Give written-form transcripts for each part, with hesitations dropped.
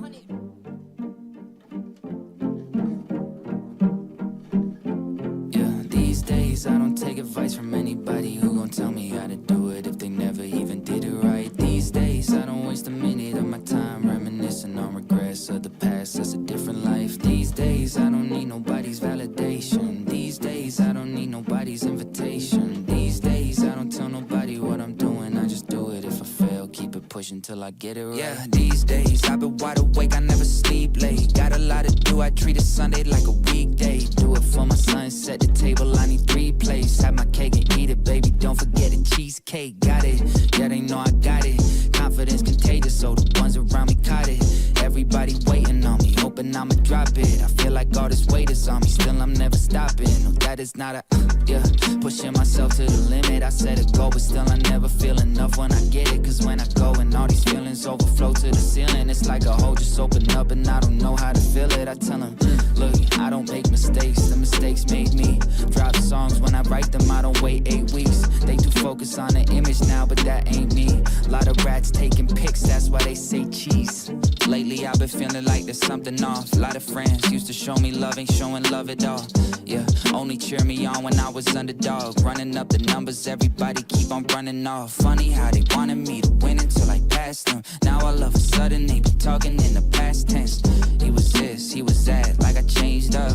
NAS100. Yeah, these days I don't take advice from anybody who gon' tell me how to do it if they never even did it right. These days I don't waste a minute of my time reminiscing on regrets of the past. That's a different life. These days I don't need nobody's validation. These days I don't need nobody's invitation. These days I don't tell nobody what I'm doing. I just do it. If I fail, keep it pushing till I get it right. Yeah, these days I've been wide awake, I never sleep late. Got a lot to do, I treat a Sunday like a weekday. Do it for my son, set the table, I need 3 plates. Have my cake and eat it, baby, don't forget the cheesecake. Got it, yeah, they know I got it. Confidence contagious, so the ones around me caught it. Everybody waiting on me, hoping I'ma drop it. I feel like all this weight is on me, still I'm never stopping. No, that is not a, yeah, pushing myself to the limit. I set a goal, but still I never feel enough when I get it. Cause when I go and all these feelings overflow to the ceiling, it's like a hole just open up and I don't know how to feel it. I tell them, look, I don't make mistakes, the mistakes made me. Drop songs when I write them, I don't wait 8 weeks. They too focused on the image now, but that ain't me. Lot of rats taking pics, that's why they say cheese. Lately I've been feeling like there's something off. Lot of friends used to show me love, ain't showing love at all. Yeah, only cheer me on when I was underdog. Running up the numbers, everybody keep on running off. Funny how they wanted me to win until I passed them. Now all of a sudden they be talking in the past tense. He was this, he was that, like I changed up.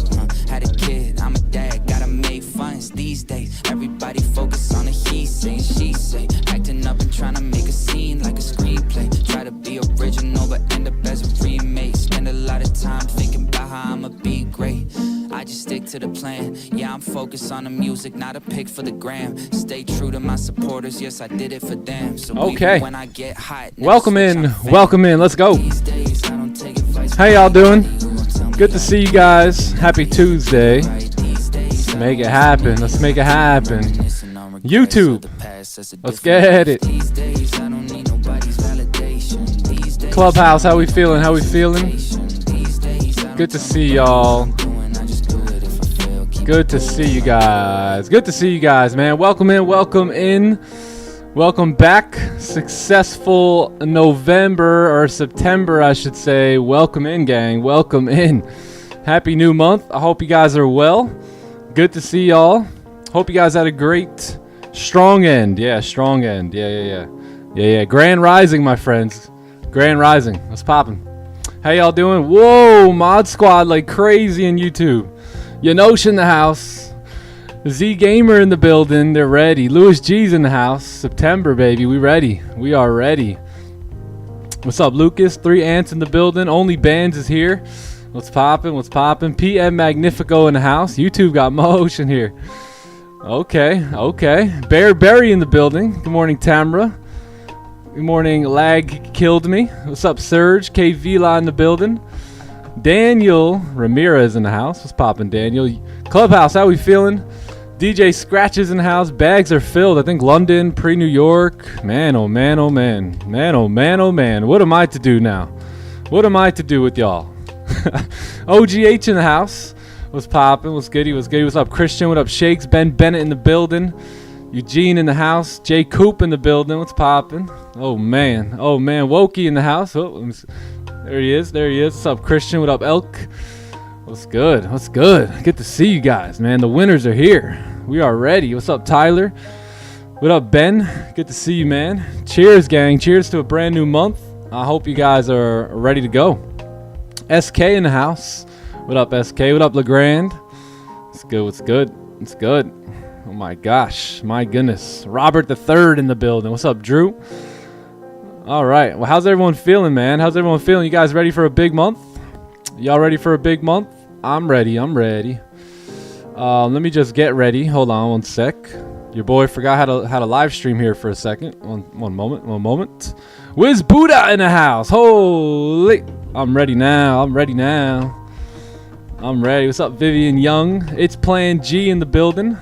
Had a kid, I'm a dad, gotta make funds these days. Everybody focus on the he say, she say. Acting up and trying to make a scene like a screenplay. Try to be original but end up as a remake. Spend a lot of time thinking about how I'ma be great. I just stick to the plan. Yeah, I'm focused on the music, not a pick for the gram. Stay true to my supporters, yes, I did it for them. So okay, when I get hot, welcome in, let's go. How y'all doing? Good to see you guys. Happy Tuesday. Let's make it happen. Let's make it happen. YouTube, let's get it. Clubhouse, how we feeling? How we feeling? Good to see y'all. Good to see you guys. Good to see you guys, man. Welcome in, welcome in. Welcome back. Successful November, or September, I should say. Welcome in, gang. Welcome in. Happy new month. I hope you guys are well. Good to see y'all. Hope you guys had a great, strong end. Yeah, strong end. Yeah. Grand Rising, my friends. Grand Rising. What's poppin'? How y'all doing? Whoa, Mod Squad like crazy in YouTube. Yanosh in the house. Z Gamer in the building. They're ready. Louis G's in the house. September, baby. We ready. We are ready. What's up, Lucas? 3 ants in the building. Only Bands is here. What's poppin'? What's poppin'? PM Magnifico in the house. YouTube got motion here. Okay. Bear Berry in the building. Good morning, Tamra. Good morning, Lag Killed Me. What's up, Serge? K Vila in the building. Daniel Ramirez in the house. What's poppin', Daniel? Clubhouse, how we feeling? DJ Scratches in the house. Bags are filled. I think London, pre-New York. Man, oh man, oh man. Man, oh man, oh man. What am I to do now? What am I to do with y'all? OGH in the house. What's poppin'? What's goody? What's goody? What's up, Christian? What up, Shakes? Ben Bennett in the building. Eugene in the house. Jay Coop in the building. What's poppin'? Oh man. Wokey in the house. Oh, there he is. What's up, Christian? What up, Elk? What's good? Good to see you guys, man. The winners are here. We are ready. What's up, Tyler? What up, Ben? Good to see you, man. Cheers, gang. Cheers to a brand new month. I hope you guys are ready to go. SK in the house. What up, SK? What up, LeGrand? What's good? Oh my gosh. My goodness. Robert the Third in the building. What's up, Drew? All right. Well, how's everyone feeling, man? You guys ready for a big month? Y'all ready for a big month? I'm ready. Let me just get ready. Hold on one sec. Your boy forgot how to live stream here for a second. One moment. Wiz Buddha in the house. Holy. I'm ready now. What's up, Vivian Young? It's Plan G in the building.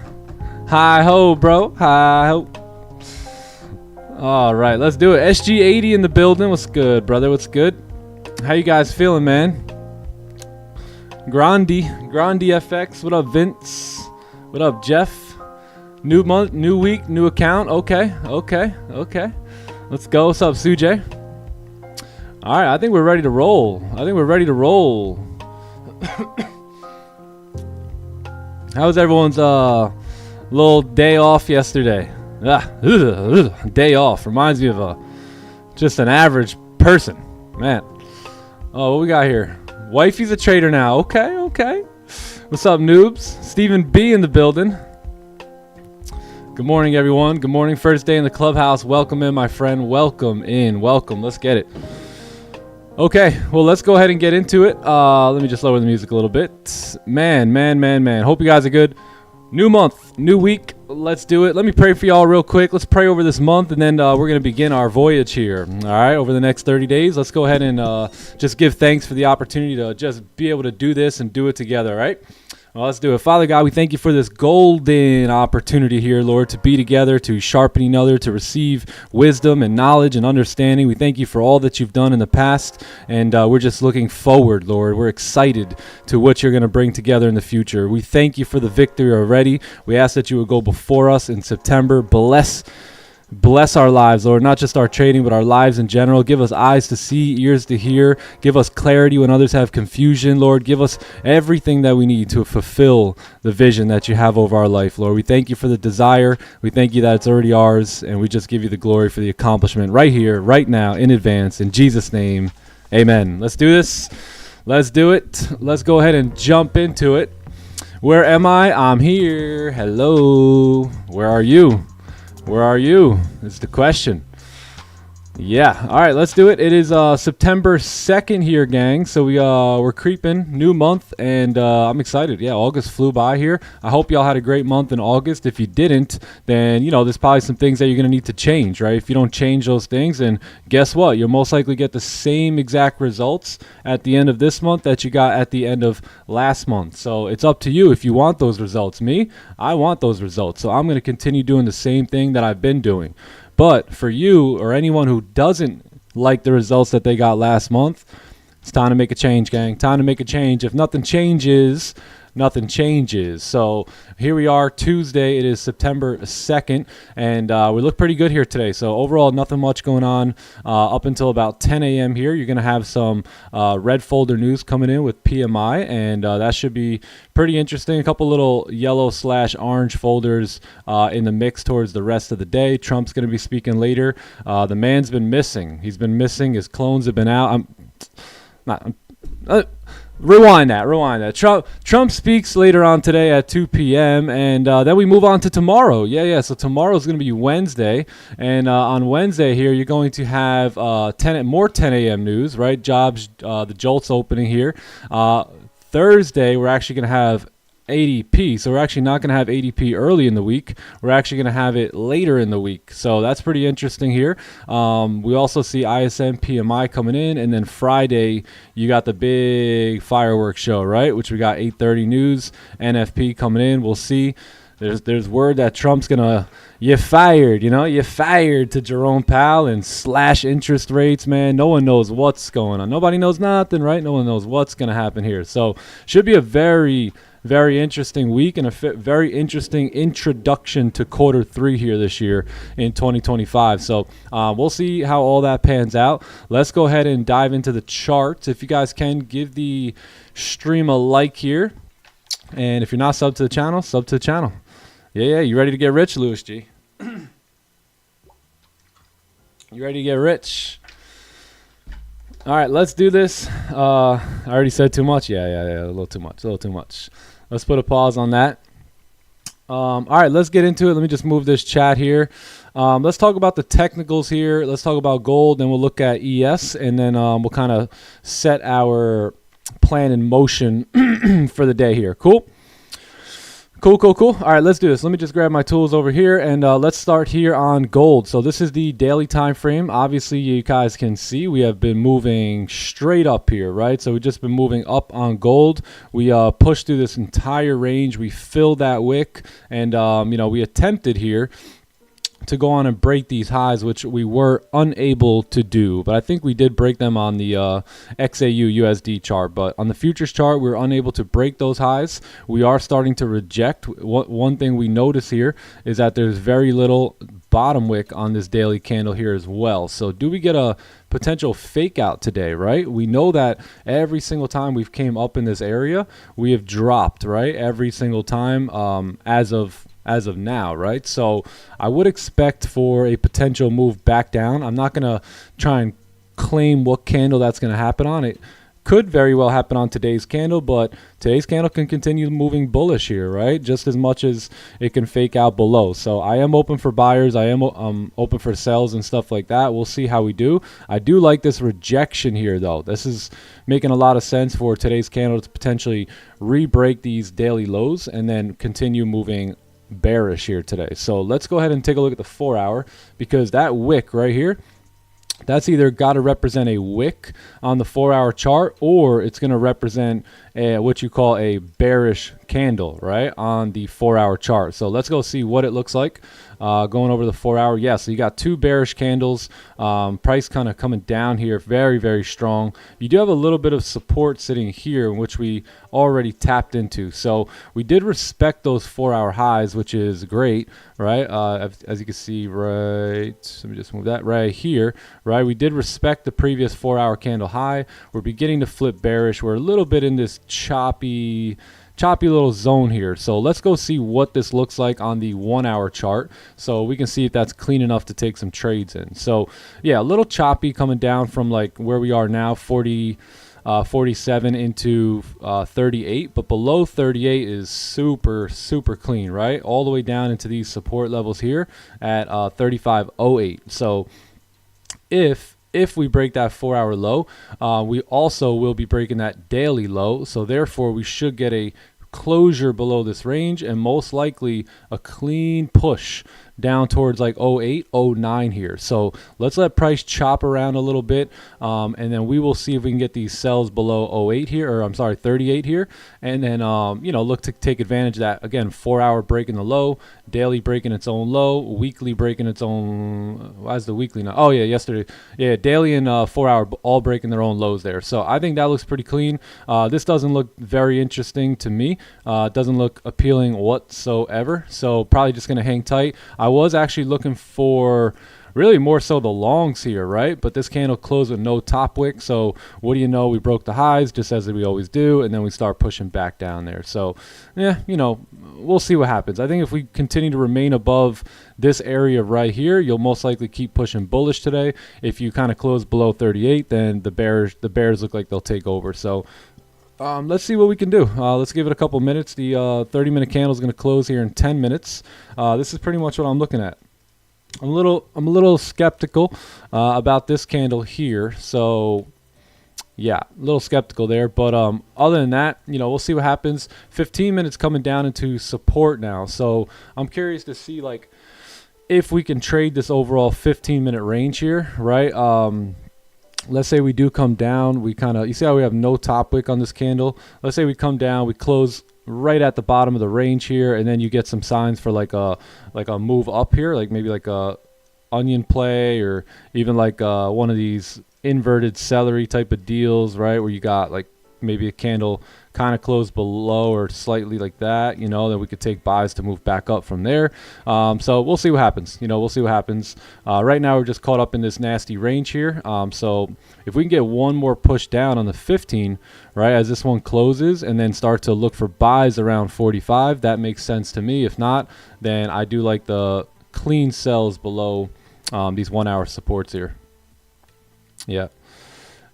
Hi ho, bro. Hi ho. All right, let's do it. SG80 in the building. What's good, brother? What's good? How you guys feeling, man? Grandi FX. What up, Vince? What up, Jeff? New month, new week, new account. Okay. Let's go. What's up, Sujay? All right, I think we're ready to roll. How was everyone's little day off yesterday? Day off reminds me of just an average person, man. Oh, what we got here? Wifey's a trader now. Okay. What's up, noobs? Stephen B in the building. Good morning, everyone. Good morning. First day in the clubhouse. Welcome in, my friend. Welcome in. Welcome. Let's get it. Okay, well, let's go ahead and get into it. Let me just lower the music a little bit. Man. Hope you guys are good. New month, new week. Let's do it. Let me pray for y'all real quick. Let's pray over this month, and then we're going to begin our voyage here. All right, over the next 30 days. Let's go ahead and just give thanks for the opportunity to just be able to do this and do it together, all right? Well, let's do it. Father God, we thank you for this golden opportunity here, Lord, to be together, to sharpen each other, to receive wisdom and knowledge and understanding. We thank you for all that you've done in the past, and we're just looking forward, Lord. We're excited to what you're going to bring together in the future. We thank you for the victory already. We ask that you would go before us in September. Bless our lives, Lord, not just our trading, but our lives in general. Give us eyes to see, ears to hear. Give us clarity when others have confusion, Lord. Give us everything that we need to fulfill the vision that you have over our life, Lord. We thank you for the desire. We thank you that it's already ours, and we just give you the glory for the accomplishment right here, right now, in advance. In Jesus' name, amen. Let's do this. Let's do it. Let's go ahead and jump into it. Where am I? I'm here. Hello. Where are you? Where are you? Is the question. Yeah. All right, let's do it. It is September 2nd here, gang. So we're creeping. New month, and I'm excited. Yeah, August flew by here. I hope y'all had a great month in August. If you didn't, then, there's probably some things that you're going to need to change, right? If you don't change those things, then guess what? You'll most likely get the same exact results at the end of this month that you got at the end of last month. So it's up to you if you want those results. Me, I want those results. So I'm going to continue doing the same thing that I've been doing. But for you or anyone who doesn't like the results that they got last month, it's time to make a change, gang. Time to make a change. If nothing changes, nothing changes. So here we are, Tuesday. It is September 2nd, and we look pretty good here today. So overall, nothing much going on up until about 10 a.m. here. You're going to have some red folder news coming in with PMI, and that should be pretty interesting. A couple little yellow/orange folders in the mix towards the rest of the day. Trump's going to be speaking later. The man's been missing. He's been missing. His clones have been out. Rewind that. Trump speaks later on today at 2 p.m. and then we move on to tomorrow. Yeah. So tomorrow's going to be Wednesday, and on Wednesday here you're going to have 10 a.m. news, right? Jobs, the JOLTS opening here. Thursday we're actually going to have ADP. So we're actually not going to have ADP early in the week. We're actually going to have it later in the week. So that's pretty interesting here. We also see ISM PMI coming in, and then Friday you got the big fireworks show, right? Which we got 8:30 news, NFP coming in. We'll see. There's word that Trump's gonna you fired to Jerome Powell and slash interest rates, man. No one knows what's going on. Nobody knows nothing, right? No one knows what's gonna happen here. So should be a very interesting week and a very interesting introduction to quarter 3 here this year in 2025. So we'll see how all that pans out. Let's go ahead and dive into the charts. If you guys can, give the stream a like here. And if you're not subbed to the channel, sub to the channel. Yeah, you ready to get rich, Louis G? You ready to get rich? All right, let's do this. I already said too much. Yeah, a little too much. Let's put a pause on that. All right, let's get into it. Let me just move this chat here. Let's talk about the technicals here. Let's talk about gold, then we'll look at ES, and then we'll kind of set our plan in motion for the day here. Cool. All right, let's do this. Let me just grab my tools over here, and let's start here on gold. So this is the daily time frame. Obviously, you guys can see we have been moving straight up here, right? So we've just been moving up on gold. We pushed through this entire range. We filled that wick, and we attempted here to go on and break these highs, which we were unable to do. But I think we did break them on the XAU USD chart. But on the futures chart, we were unable to break those highs. We are starting to reject. One thing we notice here is that there's very little bottom wick on this daily candle here as well. So do we get a potential fake out today, right? We know that every single time we've came up in this area, we have dropped, right? Every single time as of now, right? So I would expect for a potential move back down. I'm not going to try and claim what candle that's going to happen on. It could very well happen on today's candle, but today's candle can continue moving bullish here, right? Just as much as it can fake out below. So I am open for buyers. I am open for sells and stuff like that. We'll see how we do. I do like this rejection here, though. This is making a lot of sense for today's candle to potentially re-break these daily lows and then continue moving bearish here today. So let's go ahead and take a look at the 4 hour, because that wick right here, that's either got to represent a wick on the 4 hour chart, or it's going to represent what you call a bearish candle, right, on the 4 hour chart. So let's go see what it looks like going over the 4 hour. Yeah, so you got two bearish candles, price kind of coming down here, very, very strong. You do have a little bit of support sitting here, which we already tapped into. So we did respect those 4 hour highs, which is great, right? As you can see, right, let me just move that right here, right? We did respect the previous 4 hour candle high. We're beginning to flip bearish. We're a little bit in this choppy little zone here. So let's go see what this looks like on the 1 hour chart, so we can see if that's clean enough to take some trades in. So yeah, a little choppy coming down from like where we are now, 47 into 38, but below 38 is super clean, right? All the way down into these support levels here at 35.08. So if we break that 4 hour low, we also will be breaking that daily low. So therefore, we should get a closure below this range and most likely a clean push down towards like 08, 09 here. So let's let price chop around a little bit, and then we will see if we can get these sells below 08 here, or I'm sorry, 38 here, and then you know, look to take advantage of that. Again, 4 hour breaking the low, daily breaking its own low, weekly breaking its own. Why is the weekly not? Oh yeah, yesterday, yeah, daily and 4 hour all breaking their own lows there. So I think that looks pretty clean. This doesn't look very interesting to me. It doesn't look appealing whatsoever. So probably just gonna hang tight. I was actually looking for really more so the longs here, right? But this candle closed with no top wick. So what do you know? We broke the highs just as we always do, and then we start pushing back down there. So yeah, you know, we'll see what happens. I think if we continue to remain above this area right here, you'll most likely keep pushing bullish today. If you kind of close below 38, then the bears look like they'll take over. So let's see what we can do. Let's give it a couple minutes. The 30-minute candle is going to close here in 10 minutes. This is pretty much what I'm looking at. I'm a little skeptical about this candle here. So yeah, a little skeptical there. But other than that, you know, we'll see what happens. 15 minutes coming down into support now. So I'm curious to see like if we can trade this overall 15-minute range here, right? Let's say we do come down, we kind of, you see how we have no top wick on this candle? Let's say we come down, we close right at the bottom of the range here, and then you get some signs for like a move up here, like maybe like a onion play, or even like one of these inverted celery type of deals, right? Where you got like maybe a candle kind of closed below or slightly like that, you know, then we could take buys to move back up from there. So we'll see what happens. You know, we'll see what happens. Right now we're just caught up in this nasty range here. So if we can get one more push down on the 15, right, as this one closes, and then start to look for buys around 45, that makes sense to me. If not, then I do like the clean sells below these 1 hour supports here.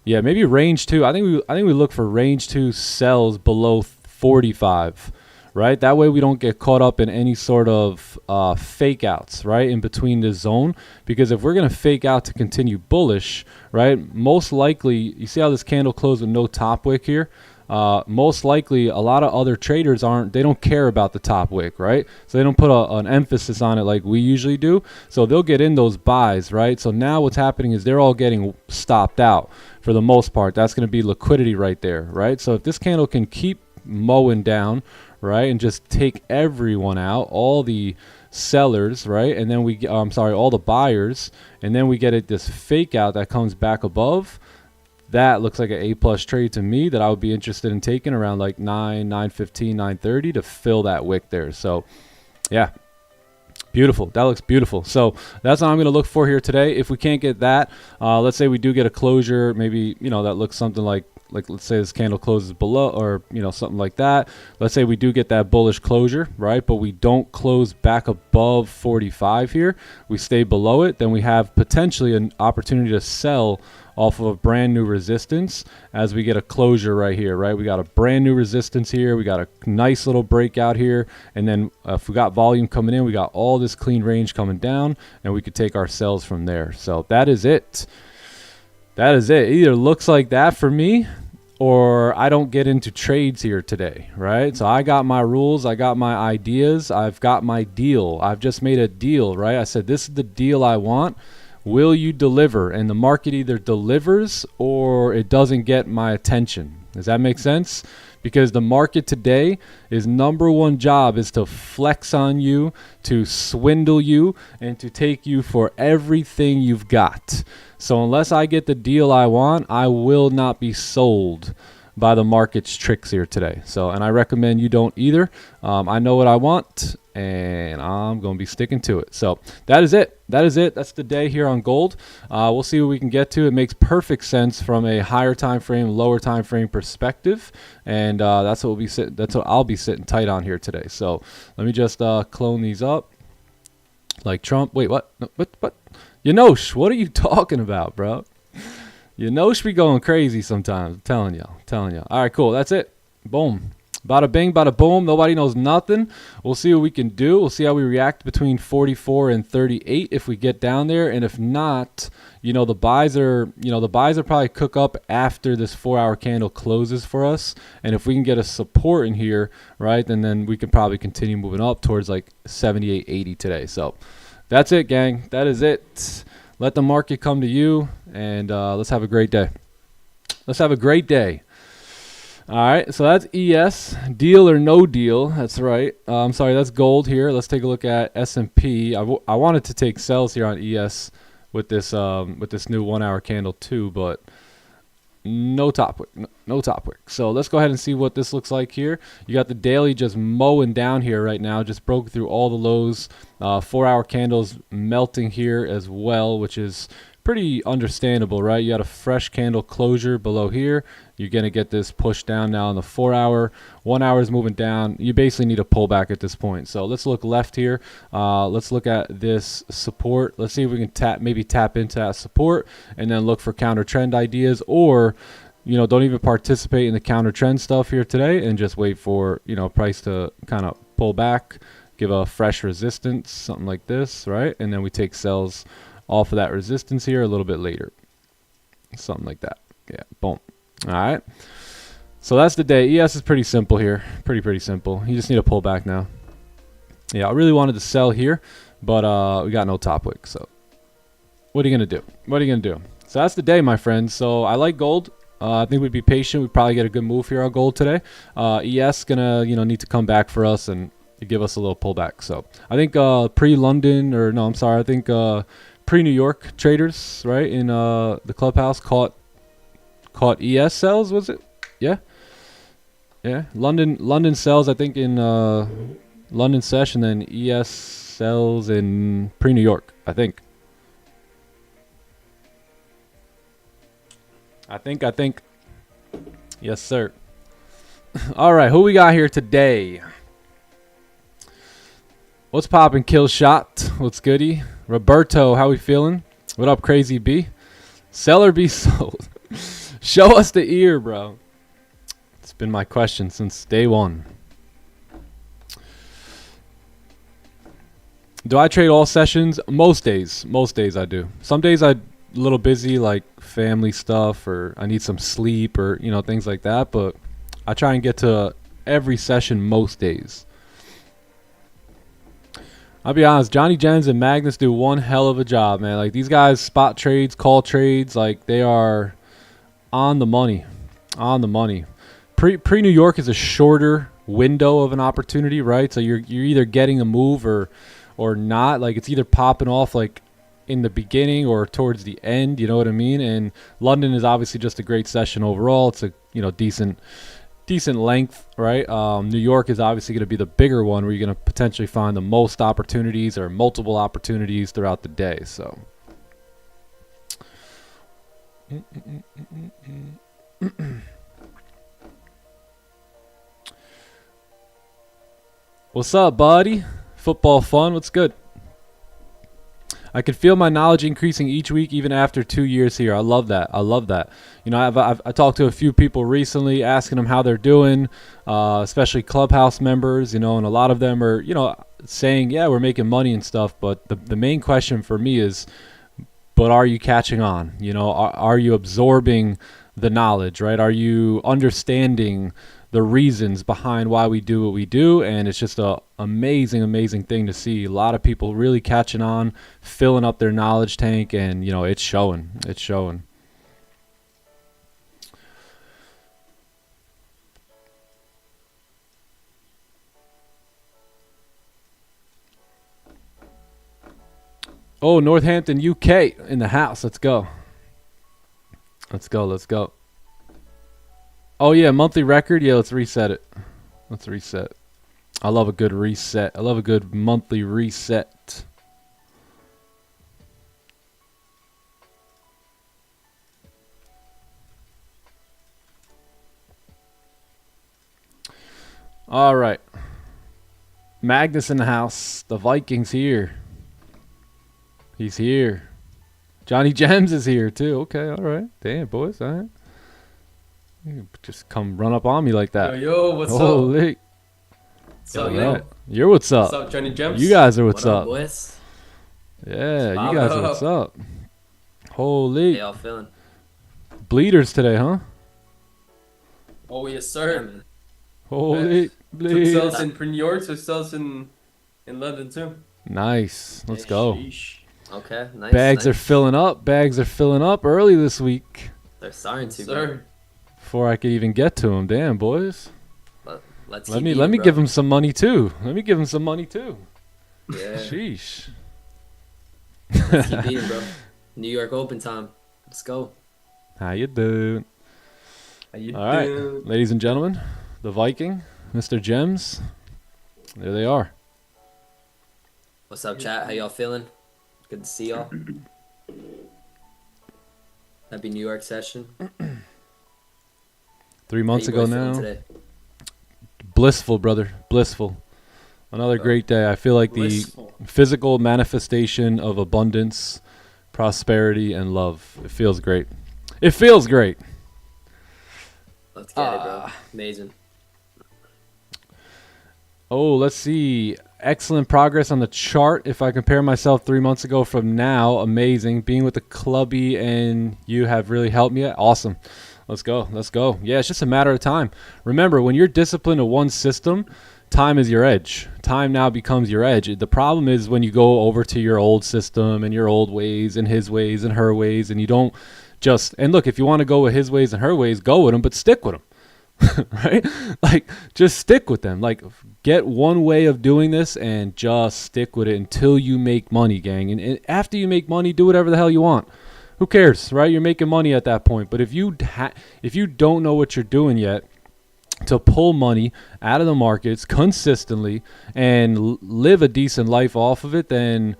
Yeah, maybe range 2. I think we look for range 2 sells below 45, right? That way we don't get caught up in any sort of fake outs, right, in between this zone. Because if we're going to fake out to continue bullish, right, most likely, you see how this candle closed with no top wick here? Most likely a lot of other traders they don't care about the top wick, right? So they don't put an emphasis on it like we usually do. So they'll get in those buys, right? So now what's happening is they're all getting stopped out for the most part. That's going to be liquidity right there, right? So if this candle can keep mowing down, right, and just take everyone out, all the sellers, right? And then we, I'm sorry, all the buyers, and then we get it this fake out that comes back above. That looks like an A+ trade to me that I would be interested in taking around like 9:15, 9:30 to fill that wick there. So yeah, beautiful. That looks beautiful. So that's what I'm going to look for here today. If we can't get that, let's say we do get a closure, maybe, you know, that looks something like let's say this candle closes below, or, you know, something like that. Let's say we do get that bullish closure, right? But we don't close back above 45 here. We stay below it. Then we have potentially an opportunity to sell off of a brand new resistance as we get a closure right here, right? We got a brand new resistance here. We got a nice little breakout here. And then if we got volume coming in, we got all this clean range coming down, and we could take our sells from there. So that is it. That is it. It either looks like that for me, or I don't get into trades here today, right? So I got my rules. I got my ideas. I've got my deal. I've just made a deal, right? I said, this is the deal I want. Will you deliver? And the market either delivers or it doesn't get my attention. Does that make sense? Because the market today, is #1 job is to flex on you, to swindle you, and to take you for everything you've got. So unless I get the deal I want, I will not be sold by the market's tricks here today. So, and I recommend you don't either. I know what I want, and I'm going to be sticking to it. So that is it. That is it. That's the day here on gold. We'll see what we can get to. It makes perfect sense from a higher time frame, lower time frame perspective, and that's what we'll be sitting. That's what I'll be sitting tight on here today. So let me just clone these up like Trump. Wait, what? No, what? You know, what are you talking about, bro? You know, be going crazy sometimes. I'm telling you. All right, cool. That's it. Boom. Bada bing, bada boom. Nobody knows nothing. We'll see what we can do. We'll see how we react between 44 and 38 if we get down there. And if not, you know, the buys are probably cook up after this 4-hour candle closes for us. And if we can get a support in here, right, then we can probably continue moving up towards like 78, 80 today. So that's it, gang. That is it. Let the market come to you, and let's have a great day. Let's have a great day. All right, so that's ES, deal or no deal. That's right. I'm sorry, that's gold here. Let's take a look at S&P. I wanted to take sells here on ES with this new 1-hour candle too, but no top wick, no top wick. So let's go ahead and see what this looks like here. You got the daily just mowing down here right now, just broke through all the lows. 4-hour candles melting here as well, which is pretty understandable, right? You got a fresh candle closure below here. You're going to get this push down now on the 4-hour. 1 hour is moving down. You basically need a pullback at this point. So let's look left here. Let's look at this support. Let's see if we can maybe tap into that support, and then look for counter trend ideas, or, you know, don't even participate in the counter trend stuff here today and just wait for, you know, price to kind of pull back, give a fresh resistance, something like this, right? And then we take sells off of that resistance here a little bit later, something like that. Yeah, boom. All right, so that's the day. ES is pretty simple here, pretty simple. You just need a pullback now. Yeah, I really wanted to sell here, but we got no top wick. So what are you gonna do? What are you gonna do? So that's the day, my friends. So I like gold. I think we'd be patient. We'd probably get a good move here on gold today. ES gonna, you know, need to come back for us and give us a little pullback. So I think pre-London, or no, I'm sorry, I think pre-New York traders, right, in the clubhouse caught ES sells, was it? Yeah. London sells, I think, in London session, then ES sells in pre-New York, I think. I think. Yes, sir. All right, who we got here today? What's poppin', Kill Shot? What's goody? Roberto, how we feeling? What up, Crazy B? Sell or be sold? Show us the ear, bro. It's been my question since day one. Do I trade all sessions? Most days I do. Some days I'm a little busy, like family stuff, or I need some sleep, or, you know, things like that. But I try and get to every session most days. I'll be honest, Johnny Jens and Magnus do one hell of a job, man. Like, these guys spot trades, call trades, like, they are on the money. On the money. Pre-New York is a shorter window of an opportunity, right? So you're either getting a move or or not. Like it's either popping off like in the beginning or towards the end, you know what I mean? And London is obviously just a great session overall. It's a, you know, decent length, right? New York is obviously going to be the bigger one where you're going to potentially find the most opportunities or multiple opportunities throughout the day. So what's up, buddy? Football fun, what's good? I can feel my knowledge increasing each week, even after 2 years here. I love that. I love that. You know, I talked to a few people recently, asking them how they're doing, especially Clubhouse members. You know, and a lot of them are, you know, saying, yeah, we're making money and stuff. But the main question for me is, but are you catching on? You know, are you absorbing the knowledge, right? Are you understanding the reasons behind why we do what we do? And it's just a amazing thing to see. A lot of people really catching on, filling up their knowledge tank, and you know, it's showing. Oh, Northampton, UK in the house. Let's go. Oh yeah, monthly record. Yeah, let's reset it. I love a good reset. I love a good monthly reset. All right. Magnus in the house. The Vikings here. He's here. Johnny Gems is here too. Okay, all right. Damn, boys. All right. You just come run up on me like that. Yo, what's Holy. up? What's up, Right. You're what's up. What's up, Johnny Gems? You guys are what's What up. boys? Yeah, Bob you guys are up. what's up. Holy. How y'all feeling? Bleeders today, huh? Oh, yes, Yeah, sir. man. Holy bleeders. Success in New York, success in London, too. Nice. Let's go. Sheesh. Okay, nice. Bags nice. are filling up. Bags are filling up early this week. They're starting Yes, to, sir. Before I could even get to them. Damn, boys. bro. Let's Let keep me eating, bro. give them some money too. Yeah. Sheesh. Let's keep eating, bro. New York Open time. Let's go. How you doing? How you All right, doing? ladies and gentlemen, the Viking, Mr. Gems. There they are. What's up, chat? How y'all feeling? Good to see y'all. Happy New York session. 3 months How you ago boys feeling now. today? Blissful, brother. Blissful. Another great day. I feel like the Blissful. physical manifestation of abundance, prosperity, and love. It feels great. Let's get Let's get it, bro. Amazing. Oh, let's see. Excellent progress on the chart. If I compare myself 3 months ago from now, amazing. Being with the clubby and you have really helped me. Awesome. Let's go. Yeah, it's just a matter of time. Remember, when you're disciplined to one system, time is your edge. Time now becomes your edge. The problem is when you go over to your old system and your old ways and his ways and her ways, and you don't just, and look, if you want to go with his ways and her ways, go with them, but stick with them. Right? Like, just stick with them. Like, get one way of doing this and just stick with it until you make money, gang. And after you make money, do whatever the hell you want. Who cares, right? You're making money at that point. But if you don't know what you're doing yet to pull money out of the markets consistently and live a decent life off of it, then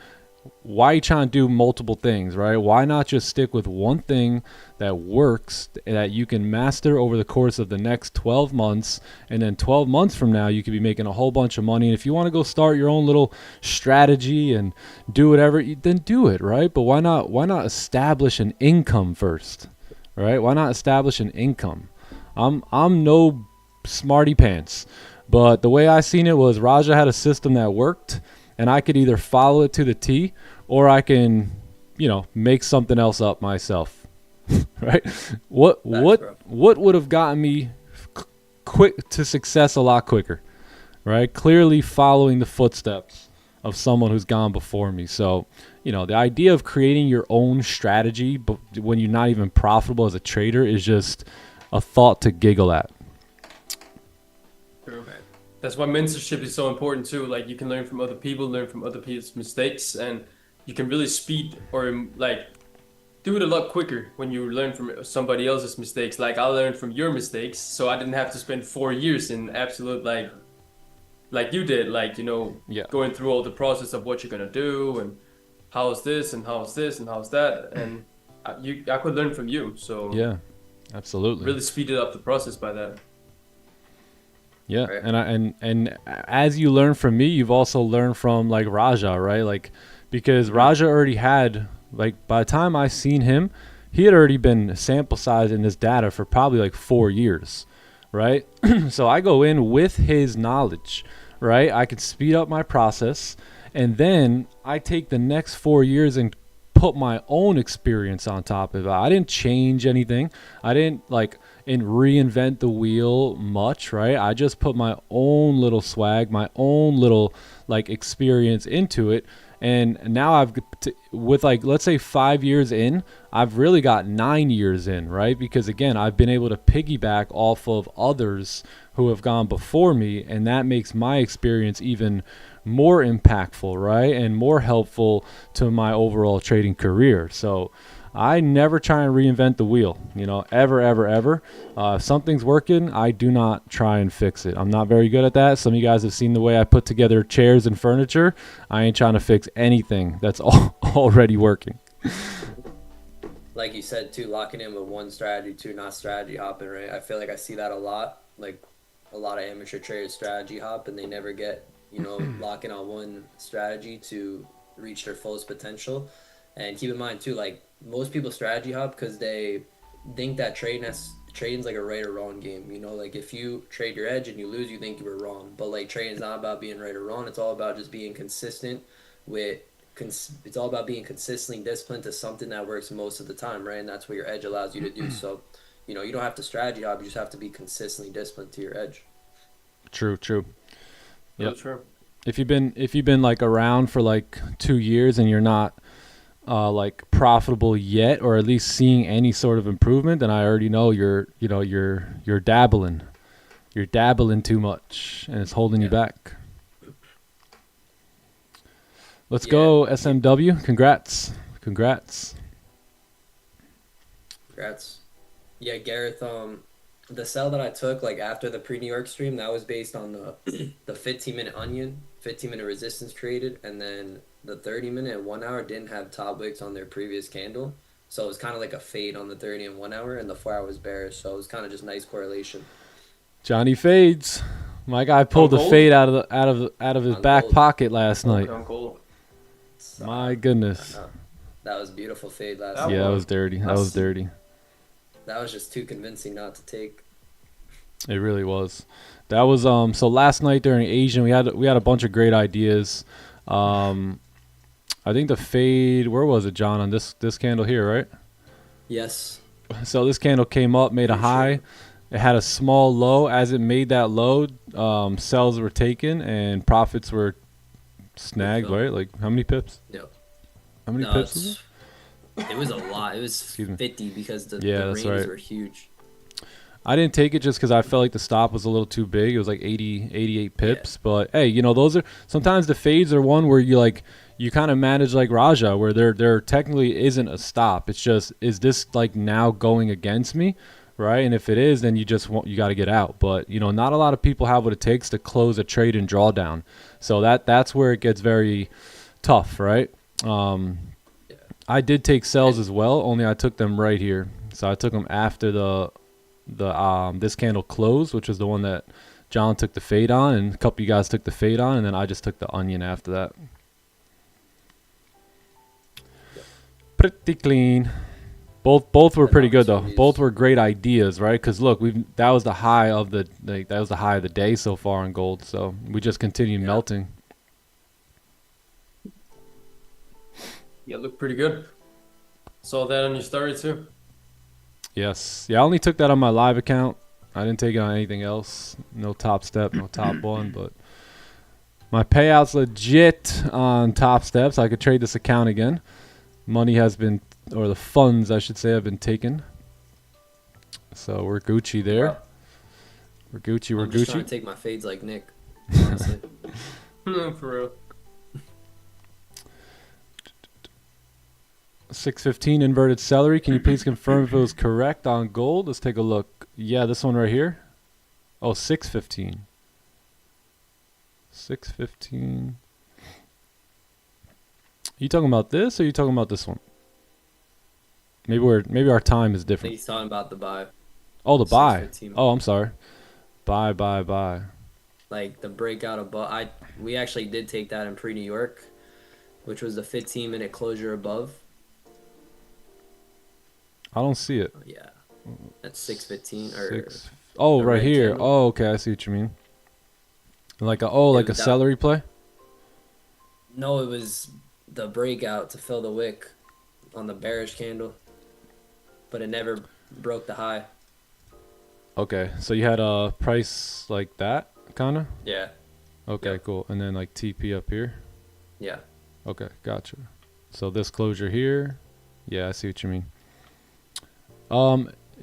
why are you trying to do multiple things, right? Why not just stick with one thing that works, that you can master over the course of the next 12 months, and then 12 months from now you could be making a whole bunch of money. And if you want to go start your own little strategy and do whatever, then do it, right? But why not establish an income first, right? Why not establish an income? I'm no smarty pants, but the way I seen it was Raja had a system that worked, and I could either follow it to the T, or I can, make something else up myself. Right? What would have gotten me quick to success a lot quicker? Right? Clearly following the footsteps of someone who's gone before me. So, the idea of creating your own strategy, but when you're not even profitable as a trader, is just a thought to giggle at. True. That's why mentorship is so important too. Like you can learn from other people, learn from other people's mistakes, and you can really speed or like do it a lot quicker when you learn from somebody else's mistakes. Like I learned from your mistakes, so I didn't have to spend 4 years in absolute like you did, like Yeah. going through all the process of what you're gonna do and how's this and how's this and how's that, and I could learn from you. So Yeah. Absolutely. really speeded up the process by that. Yeah, Right. and as you learn from me, you've also learned from like Raja, right? Like because Raja already had like by the time I seen him, he had already been sample sized in his data for probably like 4 years, right? So I go in with his knowledge, right? I could speed up my process, and then I take the next 4 years and put my own experience on top of it. I didn't change anything. I didn't like and reinvent the wheel much, right? I just put my own little swag, my own little like experience into it. And now with like, let's say 5 years in, I've really got 9 years in, right? Because again, I've been able to piggyback off of others who have gone before me. And that makes my experience even more impactful, right? And more helpful to my overall trading career. So I never try and reinvent the wheel, ever, ever, ever. If something's working, I do not try and fix it. I'm not very good at that. Some of you guys have seen the way I put together chairs and furniture. I ain't trying to fix anything that's already working. Like you said too, locking in with one strategy too, not strategy hopping, right? I feel like I see that a lot. Like a lot of amateur traders strategy hop and they never get, locking on one strategy to reach their fullest potential. And keep in mind too, like most people strategy hop because they think that trading's like a right or wrong game. Like if you trade your edge and you lose, you think you were wrong. But like trading's not about being right or wrong. It's all about just being consistent it's all about being consistently disciplined to something that works most of the time, right? And that's what your edge allows you to do. So, you don't have to strategy hop. You just have to be consistently disciplined to your edge. True. Yeah, Yep. sure. If you've been like around for like 2 years and you're not like profitable yet, or at least seeing any sort of improvement, then I already know you're dabbling. You're dabbling too much, and it's holding you back. Let's go SMW. Congrats. Yeah, Gareth, the sell that I took like after the pre-New York stream, that was based on the the 15-minute onion, 15-minute resistance created, and then the 30-minute and 1 hour didn't have top wicks on their previous candle. So it was kind of like a fade on the 30 and 1 hour, and the 4 hour was bearish. So it was kind of just nice correlation. Johnny fades. My guy pulled the fade out of his back pocket last night. My goodness. That was a beautiful fade last Yeah, night. that was dirty. That was just too convincing not to take. It really was. That was so last night during Asian we had a bunch of great ideas. I think the fade, where was it, John, on this candle here, right? Yes. So this candle came up, made a high. It had a small low. As it made that low, sells were taken and profits were snagged, right? Like how many pips? No. How many pips was it? It was a lot. It was 50 because the ranges were huge. I didn't take it just because I felt like the stop was a little too big. It was like 88 pips. Yeah. But hey, those are sometimes the fades are one where you kind of manage like Raja, where there technically isn't a stop. It's just, is this like now going against me, right? And if it is, then you got to get out. But not a lot of people have what it takes to close a trade and drawdown. So that's where it gets very tough, right? I did take sells as well, only I took them right here. So I took them after this candle closed, which was the one that John took the fade on, and a couple of you guys took the fade on, and then I just took the onion after that. Pretty clean. Both were pretty good though. Both were great ideas, right? Because look, that was the high of the day so far in gold. So we just continued melting. Yeah, looked pretty good. Saw that on your story too. Yes. Yeah, I only took that on my live account. I didn't take it on anything else. No top step, no top one, but my payout's legit on top steps. I could trade this account again. Money has been, or the funds I should say, have been taken. So we're Gucci there. We're Gucci. I'm just trying to take my fades like Nick. honestly. For real. 615 inverted celery. Can you please confirm if it was correct on gold? Let's take a look. Yeah, this one right here. Oh, 615. 615. You talking about this or you talking about this one? Maybe our time is I think different. he's talking about the buy. Oh, the buy. 615. Oh, I'm sorry. Buy. Like the breakout above. We actually did take that in pre-New York, which was the 15-minute closure above. I don't see it. Yeah, at 6:15 or Oh, the right red here. candle. Oh, okay. I see what you mean. Like a It a was celery play. no, it was the breakout to fill the wick on the bearish candle, but it never broke the high. Okay, so you had a price like that, kind of. Yeah, Okay, Yep. cool. And then like TP up here. yeah. Okay, gotcha. So this closure here. Yeah, I see what you mean.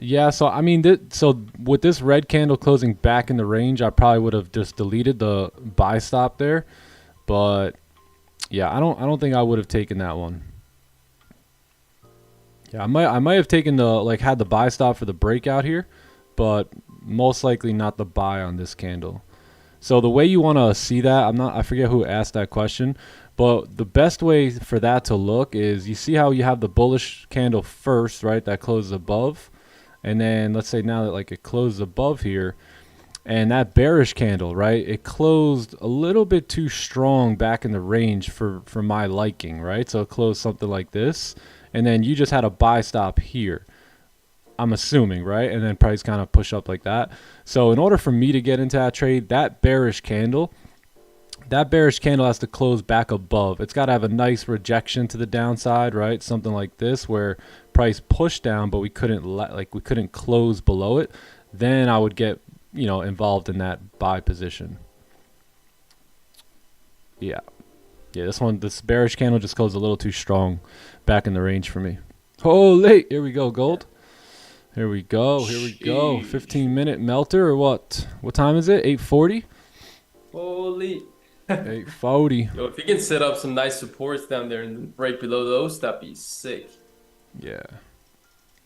Yeah, so I mean, so with this red candle closing back in the range, I probably would have just deleted the buy stop there. But yeah, I don't think I would have taken that one. Yeah, I might have taken had the buy stop for the breakout here, but most likely not the buy on this candle. So the way you want to see that, I forget who asked that question, but the best way for that to look is you see how you have the bullish candle first, right? That closes above. And then let's say now that like it closes above here and that bearish candle, right? It closed a little bit too strong back in the range for my liking, right? So it closed something like this. And then you just had a buy stop here. I'm assuming, right? And then price kind of push up like that. So in order for me to get into that trade, that bearish candle has to close back above. It's got to have a nice rejection to the downside, right? Something like this where price pushed down, but we couldn't close below it. Then I would get, involved in that buy position. Yeah. Yeah, this bearish candle just closed a little too strong back in the range for me. Holy, here we go, gold. Here we go. 15-minute melter or what? What time is it? 8:40? Holy. 8:40. Yo, if you can set up some nice supports down there and break below those, that'd be sick. Yeah.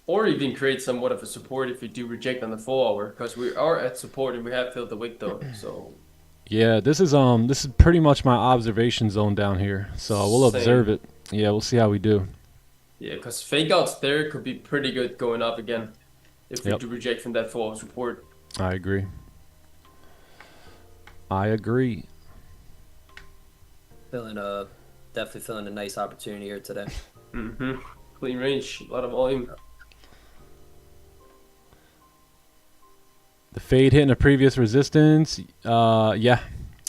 Or even create somewhat of a support if you do reject on the 4 hour, because we are at support and we have filled the wick though. So Yeah, this is pretty much my observation zone down here. So we'll observe it. Yeah, we'll see how we do. yeah, because fake outs there could be pretty good going up again if we Yep. do reject from that 4 hour support. I agree. Definitely feeling a nice opportunity here today. Mm-hmm. Clean range, a lot of volume. The fade hitting a previous resistance. Yeah.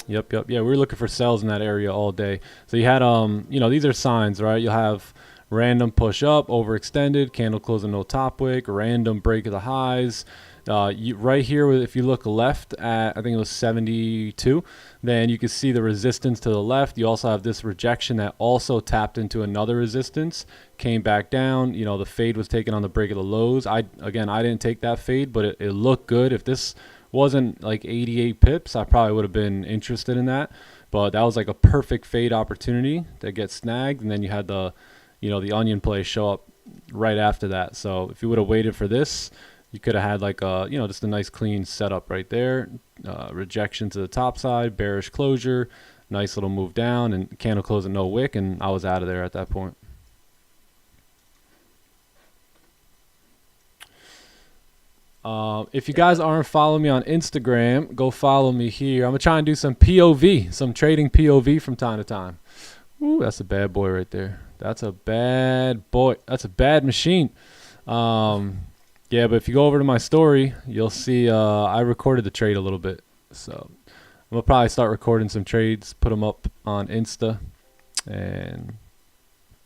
Yep. Yeah, we were looking for sells in that area all day. So you had these are signs, right? You'll have random push up, overextended, candle closing no top wick, random break of the highs. Right here, if you look left at, I think it was 72, then you can see the resistance to the left. You also have this rejection that also tapped into another resistance, came back down. The fade was taken on the break of the lows. I didn't take that fade, but it looked good. If this wasn't like 88 pips, I probably would have been interested in that. But that was like a perfect fade opportunity to get snagged, and then you had the onion play show up right after that. So if you would have waited for this, you could have had like just a nice clean setup right there. Rejection to the top side, bearish closure, nice little move down, and candle closing no wick, and I was out of there at that point. If you guys aren't following me on Instagram, go follow me here. I'm going to try and do some POV, some trading POV from time to time. Ooh, that's a bad boy right there. That's a bad boy. That's a bad machine. Yeah, but if you go over to my story, you'll see I recorded the trade a little bit. So I'm going to probably start recording some trades, put them up on Insta. And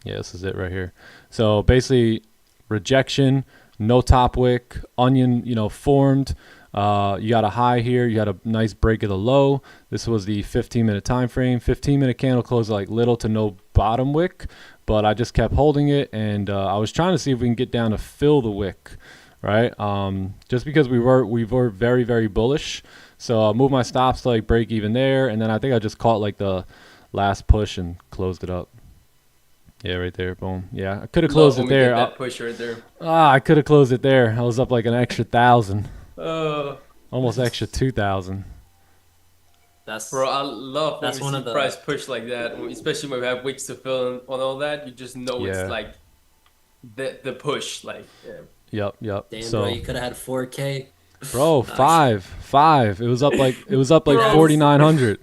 yeah, this is it right here. So basically, rejection, no top wick, onion, formed. You got a high here. You had a nice break of the low. This was the 15-minute time frame. 15-minute candle closed like little to no bottom wick, but I just kept holding it, and I was trying to see if we can get down to fill the wick, right? Just because we were very, very bullish. So I moved my stops to like break even there, and then I think I just caught like the last push and closed it up. Yeah, right there, boom. Yeah, I could have closed it there. That push right there. I could have closed it there. I was up like an extra 1,000, Uh, almost extra 2,000. That's Bro, I love when that's we one see of the price push like that, especially when we have wicks to fill and on all that. You just know it's Yeah. like the push, like Yep. damn, So, bro. You could have had 4K. bro, five. It was up like Bro. 4,900.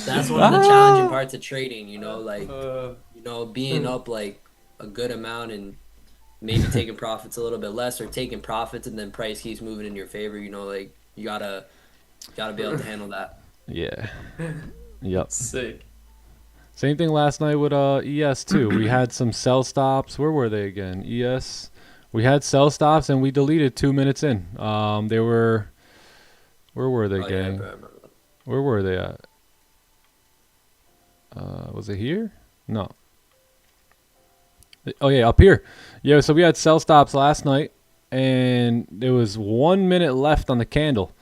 That's one of the challenging parts of trading. You know, like uh, being up like a good amount and maybe taking profits a little bit less, or taking profits and then price keeps moving in your favor. You know, like you gotta be able to handle that. Yeah. Yep. sick. Same thing last night with ES too. We had some sell stops. Where were they again? ES. We had sell stops and we deleted 2 minutes in. They were. Where were they, Oh, yeah, gang? bro, I remember that. Where were they at? Was it here? No. Oh yeah, up here. Yeah, so we had sell stops last night, and there was 1 minute left on the candle,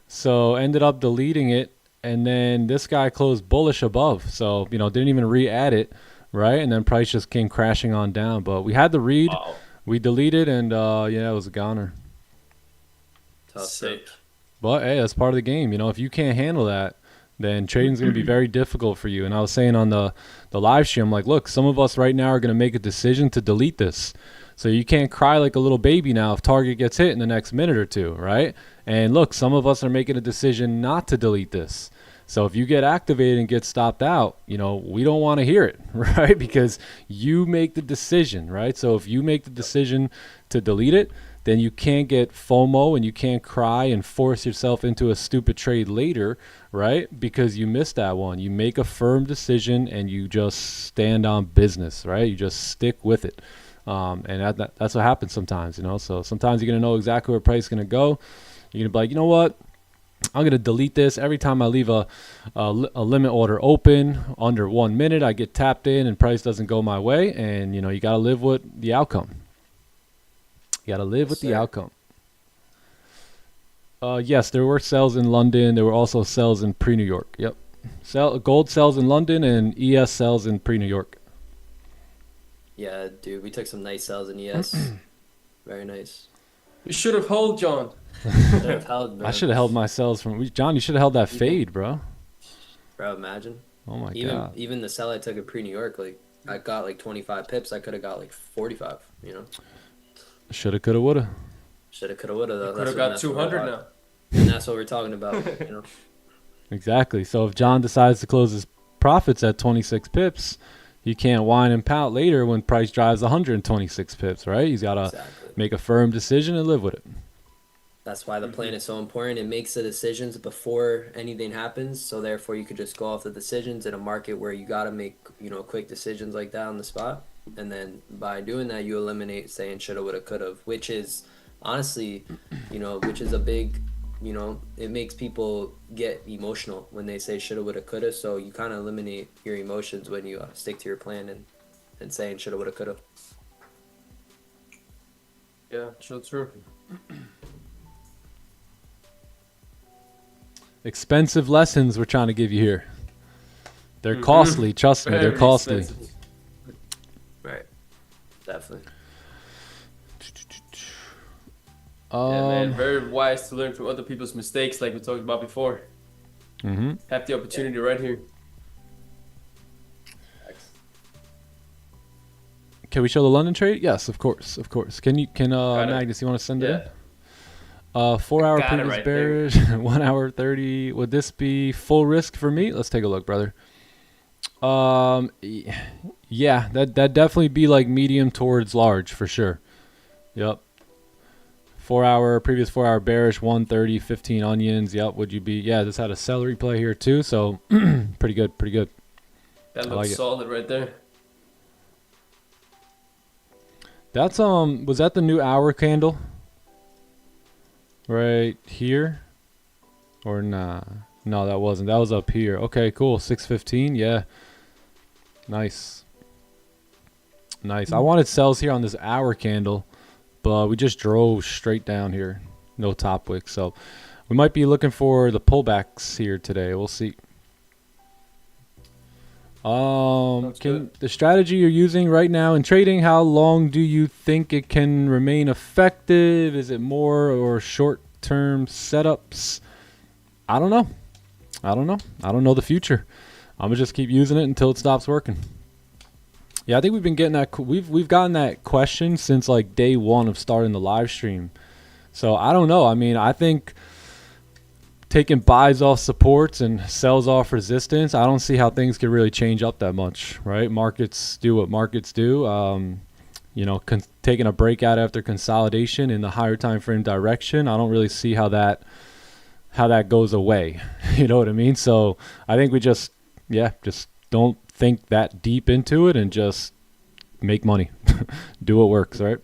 so ended up deleting it, and then this guy closed bullish above, so didn't even re-add it, right? And then price just came crashing on down. But we had the read, we deleted, and yeah, it was a goner. Tough, bro. Sick. But hey, that's part of the game. If you can't handle that, then trading's going to be very difficult for you. And I was saying on the live stream, like, look, some of us right now are going to make a decision to delete this. So you can't cry like a little baby now if target gets hit in the next minute or two, right? And look, some of us are making a decision not to delete this. So if you get activated and get stopped out, we don't want to hear it, right? Because you make the decision, right? So if you make the decision to delete it, then you can't get FOMO and you can't cry and force yourself into a stupid trade later, right? Because you missed that one. You make a firm decision and you just stand on business, right? You just stick with it. And that's what happens sometimes, So sometimes you're going to know exactly where price is going to go. You're going to be like, you know what? I'm going to delete this. Every time I leave a limit order open under 1 minute, I get tapped in and price doesn't go my way. And, you got to live with the outcome. You got to live with the outcome. Yes, there were sales in London. There were also sales in pre-New York. Yep. Gold sells in London and ES sells in pre-New York. Yeah, dude, we took some nice sells in ES. Very nice. You should have held, John. Should have held, bro. I should have held my sales from John. You should have held that fade, bro. Bro, imagine. Oh my god. Even the sell I took at pre-New York, like I got like 25 pips. I could have got like 45. Shoulda, coulda, woulda. Shoulda, coulda, woulda. Though. Could have got 200 now. And that's what we're talking about. Exactly. So if John decides to close his profits at 26 pips, he can't whine and pout later when price drives 126 pips, right? He's got to make a firm decision and live with it. That's why the plan is so important. It makes the decisions before anything happens. So therefore, you could just go off the decisions in a market where you got to make quick decisions like that on the spot. And then by doing that, you eliminate saying shoulda, woulda, coulda, which is honestly, which is a big, it makes people get emotional when they say shoulda, woulda, coulda. So you kind of eliminate your emotions when you stick to your plan and saying shoulda, woulda, coulda. Yeah, true. Expensive lessons we're trying to give you here. They're costly. Trust me, they're Very costly. expensive. Right. Definitely. Yeah, man, very wise to learn from other people's mistakes, like we talked about before. Have the opportunity right here. Can we show the London trade? Yes, of course. Can Magnus, you want to send it in? 4 hour Got it previous right bearish, 1 hour 30. Would this be full risk for me? Let's take a look, brother. Yeah, that definitely be like medium towards large for sure. Yep. 4 hour bearish, 130, 15 onions. Yep. Would you be? Yeah, this had a celery play here too, so pretty good. That looks solid right there. That's was that the new hour candle? Right here? Or nah? No, that wasn't. That was up here. Okay, cool. 615. Yeah. Nice. I wanted sells here on this hour candle, but we just drove straight down here. No top wick. So We might be looking for the pullbacks here today. We'll see. The strategy you're using right now in trading, how long do you think it can remain effective? Is it more or short-term setups? I don't know. I don't know the future. I'm gonna just keep using it until it stops working. Yeah, I think we've been getting that. We've gotten that question since like day one of starting the live stream. So I don't know. I mean, I think taking buys off supports and sells off resistance, I don't see how things could really change up that much, right? Markets do what markets do. You know, taking a breakout after consolidation in the higher time frame direction, I don't really see how that goes away. You know what I mean? So I think we just don't think that deep into it and just make money. Do what works, right?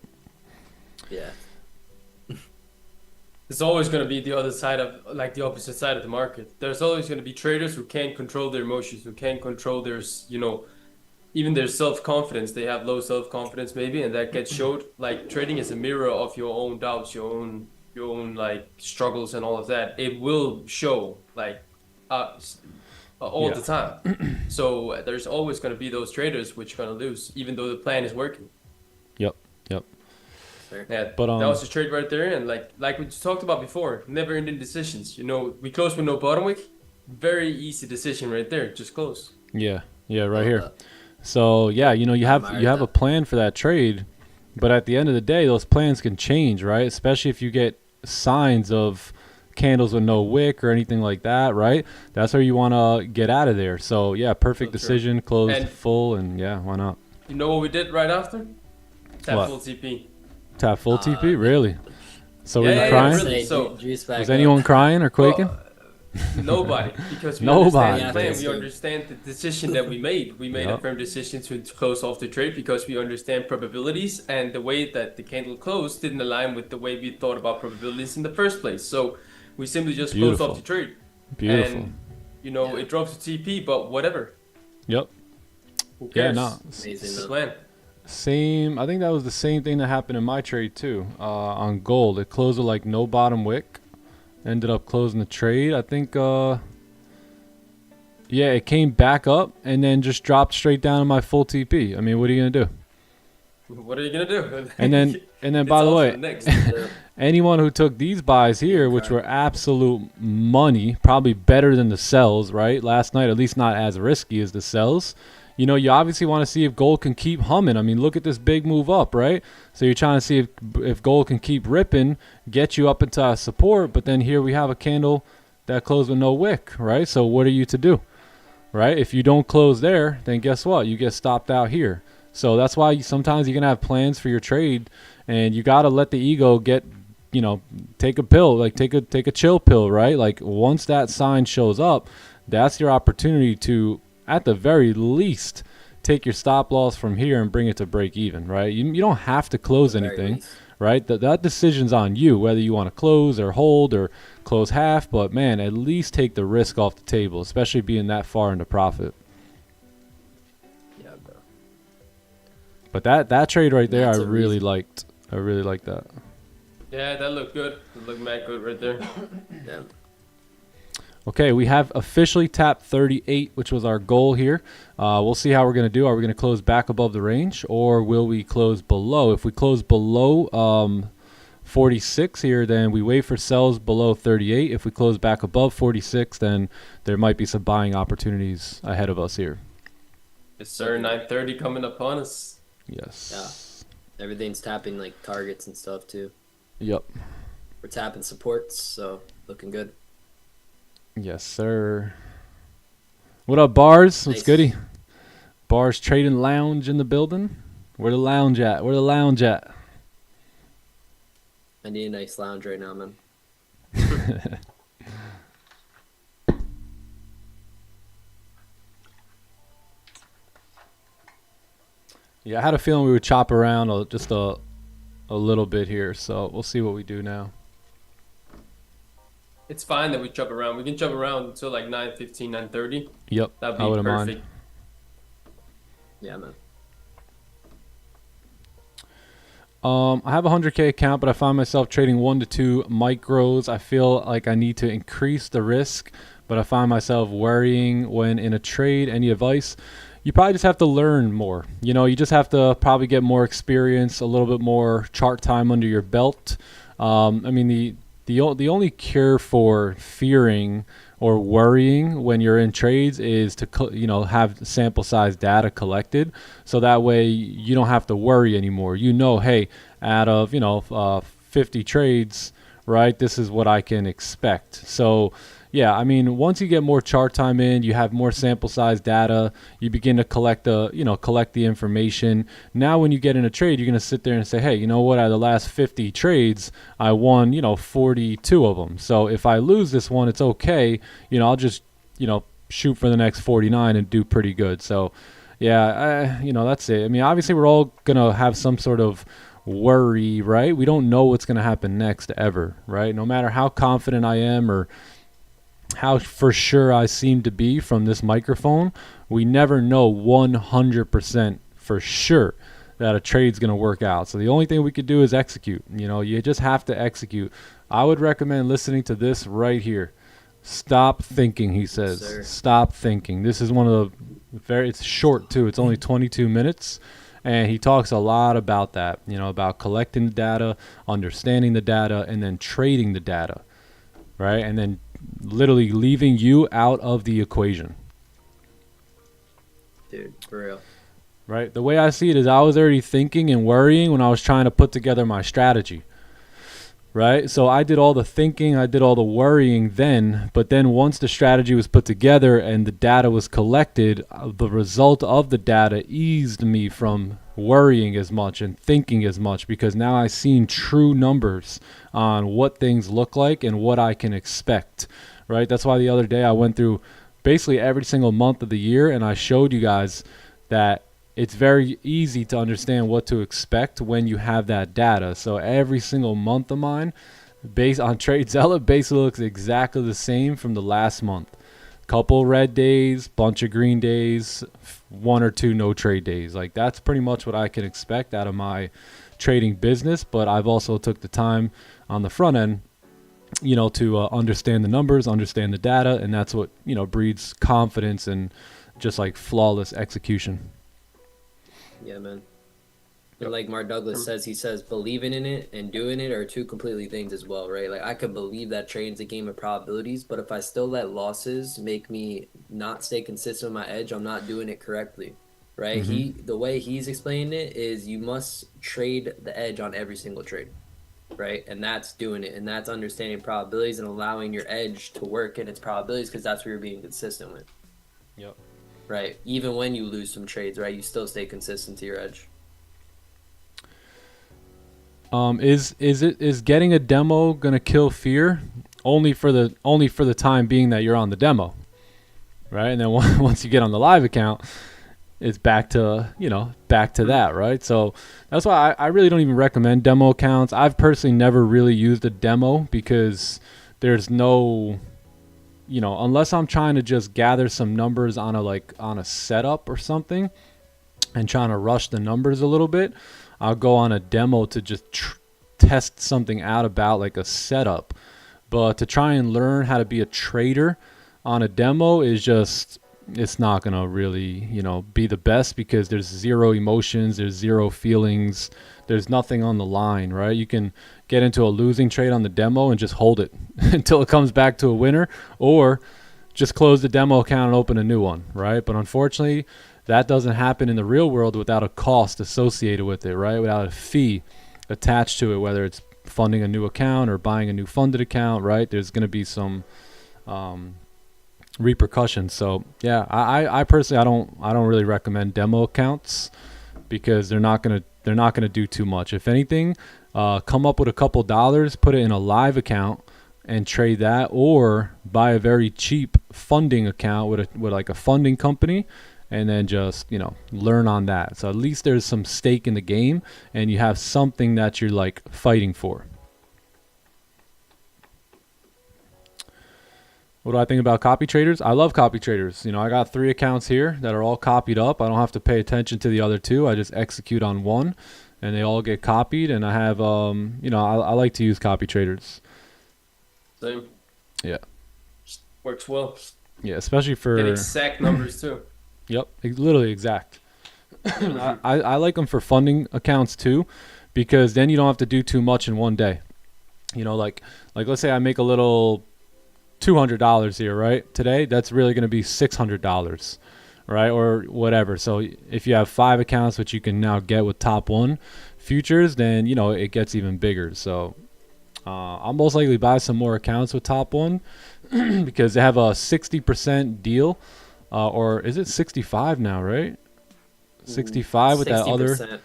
Yeah. There's always going to be the other side of, like, the opposite side of the market. There's always going to be traders who can't control their emotions, who can't control their, you know, even their self-confidence. They have low self-confidence maybe, and that gets showed. Like, trading is a mirror of your own doubts, your own like struggles and all of that. It will show like all the time. So there's always going to be those traders which are going to lose, even though the plan is working. Yep. Yeah, but that was a trade right there, and like we talked about before, never ending decisions. You know, we closed with no bottom wick. Very easy decision right there. Just close. Yeah, right here. So yeah, you know, you have a plan for that trade, but at the end of the day, those plans can change, right? Especially if you get signs of candles with no wick or anything like that, right? That's where you want to get out of there. So yeah, perfect decision, closed and full, and yeah, why not? You know what we did right after? Tap full TP. Tap full TP, really? So were you crying? Really. So was anyone crying or quaking? Nobody, because we Nobody. understand the plan. We understand the decision that we made. We made a firm decision to close off the trade because we understand probabilities, and the way that the candle closed didn't align with the way we thought about probabilities in the first place. So we simply just closed off the trade. Beautiful. And, you know, it drops to TP, but whatever. Yep. Who cares? Yeah, no. It's the plan. Same. I think that was the same thing that happened in my trade too. On gold, it closed with like no bottom wick. Ended up closing the trade. I think. Yeah, it came back up and then just dropped straight down to my full TP. I mean, what are you gonna do? What are you gonna do? And then by the way, anyone who took these buys here, which were absolute money, probably better than the sells, right? Last night, at least not as risky as the sells. You know, you obviously want to see if gold can keep humming. I mean, look at this big move up, right? So you're trying to see if gold can keep ripping, get you up into support. But then here we have a candle that closed with no wick, right? So what are you to do, right? If you don't close there, then guess what? You get stopped out here. So that's why sometimes you're going to have plans for your trade, and you got to let the ego get, you know, take a pill, like take a chill pill, right? Like once that sign shows up, that's your opportunity to, at the very least, take your stop loss from here and bring it to break even, right? You don't have to close anything, right? That decision's on you, whether you want to close or hold or close half, but man, at least take the risk off the table, especially being that far into profit. Yeah, bro. But that trade right there, I really liked. I really liked that. Yeah, that looked good. It looked mad good right there. Yeah. Okay, we have officially tapped 38, which was our goal here. We'll see how we're going to do. Are we going to close back above the range, or will we close below? If we close below 46 here, then we wait for sells below 38. If we close back above 46, then there might be some buying opportunities ahead of us here. Yes, sir. 9:30 coming upon us. Yes. Yeah. Everything's tapping like targets and stuff too. Yep. We're tapping supports, so looking good. Yes, sir. What up, Bars? What's Nice. goody? Bars Trading Lounge in the building. Where the lounge at? Where the lounge at? I need a nice lounge right now, man. Yeah, I had a feeling we would chop around just a little bit here, so we'll see what we do now. It's fine that we jump around. We can jump around until like 9:15, 9:30. Yep, That'd I be wouldn't perfect. mind. Yeah, man. I have a 100K account, but I find myself trading 1 to 2 micros. I feel like I need to increase the risk, but I find myself worrying when in a trade. Any advice? You probably just have to learn more. You know, you just have to probably get more experience, a little bit more chart time under your belt. I mean, the only cure for fearing or worrying when you're in trades is to have sample size data collected, so that way you don't have to worry anymore. You know, hey, out of 50 trades, right, this is what I can expect. So yeah, I mean, once you get more chart time in, you have more sample size data, you begin to collect the information. Now when you get in a trade, you're going to sit there and say, hey, you know what, out of the last 50 trades, I won 42 of them. So if I lose this one, it's okay. I'll just shoot for the next 49 and do pretty good. So yeah, that's it. I mean, obviously we're all going to have some sort of worry, right? We don't know what's going to happen next ever, right? No matter how confident I am or how for sure I seem to be from this microphone, we never know 100% for sure that a trade's going to work out. So the only thing we could do is execute. You just have to execute. I would recommend listening to this right here. Stop thinking, he says. Sir. Stop thinking. This is one of the it's short too. It's only 22 minutes. And he talks a lot about that, about collecting the data, understanding the data, and then trading the data, right? And then literally leaving you out of the equation. Dude, for real. Right? The way I see it is I was already thinking and worrying when I was trying to put together my strategy. Right? So I did all the thinking, I did all the worrying then, but then once the strategy was put together and the data was collected, the result of the data eased me from worrying as much and thinking as much, because now I've seen true numbers on what things look like and what I can expect. Right? That's why the other day I went through basically every single month of the year and I showed you guys that it's very easy to understand what to expect when you have that data. So every single month of mine, based on TradeZella, basically looks exactly the same from the last month. Couple red days, bunch of green days, 1 or 2 no trade days. Like that's pretty much what I can expect out of my trading business. But I've also took the time on the front end, to understand the numbers, understand the data, and that's what breeds confidence and just like flawless execution. Yeah, man. And like Mark Douglas says, he says believing in it and doing it are two completely things as well, right? Like I could believe that trading's a game of probabilities, but if I still let losses make me not stay consistent with my edge, I'm not doing it correctly, right? Mm-hmm. The way he's explaining it is you must trade the edge on every single trade, right? And that's doing it, and that's understanding probabilities and allowing your edge to work in its probabilities, because that's what you're being consistent with. Yep. Right. Even when you lose some trades, right, you still stay consistent to your edge. Is getting a demo gonna kill fear? Only for the time being that you're on the demo, right? And then once you get on the live account, it's back to that, right? So that's why I really don't even recommend demo accounts. I've personally never really used a demo because there's no, unless I'm trying to just gather some numbers on a setup or something and trying to rush the numbers a little bit, I'll go on a demo to just test something out about like a setup. But to try and learn how to be a trader on a demo is just, it's not going to really, be the best, because there's zero emotions, there's zero feelings, there's nothing on the line, right? You can get into a losing trade on the demo and just hold it until it comes back to a winner, or just close the demo account and open a new one, right? But unfortunately, that doesn't happen in the real world without a cost associated with it, right? Without a fee attached to it, whether it's funding a new account or buying a new funded account, right? There's going to be some repercussions. So yeah, I personally, I don't really recommend demo accounts, because they're not gonna do too much. If anything, come up with a couple dollars, put it in a live account and trade that, or buy a very cheap funding account with like a funding company, and then just learn on that. So at least there's some stake in the game and you have something that you're like fighting for. What do I think about copy traders? I love copy traders. I got 3 accounts here that are all copied up. I don't have to pay attention to the other 2. I just execute on one, and they all get copied. And I have, I like to use copy traders. Same. Yeah. Works well. Yeah, especially for Get exact numbers too. Yep, literally exact. I like them for funding accounts too, because then you don't have to do too much in one day. Like let's say I make a little $200 here, right? Today, that's really going to be $600, right? Or whatever. So if you have 5 accounts, which you can now get with Top One futures, then it gets even bigger. So I'll most likely buy some more accounts with Top One because they have a 60% deal, or is it 65 now, right? 65 with 60%. That other.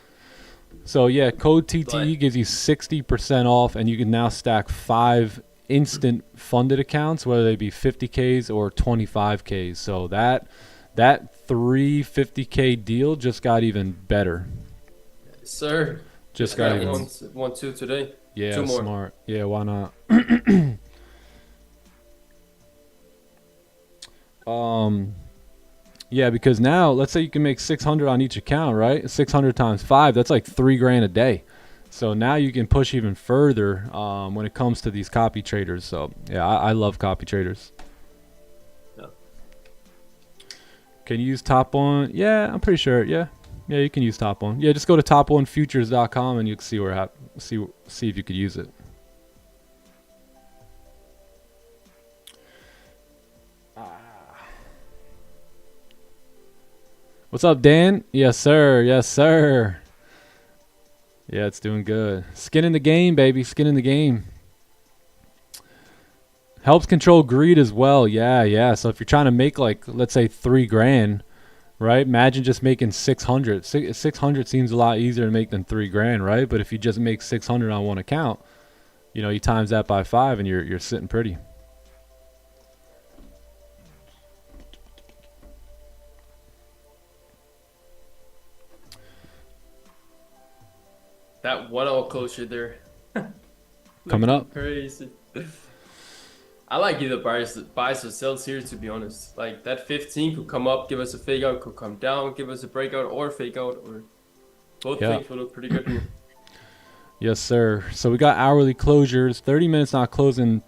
So yeah, code TTE gives you 60% off, and you can now stack 5 instant funded accounts, whether they be 50Ks or 25Ks. So that 350K deal just got even better. Yes, sir. Just got even one, 2 today. Yeah, 2 more. Smart. Yeah, why not? Yeah, because now let's say you can make 600 on each account, right? 600 times 5, that's like $3,000 a day. So now you can push even further when it comes to these copy traders. So yeah, I love copy traders. Yeah. Can you use Top One? Yeah, I'm pretty sure. Yeah, you can use Top One. Yeah, just go to toponefutures.com and you can see where see if you could use it. What's up, Dan? Yes, sir. Yes, sir. Yeah, it's doing good. Skin in the game, baby. Skin in the game. Helps control greed as well. Yeah. So if you're trying to make, like, let's say $3,000, right? Imagine just making 600. 600 seems a lot easier to make than $3,000, right? But if you just make 600 on one account, you times that by 5 and you're sitting pretty. That 1 hour closure there. Coming up. Crazy. I like either buys or sells here, to be honest. Like that 15 could come up, give us a fake out, could come down, give us a breakout or fake out, or both things will look pretty good here. Yes, sir. So we got hourly closures. 30 minutes not closing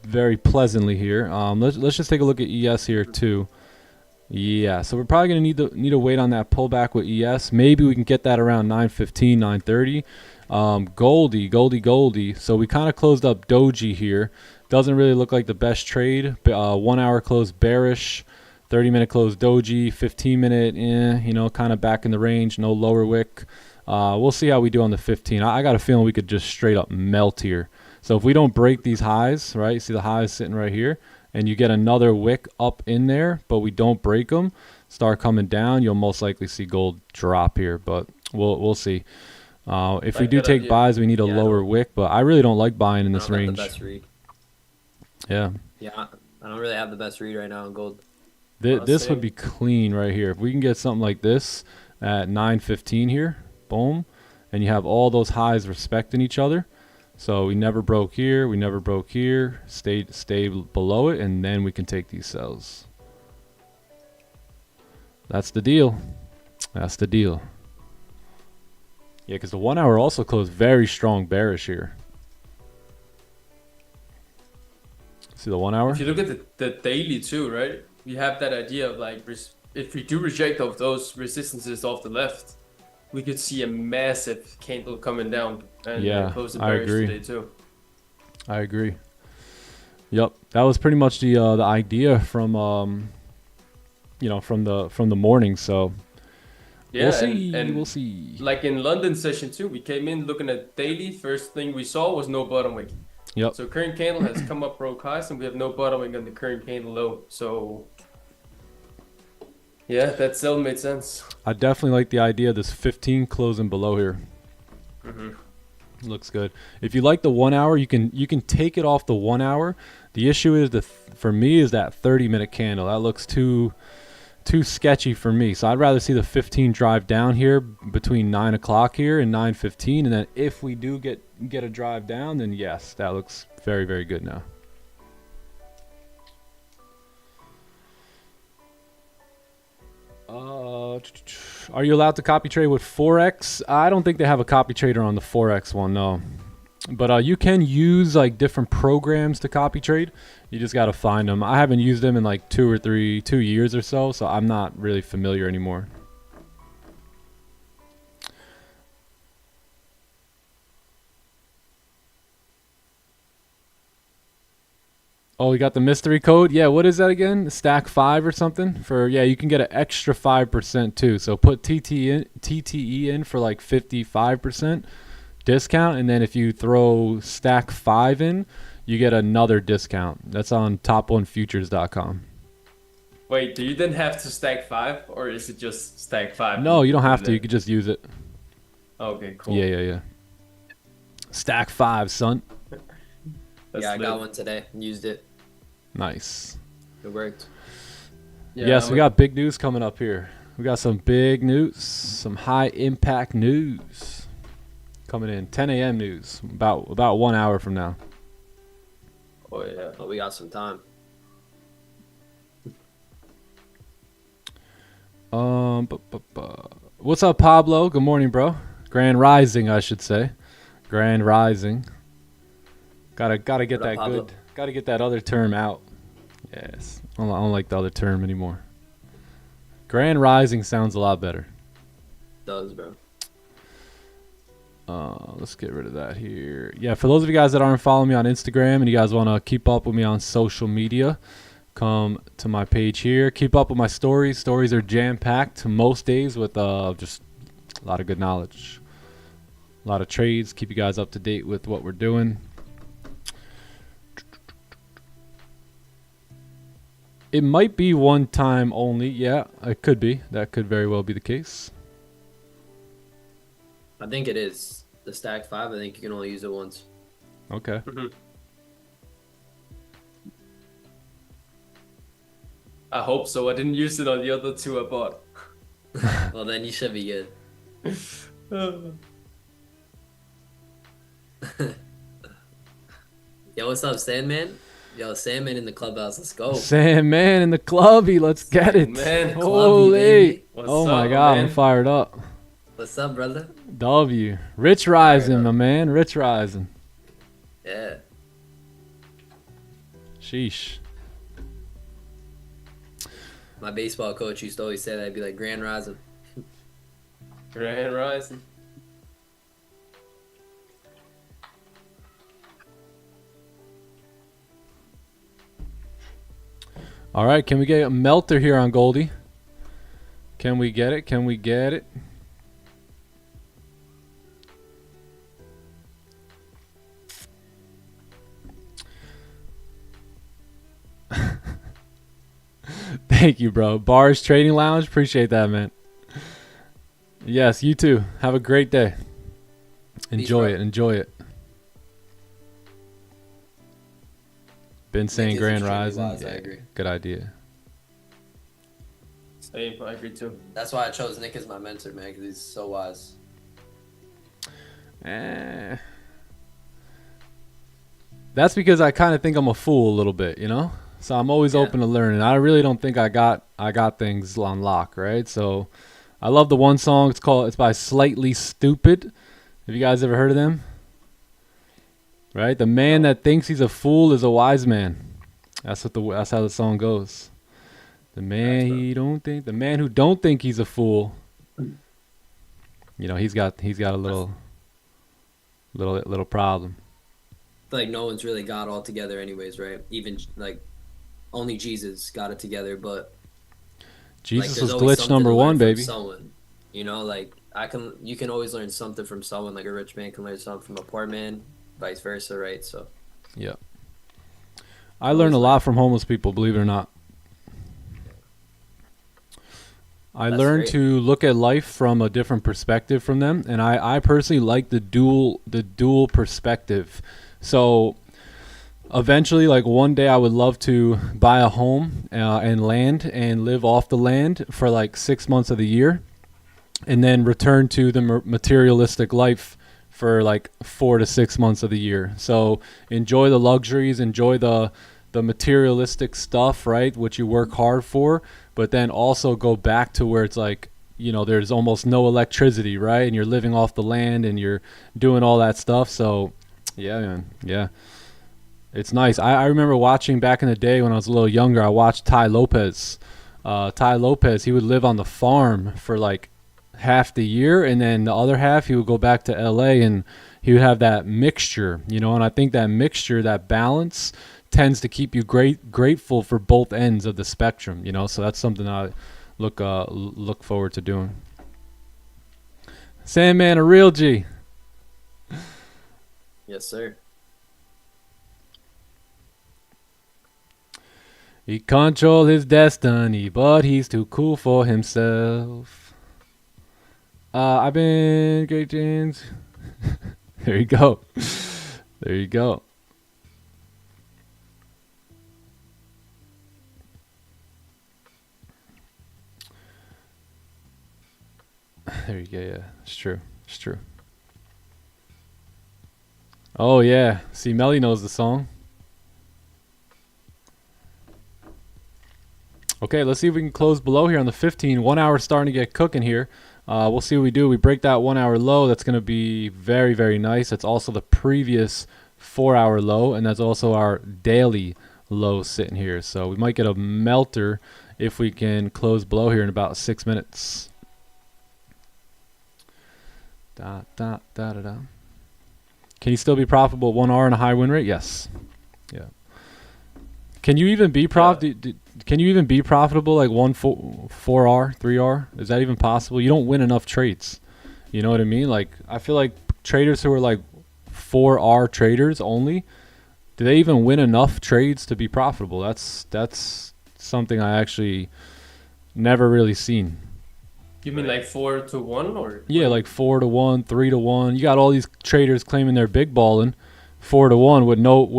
very pleasantly here. Let's just take a look at ES here too. Yeah, so we're probably gonna need to wait on that pullback with ES. Maybe we can get that around 9:15, 9:30. Goldie. So we kind of closed up doji here. Doesn't really look like the best trade. 1 hour close bearish, 30-minute close doji, 15-minute, kind of back in the range. No lower wick. We'll see how we do on the 15. I got a feeling we could just straight up melt here. So if we don't break these highs, right? You see the highs sitting right here. And you get another wick up in there, but we don't break them, start coming down, you'll most likely see gold drop here, but we'll see. If we do take buys, we need a lower wick, but I really don't like buying in this range. The best read. Yeah. Yeah, I don't really have the best read right now in gold. This would be clean right here. If we can get something like this at 9:15 here, boom, and you have all those highs respecting each other. So we never broke here, we never broke here, stay below it, and then we can take these sells. That's the deal. That's the deal. Yeah, because the 1 hour also closed very strong bearish here. See the 1 hour? If you look at the daily too, right? We have that idea of like, if we do reject of those resistances off the left, we could see a massive candle coming down and close the bearish today too. I agree. Yep, that was pretty much the idea from from the morning. So yeah, we'll see. And we'll see. Like in London session too, we came in looking at daily. First thing we saw was no bottom wick. Yep. So current candle has come up broke highs, and we have no bottom wick on the current candle low. So yeah, that sell made sense. I definitely like the idea of this 15 closing below here. Looks good. If you like the 1 hour, you can take it off the 1 hour. The issue is for me is that 30-minute candle. That looks too sketchy for me. So I'd rather see the 15 drive down here between 9 o'clock here and 9:15, and then if we do get a drive down, then yes, that looks very, very good now. Are you allowed to copy trade with forex? I don't think they have a copy trader on the forex one, no. But you can use like different programs to copy trade. You just got to find them. I haven't used them in like 2 years or so, so I'm not really familiar anymore. Oh, we got the mystery code. Yeah, what is that again? Stack 5 or something? Yeah, you can get an extra 5% too. So put TTE in for like 55% discount, and then if you throw stack 5 in, you get another discount. That's on top1futures.com. Wait, do you then have to stack 5, or is it just stack 5? No, you don't have to. You can just use it. Okay, cool. Yeah. Stack 5, son. That's I lit. got one today. Used it. Nice. It worked. Yeah, Yes, we got big news coming up here. We got some big news, some high impact news coming in. 10 a.m. news, about 1 hour from now. Oh yeah. But we got some time. What's up, Pablo? Good morning, bro. Grand Rising, I should say. Grand Rising. Gotta get What up, that Pablo? good. Gotta get that other term out. Yes, I don't like the other term anymore. Grand Rising sounds a lot better. Does, bro. Let's get rid of that here. Yeah, for those of you guys that aren't following me on Instagram and you guys want to keep up with me on social media, come to my page here. Keep up with my stories. Stories are jam-packed most days with just a lot of good knowledge. A lot of trades. Keep you guys up to date with what we're doing. It might be one time only. Yeah, it could be. That could very well be the case. I think it is. The stack 5, I think you can only use it once. Okay. I hope so. I didn't use it on the other 2 I bought. Well, then you should be good. Yo, what's up, Sandman? Yo, Sandman in the clubhouse. Let's go. Sandman in the clubby. Let's get it. Man, Holy. baby. What's Oh my up, God, man? I'm fired up. What's up, brother? W. Rich Rising, my man. Rich Rising. Yeah. Sheesh. My baseball coach used to always say that. I'd be like, Grand Rising. Grand Rising. All right, can we get a melter here on Goldie? Can we get it? Can we get it? Thank you, bro. Bars Trading Lounge. Appreciate that, man. Yes, you too. Have a great day. Enjoy bro. it. Enjoy it. Been saying is Grand extremely Rising. wise, I agree. Good idea. Same, I agree too. That's why I chose Nick as my mentor, man, because he's so wise. That's because I kind of think I'm a fool a little bit, you know? So I'm always Yeah. open to learning. I really don't think I got things on lock, right? So I love the one song. It's by Slightly Stupid. Have you guys ever heard of them? Right? The man that thinks he's a fool is a wise man. That's how the song goes. The man the man who don't think he's a fool, you know, he's got a little problem. I feel like no one's really got all together anyways, right? Even, like, only Jesus got it together, but... Jesus there's was always glitch something number to one, learn from baby. Someone, you know, like you can always learn something from someone. Like a rich man can learn something from a poor man, vice versa, right? So Yeah. I learn a lot from homeless people, believe it or not. I That's learned great. to look at life from a different perspective from them, and I personally like the dual perspective. So eventually, like one day I would love to buy a home and land and live off the land for like 6 months of the year, and then return to the materialistic life for like 4 to 6 months of the year. So enjoy the luxuries, enjoy the materialistic stuff, right, which you work hard for, but then also go back to where it's like there's almost no electricity, right? And you're living off the land and you're doing all that stuff. So yeah, man. Yeah. It's nice. I remember watching back in the day when I was a little younger, I watched Ty Lopez. Ty Lopez, he would live on the farm for like half the year, and then the other half he would go back to LA, and he would have that mixture, and I think that mixture, that balance tends to keep you grateful for both ends of the spectrum, so that's something I look forward to doing. Sandman, a real G. Yes, sir. He control his destiny, but he's too cool for himself. I've been Great James. There you go. There you go. There you go. Yeah, it's true. It's true. Oh yeah. See, Melly knows the song. Okay, let's see if we can close below here on the 15. 1 hour starting to get cooking here. We'll see what we do. We break that 1 hour low. That's going to be very, very nice. That's also the previous 4 hour low, and that's also our daily low sitting here. So we might get a melter if we can close below here in about 6 minutes. Da, da, da, da, da. Can you still be profitable at 1 hour and a high win rate? Yes. Yeah. Can you even be Can you even be profitable like 4R, 3R? Is that even possible? You don't win enough trades. You know what I mean? Like, I feel like traders who are like 4R traders only, do they even win enough trades to be profitable? That's something I actually never really seen. You mean like 4-1 or? Yeah, like 4-1, 3-1. You got all these traders claiming they're big balling, 4-1 with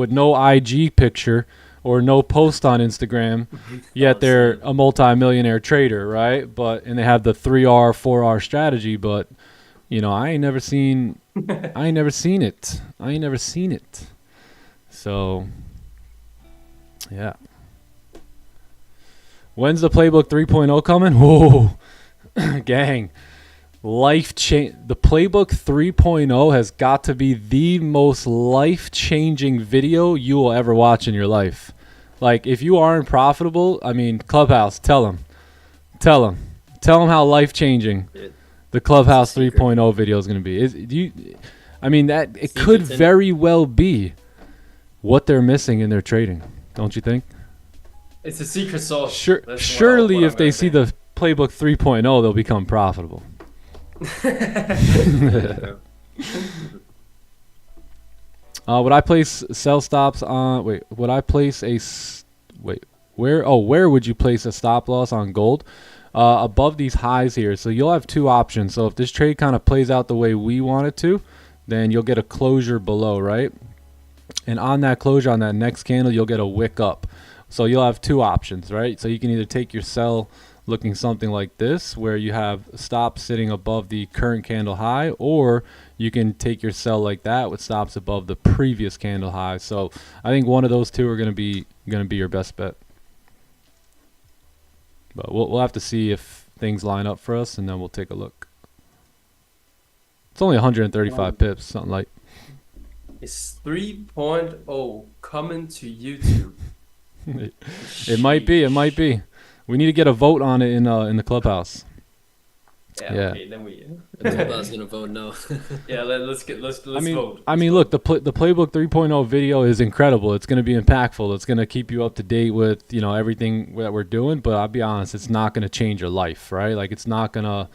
no IG picture or no post on Instagram, yet they're a multi-millionaire trader, right? And they have the 3R, 4R strategy, but I ain't never seen it. So yeah. When's the Playbook 3.0 coming? Whoa. Gang. The Playbook 3.0 has got to be the most life-changing video you will ever watch in your life. Like, if you aren't profitable, I mean, Clubhouse, tell them how life-changing the Clubhouse 3.0 video is going to be. It could very well be what they're missing in their trading, don't you think? It's a secret sauce. Surely, if they see the Playbook 3.0, they'll become profitable. Would I place sell stops on? Would I place where would you place a stop loss on gold? Above these highs here. So you'll have two options. So if this trade kind of plays out the way we want it to, then you'll get a closure below, right? And on that closure, on that next candle, you'll get a wick up. So you'll have two options, right? So you can either take your sell looking something like this, where you have stops sitting above the current candle high, or you can take your sell like that with stops above the previous candle high. So I think one of those two are going to be your best bet. But we'll have to see if things line up for us, and then we'll take a look. It's only 135 pips, something like. It's 3.0 coming to YouTube. It might be. We need to get a vote on it in the Clubhouse. Yeah. Okay, then we. The Clubhouse gonna vote no. Yeah, let's vote. I mean, look, the Playbook 3.0 video is incredible. It's going to be impactful. It's going to keep you up to date with everything that we're doing. But I'll be honest, it's not going to change your life, right? Like it's not gonna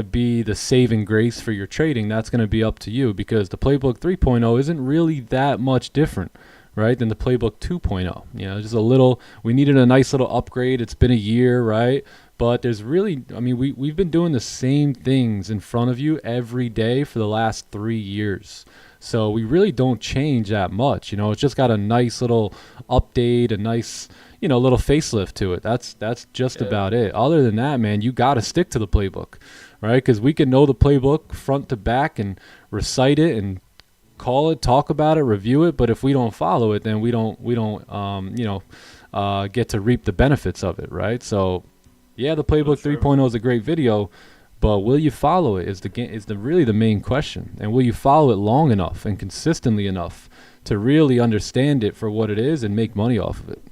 be the saving grace for your trading. That's going to be up to you, because the Playbook 3.0 isn't really that much different, right, than the Playbook 2.0. Just a little. We needed a nice little upgrade. It's been a year, right? But there's really, we've been doing the same things in front of you every day for the last 3 years. So we really don't change that much. It's just got a nice little update, a nice, little facelift to it. That's just about it. Other than that, man, you got to stick to the playbook, right? Because we can know the playbook front to back and recite it and call it, talk about it, review it. But if we don't follow it, then we don't get to reap the benefits of it, right? So Yeah, the Playbook Sure. 3.0 is a great video, but will you follow it? Is really the main question. And will you follow it long enough and consistently enough to really understand it for what it is and make money off of it?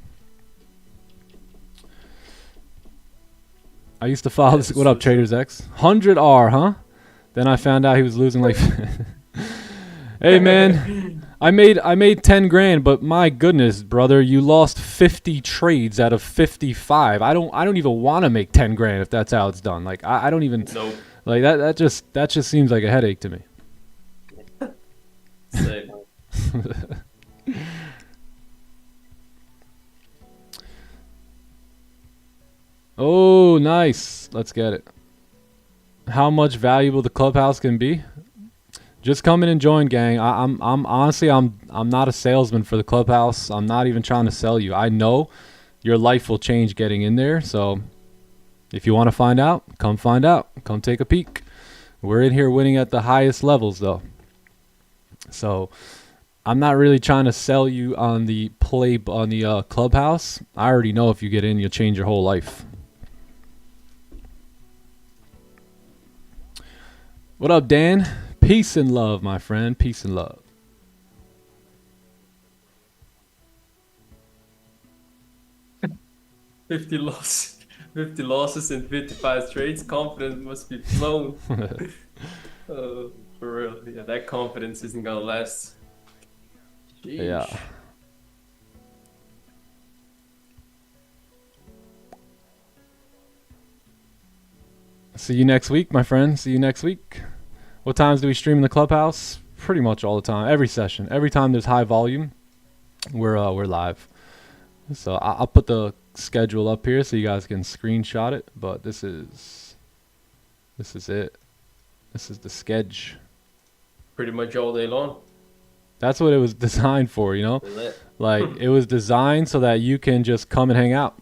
I used to follow this. What up, Traders X? 100R, huh? Then I found out he was losing like. Hey man, I made 10 grand, but my goodness, brother, you lost 50 trades out of 55. I don't even want to make 10 grand if that's how it's done. Like I don't even Nope. like that just seems like a headache to me. Same. Oh, nice. Let's get it. How much valuable the clubhouse can be? Just come in and join, gang. I'm honestly I'm not a salesman for the clubhouse. I'm not even trying to sell you. I know your life will change getting in there. So if you want to find out, come find out. Come take a peek. We're in here winning at the highest levels though. So I'm not really trying to sell you on the clubhouse. I already know if you get in, you'll change your whole life. What up, Dan? Peace and love, my friend. Peace and love. Fifty losses in 55 trades. Confidence must be flown. For real. Yeah, that confidence isn't gonna last. Sheesh. Yeah. See you next week, my friend. See you next week. What times do we stream in the clubhouse? Pretty much all the time. Every session. Every time there's high volume, we're live. So I'll put the schedule up here so you guys can screenshot it. But this is it. This is the sketch. Pretty much all day long. That's what it was designed for, you know? Lit. Like it was designed so that you can just come and hang out.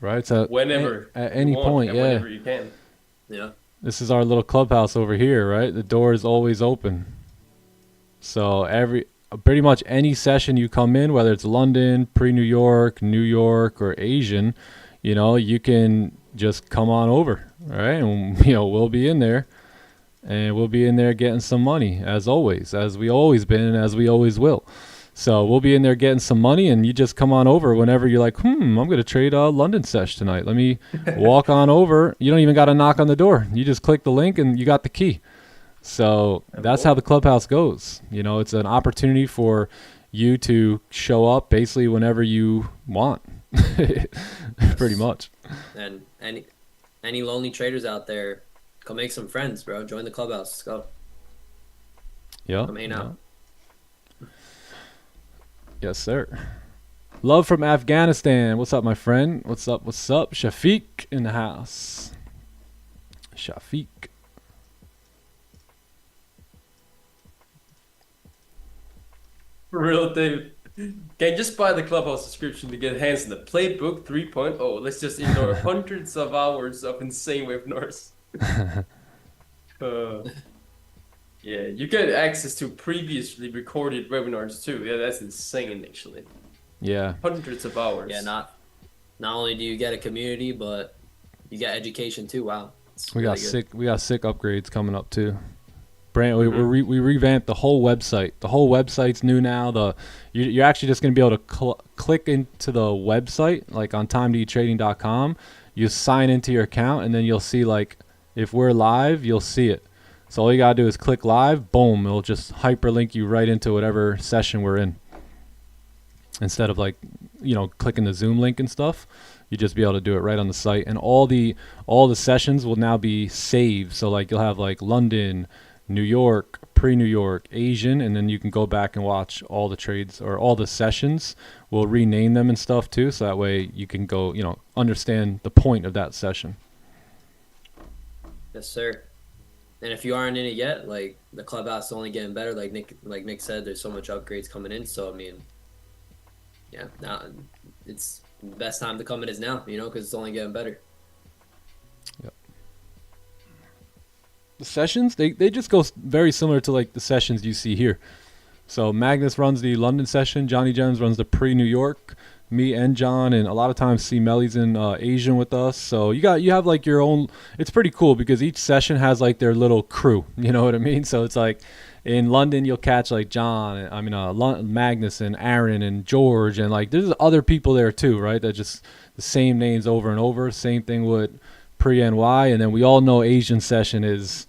Right? So Whenever. at you any want, point, and yeah. Whenever you can. Yeah. This is our little clubhouse over here, right? The door is always open. So pretty much any session you come in, whether it's London, pre-New York, New York, or Asian, you know, you can just come on over, right? And, you know, we'll be in there. And we'll be in there getting some money, as always, as we always been and as we always will. So we'll be in there getting some money, and you just come on over whenever you're like, I'm going to trade a London sesh tonight. Let me walk on over. You don't even got to knock on the door. You just click the link, and you got the key. So that's how the clubhouse goes. You know, it's an opportunity for you to show up basically whenever you want, pretty much. And any lonely traders out there, come make some friends, bro. Join the clubhouse. Let's go. Yeah. Come hang out. Yes, sir. Love from Afghanistan. What's up, my friend? What's up? What's up? Shafiq in the house. Shafiq. For real, David. Can just buy the clubhouse subscription to get hands on the Playbook 3.0. Let's just ignore hundreds of hours of insane webinars. Yeah, you get access to previously recorded webinars too. Yeah, that's insane, actually. Yeah. Hundreds of hours. Yeah, not only do you get a community, but you get education too. Wow. It's We really got good. we got sick upgrades coming up too. We revamped the whole website. The whole website's new now. You're actually just going to be able to click into the website, like on timetotrading.com. You sign into your account, and then you'll see, like, if we're live, you'll see it. So all you got to do is click live. Boom. It'll just hyperlink you right into whatever session we're in. Instead of, like, you know, clicking the Zoom link and stuff, you just be able to do it right on the site. And all the sessions will now be saved. So, like, you'll have, like, London, New York, pre-New York, Asian, and then you can go back and watch all the trades or all the sessions. We'll rename them and stuff too, so that way you can go, you know, understand the point of that session. Yes, sir. And if you aren't in it yet, like, the clubhouse is only getting better. Like Nick said, there's so much upgrades coming in. So I mean, yeah, now it's the best time to come in is now, you know, because it's only getting better. Yep. The sessions, they just go very similar to, like, the sessions you see here. So Magnus runs the London session, Johnny Gems runs the pre-New York, me and John, and a lot of times see Melly's in Asian with us. So you have like your own. It's pretty cool because each session has like their little crew. You know what I mean? So it's like in London you'll catch like John, Magnus and Aaron and George, and like there's other people there too, right? That just the same names over and over. Same thing with pre-NY, and then we all know Asian session is,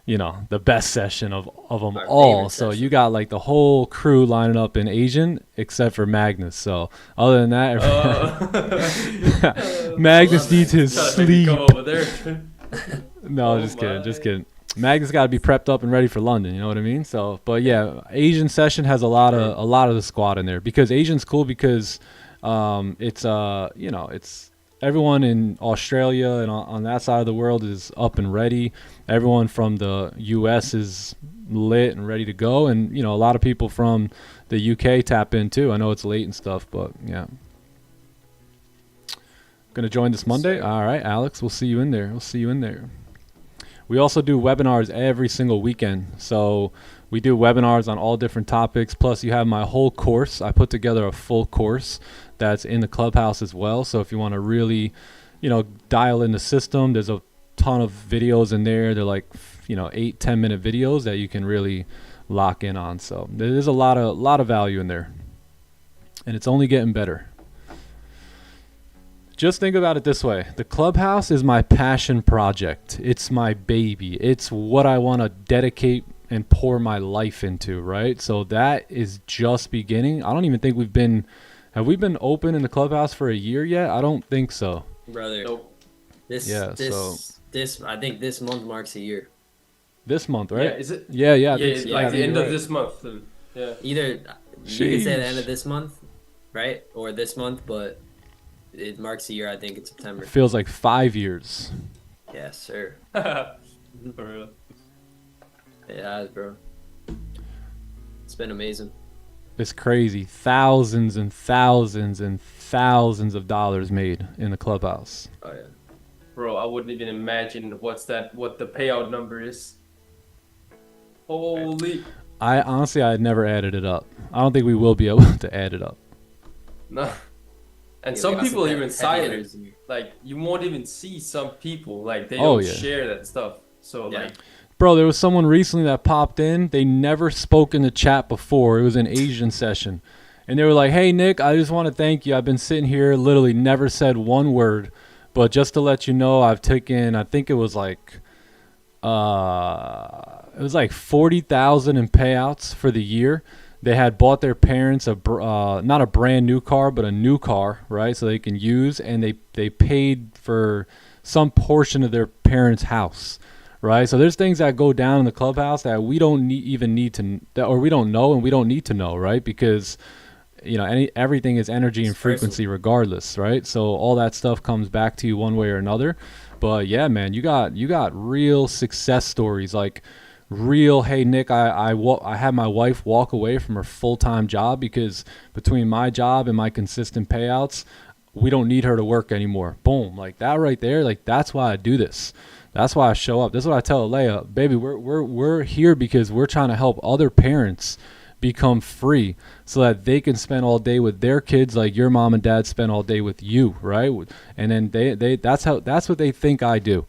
you know, the best session of them Our all. favorite So session. you got like the whole crew lining up in Asian except for Magnus. So other than that, Magnus needs his Trying to make me sleep. come over there. No, Oh just kidding, just my. kidding. Magnus got to be prepped up and ready for London. You know what I mean? So, but yeah, Asian session has a lot of the squad in there because Asian's cool because it's it's everyone in Australia and on that side of the world is up and ready. Everyone from the US is lit and ready to go, and you know a lot of people from the UK tap in too. I know it's late and stuff, but yeah. Gonna join this Monday? All right, Alex, we'll see you in there. We also do webinars every single weekend. So we do webinars on all different topics. Plus you have my whole course. I put together a full course that's in the clubhouse as well. So if you want to really, dial in the system, there's a ton of videos in there. They're like, 8-10 minute videos that you can really lock in on. So there's a lot of value in there. And it's only getting better. Just think about it this way. The clubhouse is my passion project. It's my baby. It's what I want to dedicate and pour my life into, right? So that is just beginning. I don't even think have we been open in the clubhouse for a year yet? I don't think so. Brother. Nope. This I think this month marks a year. This month, right? Yeah, is it? Yeah. I Yeah, think it's so. like the end you're of right. this month. Then. Yeah. Either you could say the end Sheesh. of this month, right? Or this month, but it marks a year, I think, in September. It feels like 5 years. Yes, sir. For real. It has, bro. It's been amazing. It's crazy. Thousands and thousands and thousands of dollars made in the clubhouse. Oh, yeah. Bro, I wouldn't even imagine what the payout number is. Holy. I had never added it up. I don't think we will be able to add it up. No. And Yeah, some we got people some even heavy silent. hitters in here. Like you won't even see some people. Like they Oh, don't yeah. share that stuff. So Yeah. like Bro, there was someone recently that popped in. They never spoke in the chat before. It was an Asian session. And they were like, hey, Nick, I just want to thank you. I've been sitting here, literally never said one word. But just to let you know, I've taken, I think it was like 40,000 in payouts for the year. They had bought their parents not a brand new car, but a new car, right? So they can use, and they paid for some portion of their parents' house. Right, so there's things that go down in the clubhouse that we don't or we don't know, and we don't need to know, right? Because everything is energy and frequency regardless, right? So all that stuff comes back to you one way or another. But yeah, man, you got real success stories, like real. Hey, Nick, I had my wife walk away from her full-time job because between my job and my consistent payouts, we don't need her to work anymore. Boom, like that right there. Like that's why I do this. That's why I show up. This is what I tell Leia, baby, we're here because we're trying to help other parents become free so that they can spend all day with their kids like your mom and dad spend all day with you, right? And then that's what they think I do.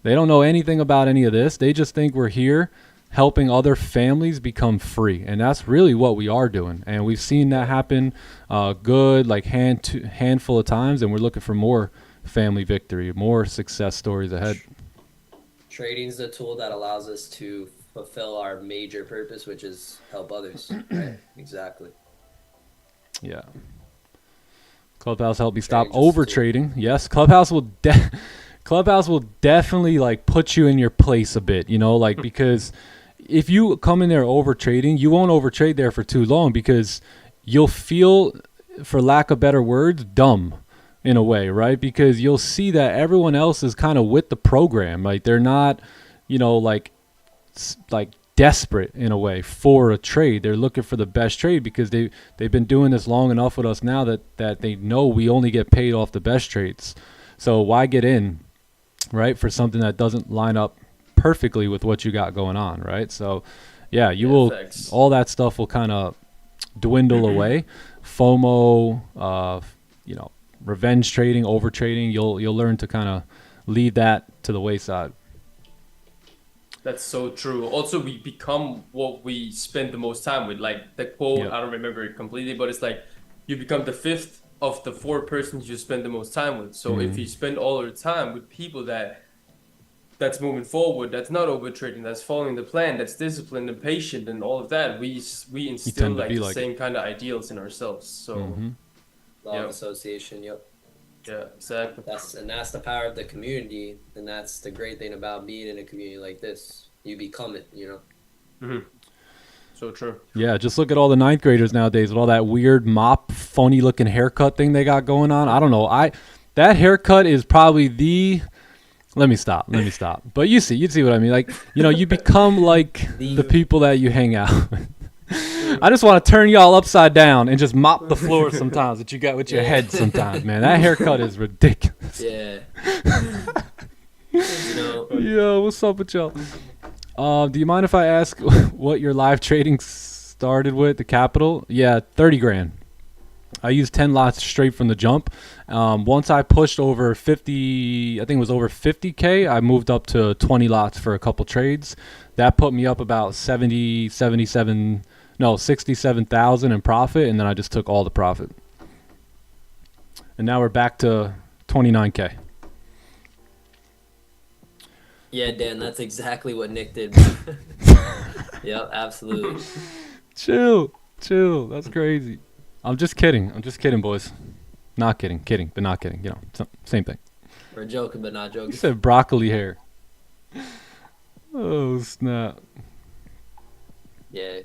They don't know anything about any of this. They just think we're here helping other families become free. And that's really what we are doing. And we've seen that happen good, like handful of times, and we're looking for more family victory, more success stories ahead. Trading is the tool that allows us to fulfill our major purpose, which is help others. Right? Exactly. Yeah. Clubhouse help me stop Trading just over trading. Yes, Clubhouse will definitely like put you in your place a bit, like because if you come in there over trading, you won't over trade there for too long because you'll feel, for lack of better words, dumb. In a way, right? Because you'll see that everyone else is kind of with the program. Like they're not, like desperate in a way for a trade. They're looking for the best trade because they've been doing this long enough with us now that they know we only get paid off the best trades. So why get in, right, for something that doesn't line up perfectly with what you got going on, right? So, yeah, all that stuff will kind of dwindle away FOMO, you know, revenge trading, over trading. You'll learn to kind of leave that to the wayside. That's so true. Also, we become what we spend the most time with. Like the quote, Yep. I don't remember it completely, but it's like you become the fifth of the four persons you spend the most time with. So if you spend all your time with people that's moving forward, that's not over trading, that's following the plan, that's disciplined and patient and all of that, we instill tend to like be the like same kind of ideals in ourselves. So Law yeah. of association. Yep. yeah, exactly. That's the power of the community, and that's the great thing about being in a community like this. You become it, you know. So true. Yeah, just look at all the ninth graders nowadays with all that weird mop, funny looking haircut thing they got going on. I don't know. That haircut is probably the. Let me stop. But you see what I mean. Like, you know, you become like the people that you hang out with. I just want to turn y'all upside down and just mop the floor sometimes that you got with your head sometimes, man. That haircut is ridiculous. Yeah. You know. Yo, what's up with y'all? Do you mind if I ask what your live trading started with, the capital? Yeah, 30 grand. I used 10 lots straight from the jump. Once I pushed over 50, I think it was over 50K, I moved up to 20 lots for a couple trades. That put me up about 67,000 in profit, and then I just took all the profit. And now we're back to 29K. Yeah, Dan, that's exactly what Nick did. Yep, absolutely. Chill. That's crazy. I'm just kidding, boys. Not kidding, but not kidding. You know, same thing. We're joking, but not joking. You said broccoli hair. Oh, snap. Yeah.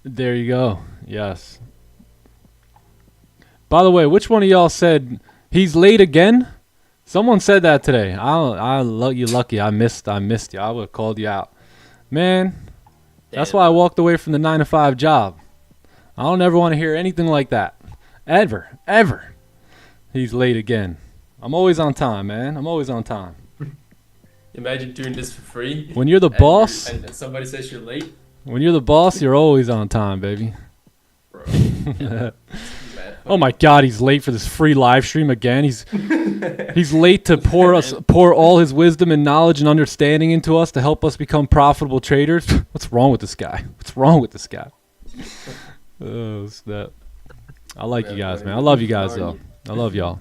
There you go. Yes. By the way, which one of y'all said he's late again? Someone said that today. I love you, lucky. I missed you. I would have called you out, man. That's why I walked away from the 9-to-5 job. I don't ever want to hear anything like that, ever. He's late again. I'm always on time, man. I'm always on time. Imagine doing this for free. When you're the boss, and somebody says you're late. when you're the boss, you're always on time, baby. Bro. Yeah. Oh my God, he's late for this free live stream again. He's late to pour all his wisdom and knowledge and understanding into us to help us become profitable traders. What's wrong with this guy? Oh, snap. I like you guys, man. I love you guys, though. I love y'all.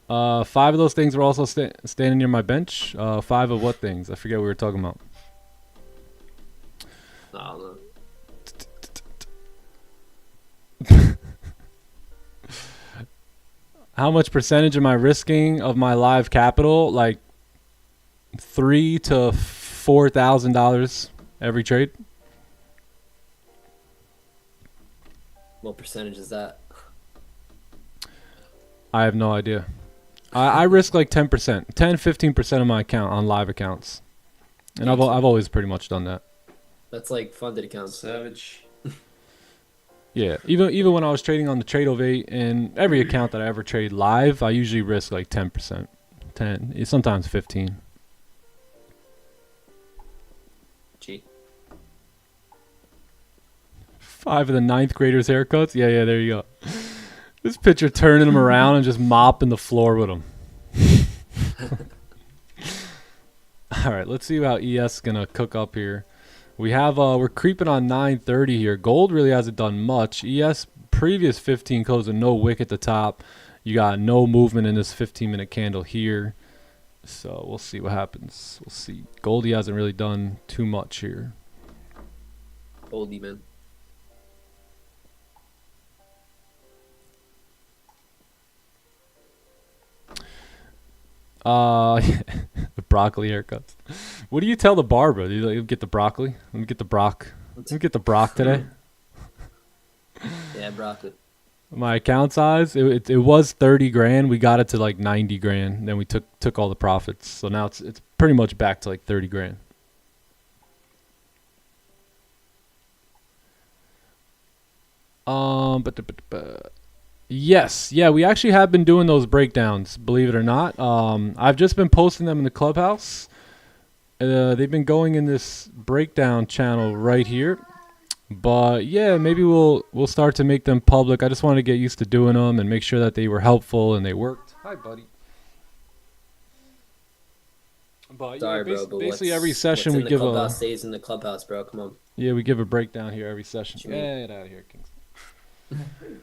5 of those things were also standing near my bench. 5 of what things? I forget what we were talking about. I don't know. How much percentage am I risking of my live capital? Like $3,000 to $4,000 every trade. What percentage is that? I have no idea. I risk like 10%, 10-15% of my account on live accounts, and I've always pretty much done that. That's like funded accounts. Savage. Yeah, even when I was trading on the Trade08 and every account that I ever trade live, I usually risk like 10%, 10, sometimes 15. Gee. 5 of the 9th graders' haircuts. Yeah, there you go. This picture turning them around and just mopping the floor with them. All right, let's see how ES is gonna cook up here. We have we're creeping on 930 here. Gold really hasn't done much. ES previous 15 closed with no wick at the top. You got no movement in this 15-minute candle here. So we'll see what happens. We'll see. Goldie hasn't really done too much here. Goldie, man. The broccoli haircuts. What do you tell the barber? Do you like, get the broccoli? Let me get the brock. Let me get the brock today. Yeah, broccoli. My account size, it was 30 grand. We got it to like 90 grand. Then we took all the profits. So now it's pretty much back to like 30 grand. Yes, yeah, we actually have been doing those breakdowns, believe it or not. I've just been posting them in the clubhouse. They've been going in this breakdown channel right here. But yeah, maybe we'll start to make them public. I just wanted to get used to doing them and make sure that they were helpful and they worked. Hi, buddy. But Sorry, yeah, bro, but basically every session what's we in the give clubhouse a stays in the clubhouse, bro. Come on. yeah, we give a breakdown here every session. What you mean? Get out of here, Kingston.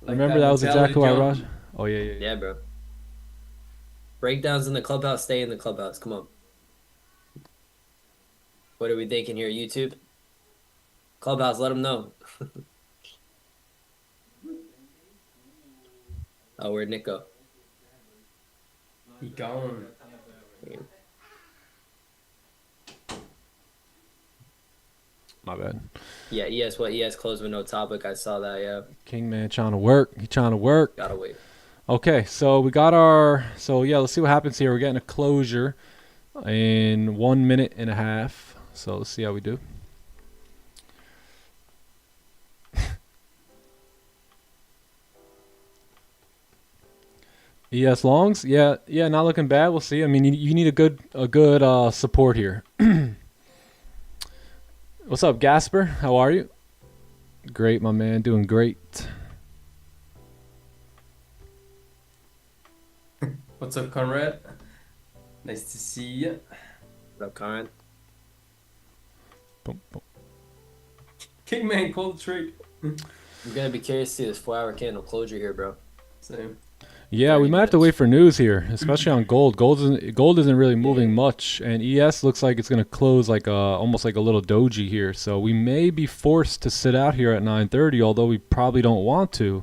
Like Remember that was exactly why mentality, Raj. Oh yeah. Yeah, bro. Breakdowns in the clubhouse stay in the clubhouse. Come on. What are we thinking here, YouTube? Clubhouse, let them know. Oh, where'd Nick go? He gone. My bad. Yeah, ES closed with no topic. I saw that, yeah. King man trying to work. He trying to work. Gotta wait. Okay, so we got our. So yeah, let's see what happens here. We're getting a closure in 1 minute and a half. So let's see how we do. ES longs, yeah, not looking bad. We'll see. I mean, you need a good support here. What's up, Gasper? How are you? Great, my man. Doing great. What's up, Conrad? Nice to see you. What up, Karen? Boom, boom. Kingman, call the trade. I'm gonna be curious to see this 4-hour candle closure here, bro. Same. Yeah, we 30 might have to minutes. wait for news here, especially on gold. Gold isn't really moving much, and ES looks like it's going to close like almost like a little doji here. So we may be forced to sit out here at 9:30, although we probably don't want to.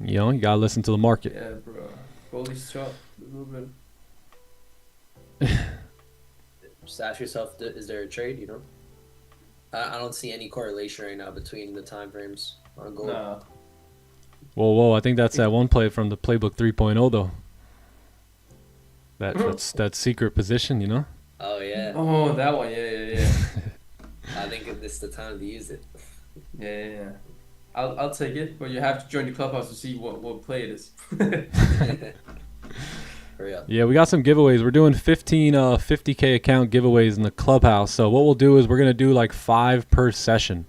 You know, you gotta listen to the market. Yeah, bro. Goldie's chopped a little bit. Just ask yourself, is there a trade? You know, I don't see any correlation right now between the time frames on gold. Nah. Whoa! I think that's that one play from the playbook 3.0 though. That's that secret position, you know. Oh yeah, Oh, that one. Yeah. I think this is the time to use it. Yeah. I'll take it, but you have to join the clubhouse to see what play it is. Hurry up. Yeah, we got some giveaways. We're doing 15 50K account giveaways in the clubhouse. So what we'll do is we're gonna do like 5 per session.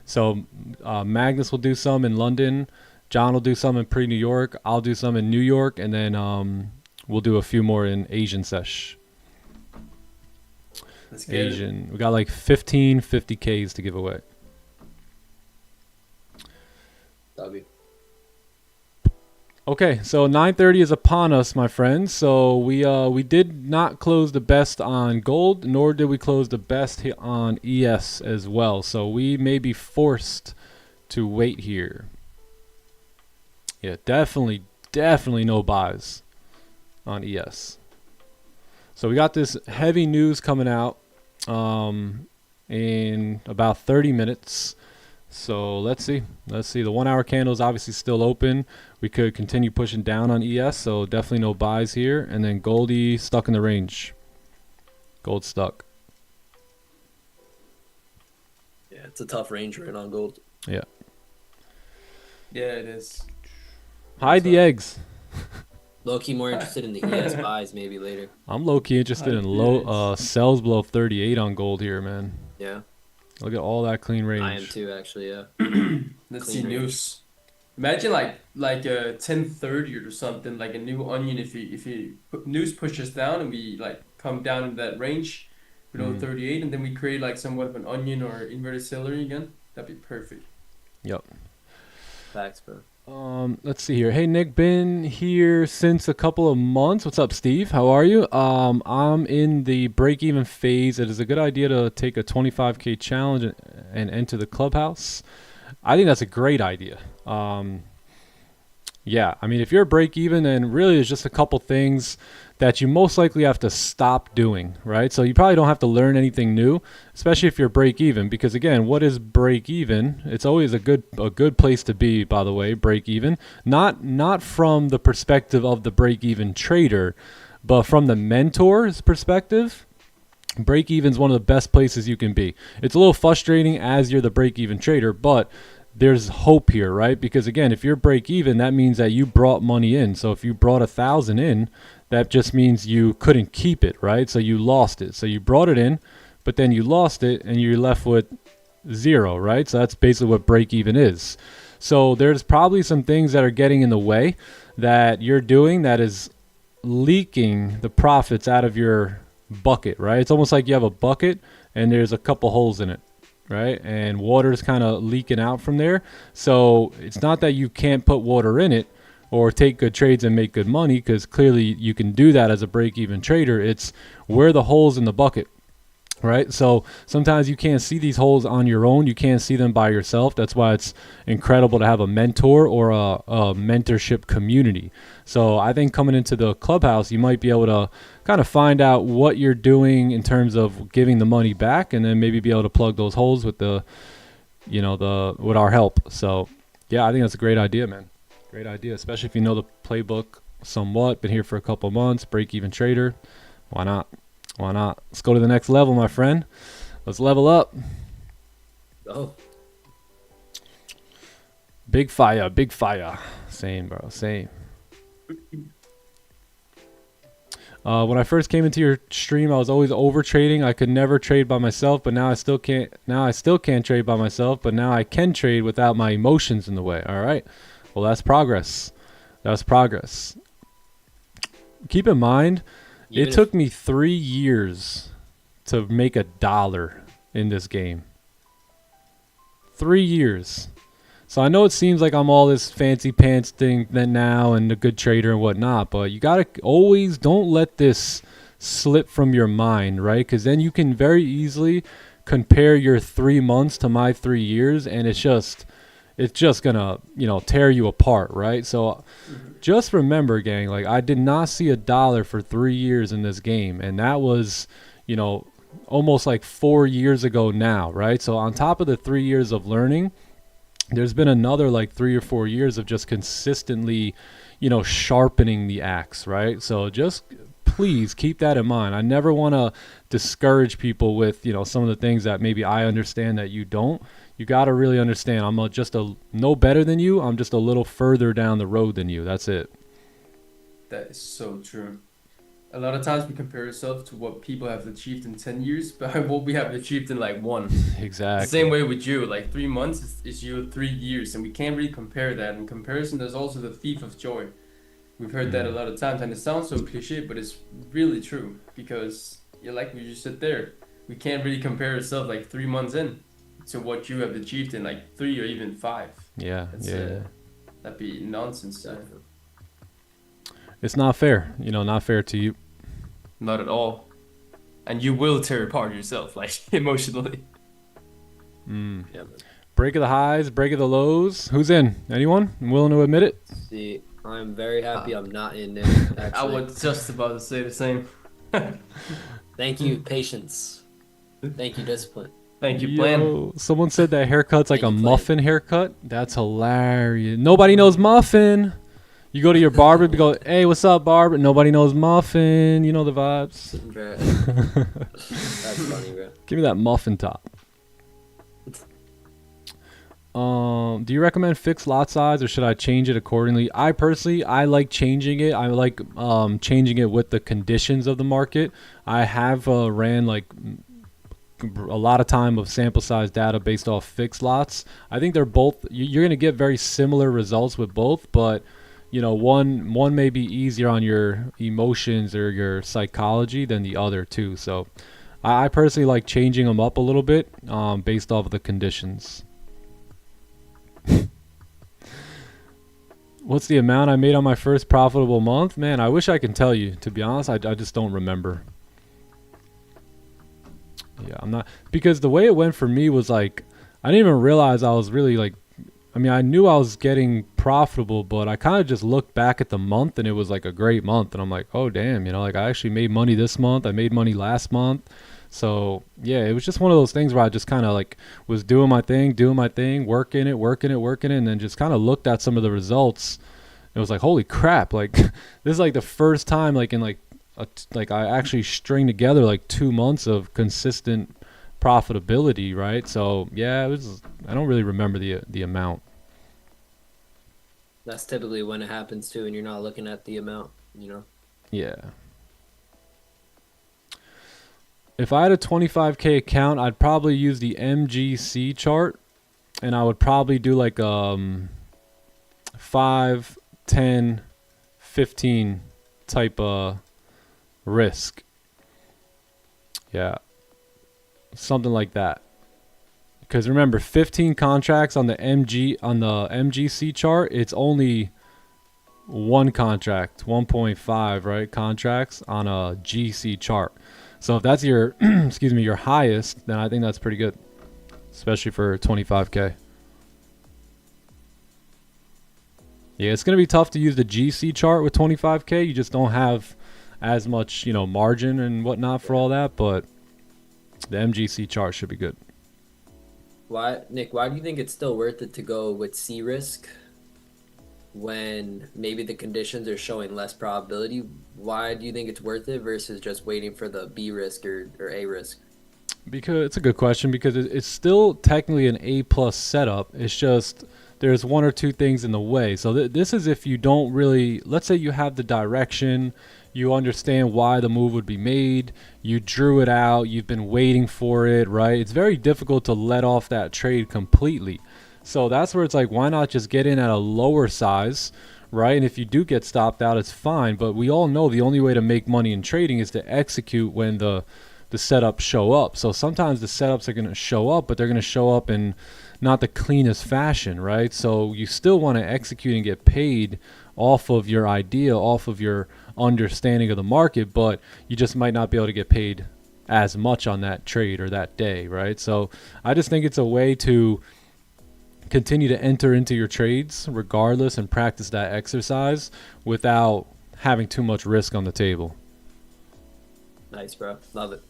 So Magnus will do some in London. John will do some in pre-New York. I'll do some in New York, and then we'll do a few more in Asian sesh. Let's get it. Asian. We got like 15 50Ks to give away. W. Okay, so 9:30 is upon us, my friends. So we did not close the best on gold, nor did we close the best on ES as well. So we may be forced to wait here. Yeah, definitely no buys on ES. So we got this heavy news coming out in about 30 minutes. So let's see. The 1 hour candle is obviously still open. We could continue pushing down on ES, so definitely no buys here. And then Goldie stuck in the range. Gold stuck. Yeah, it's a tough range right on gold. Yeah. Yeah, it is. Hide the eggs. Low key more interested in the ES buys maybe later. I'm low key interested in low sells below 38 on gold here, man. Yeah, Look at all that clean range. I am too actually. Yeah. Let's Clean see range. news. Imagine like a 1030 or something, like a new onion. If news pushes down and we like come down in that range below 38, and then we create like somewhat of an onion or inverted celery again, that'd be perfect. Yep. Facts, bro. Let's see here. Hey Nick, been here since a couple of months. What's up, Steve? How are you? I'm in the break-even phase. It is a good idea to take a 25K challenge and enter the clubhouse. I think that's a great idea. Yeah, I mean, if you're break-even, then really there's just a couple things that you most likely have to stop doing, right? So you probably don't have to learn anything new, especially if you're break-even, because again, what is break-even? It's always a good place to be, by the way, break-even. Not from the perspective of the break-even trader, but from the mentor's perspective. Break-even is one of the best places you can be. It's a little frustrating as you're the break-even trader, but there's hope here, right? Because again, if you're break even, that means that you brought money in. So if you brought 1,000 in, that just means you couldn't keep it, right? So you lost it. So you brought it in, but then you lost it and you're left with 0, right? So that's basically what break even is. So there's probably some things that are getting in the way that you're doing that is leaking the profits out of your bucket, right? It's almost like you have a bucket and there's a couple holes in it, right? And water is kind of leaking out from there. So it's not that you can't put water in it or take good trades and make good money, because clearly you can do that as a break-even trader. It's where the holes in the bucket, right? So sometimes you can't see these holes on your own. You can't see them by yourself. That's why it's incredible to have a mentor or a mentorship community. So I think coming into the clubhouse, you might be able to kind of find out what you're doing in terms of giving the money back, and then maybe be able to plug those holes with with our help. So yeah, I think that's a great idea, man. Great idea, especially if you know the playbook somewhat, been here for a couple months, break-even trader. Why not? Why not? Let's go to the next level, my friend. Let's level up. Oh, Big fire, big fire. Same, bro, same. When I first came into your stream, I was always over trading. I could never trade by myself, but now I still can't. Now I still can't trade by myself, but now I can trade without my emotions in the way. All right. Well, that's progress. That's progress. Keep in mind, it took me 3 years to make $1 in this game. 3 years. So I know it seems like I'm all this fancy pants thing now and a good trader and whatnot, but you gotta always don't let this slip from your mind, right? Because then you can very easily compare your 3 months to my 3 years, and it's just gonna tear you apart, right? So just remember, gang, like I did not see $1 for 3 years in this game, and that was almost like 4 years ago now, right? So on top of the 3 years of learning, there's been another like 3 or 4 years of just consistently sharpening the axe, right? So just please keep that in mind. I never want to discourage people with some of the things that maybe I understand that you don't. You got to really understand, I'm just no better than you. I'm just a little further down the road than you. That's it. That is so true. A lot of times we compare ourselves to what people have achieved in 10 years, but what we have achieved in like 1. Exactly. The same way with you, like 3 months is you 3 years, and we can't really compare that. In comparison, there's also the thief of joy. We've heard that a lot of times, and it sounds so cliche, but it's really true, because like we just said there, we can't really compare ourselves like 3 months in to what you have achieved in like 3 or even 5. Yeah, that'd be nonsense. It's not fair, not fair to you. Not at all. And you will tear apart yourself, like emotionally. yeah. Break of the highs, break of the lows. Who's in? Anyone? I'm willing to admit it. See, I'm very happy I'm not in there. Actually. I was just about to say the same. Thank you, patience. Thank you, discipline. Thank you, plan. Someone said that haircut's like a muffin haircut. That's hilarious. Nobody knows muffin. You go to your barber and go, hey, what's up, barber? Nobody knows muffin. You know the vibes. Bro. That's funny, bro. Give me that muffin top. Do you recommend fixed lot size, or should I change it accordingly? I personally, I like changing it. I like changing it with the conditions of the market. I have ran like a lot of time of sample size data based off fixed lots. I think they're both, you're going to get very similar results with both, but one may be easier on your emotions or your psychology than the other too. So I personally like changing them up a little bit based off of the conditions. What's the amount I made on my first profitable month? Man, I wish I could tell you. To be honest, I just don't remember. Yeah, I'm not, because the way it went for me was like, I didn't even realize I was really like, I mean, I knew I was getting profitable, but I kind of just looked back at the month and it was like a great month. And I'm like, oh, damn, like I actually made money this month. I made money last month. So, yeah, it was just one of those things where I just kind of like was doing my thing, working it. And then just kind of looked at some of the results. It was like, holy crap. Like this is like the first time like in like I actually string together like 2 months of consistent profitability, right? So yeah, it I don't really remember the amount. That's typically when it happens too, and you're not looking at the amount, you know. Yeah. If I had a 25K account, I'd probably use the MGC chart, and I would probably do like 5, 10, 15 type risk. Yeah. Something like that. Because remember, 15 contracts on the MGC chart, it's only one contract, 1.5, right? Contracts on a GC chart. So if that's your excuse me, your highest, then I think that's pretty good, especially for 25K. Yeah, it's going to be tough to use the GC chart with 25K. You just don't have as much, margin and whatnot for all that, but the MGC chart should be good. Nick, why do you think it's still worth it to go with C risk when maybe the conditions are showing less probability? Why do you think it's worth it versus just waiting for the B risk or A risk? Because it's a good question, because it's still technically an A+ setup. It's just there's one or two things in the way. So this is if you don't really, let's say you have the direction, you understand why the move would be made, you drew it out, you've been waiting for it, right? It's very difficult to let off that trade completely. So that's where it's like, why not just get in at a lower size, right? And if you do get stopped out, it's fine. But we all know the only way to make money in trading is to execute when the setups show up. So sometimes the setups are going to show up, but they're going to show up in not the cleanest fashion, right? So you still want to execute and get paid off of your idea, off of your understanding of the market, but you just might not be able to get paid as much on that trade or that day, right? So I just think it's a way to continue to enter into your trades regardless and practice that exercise without having too much risk on the table. Nice, bro. Love it.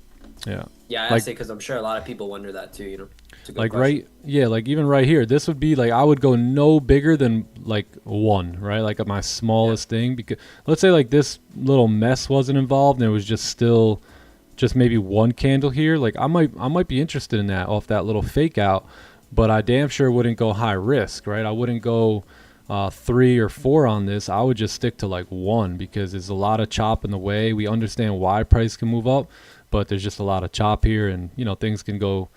Yeah. Yeah, I say because I'm sure a lot of people wonder that too, It's a good like question. like even right here, this would be like, I would go no bigger than like 1, right? Like my smallest thing, because let's say like this little mess wasn't involved and it was just still just maybe 1 candle here. Like I might be interested in that off that little fake out, but I damn sure wouldn't go high risk, right? I wouldn't go 3 or 4 on this. I would just stick to like 1, because there's a lot of chop in the way. We understand why price can move up, but there's just a lot of chop here, and things can go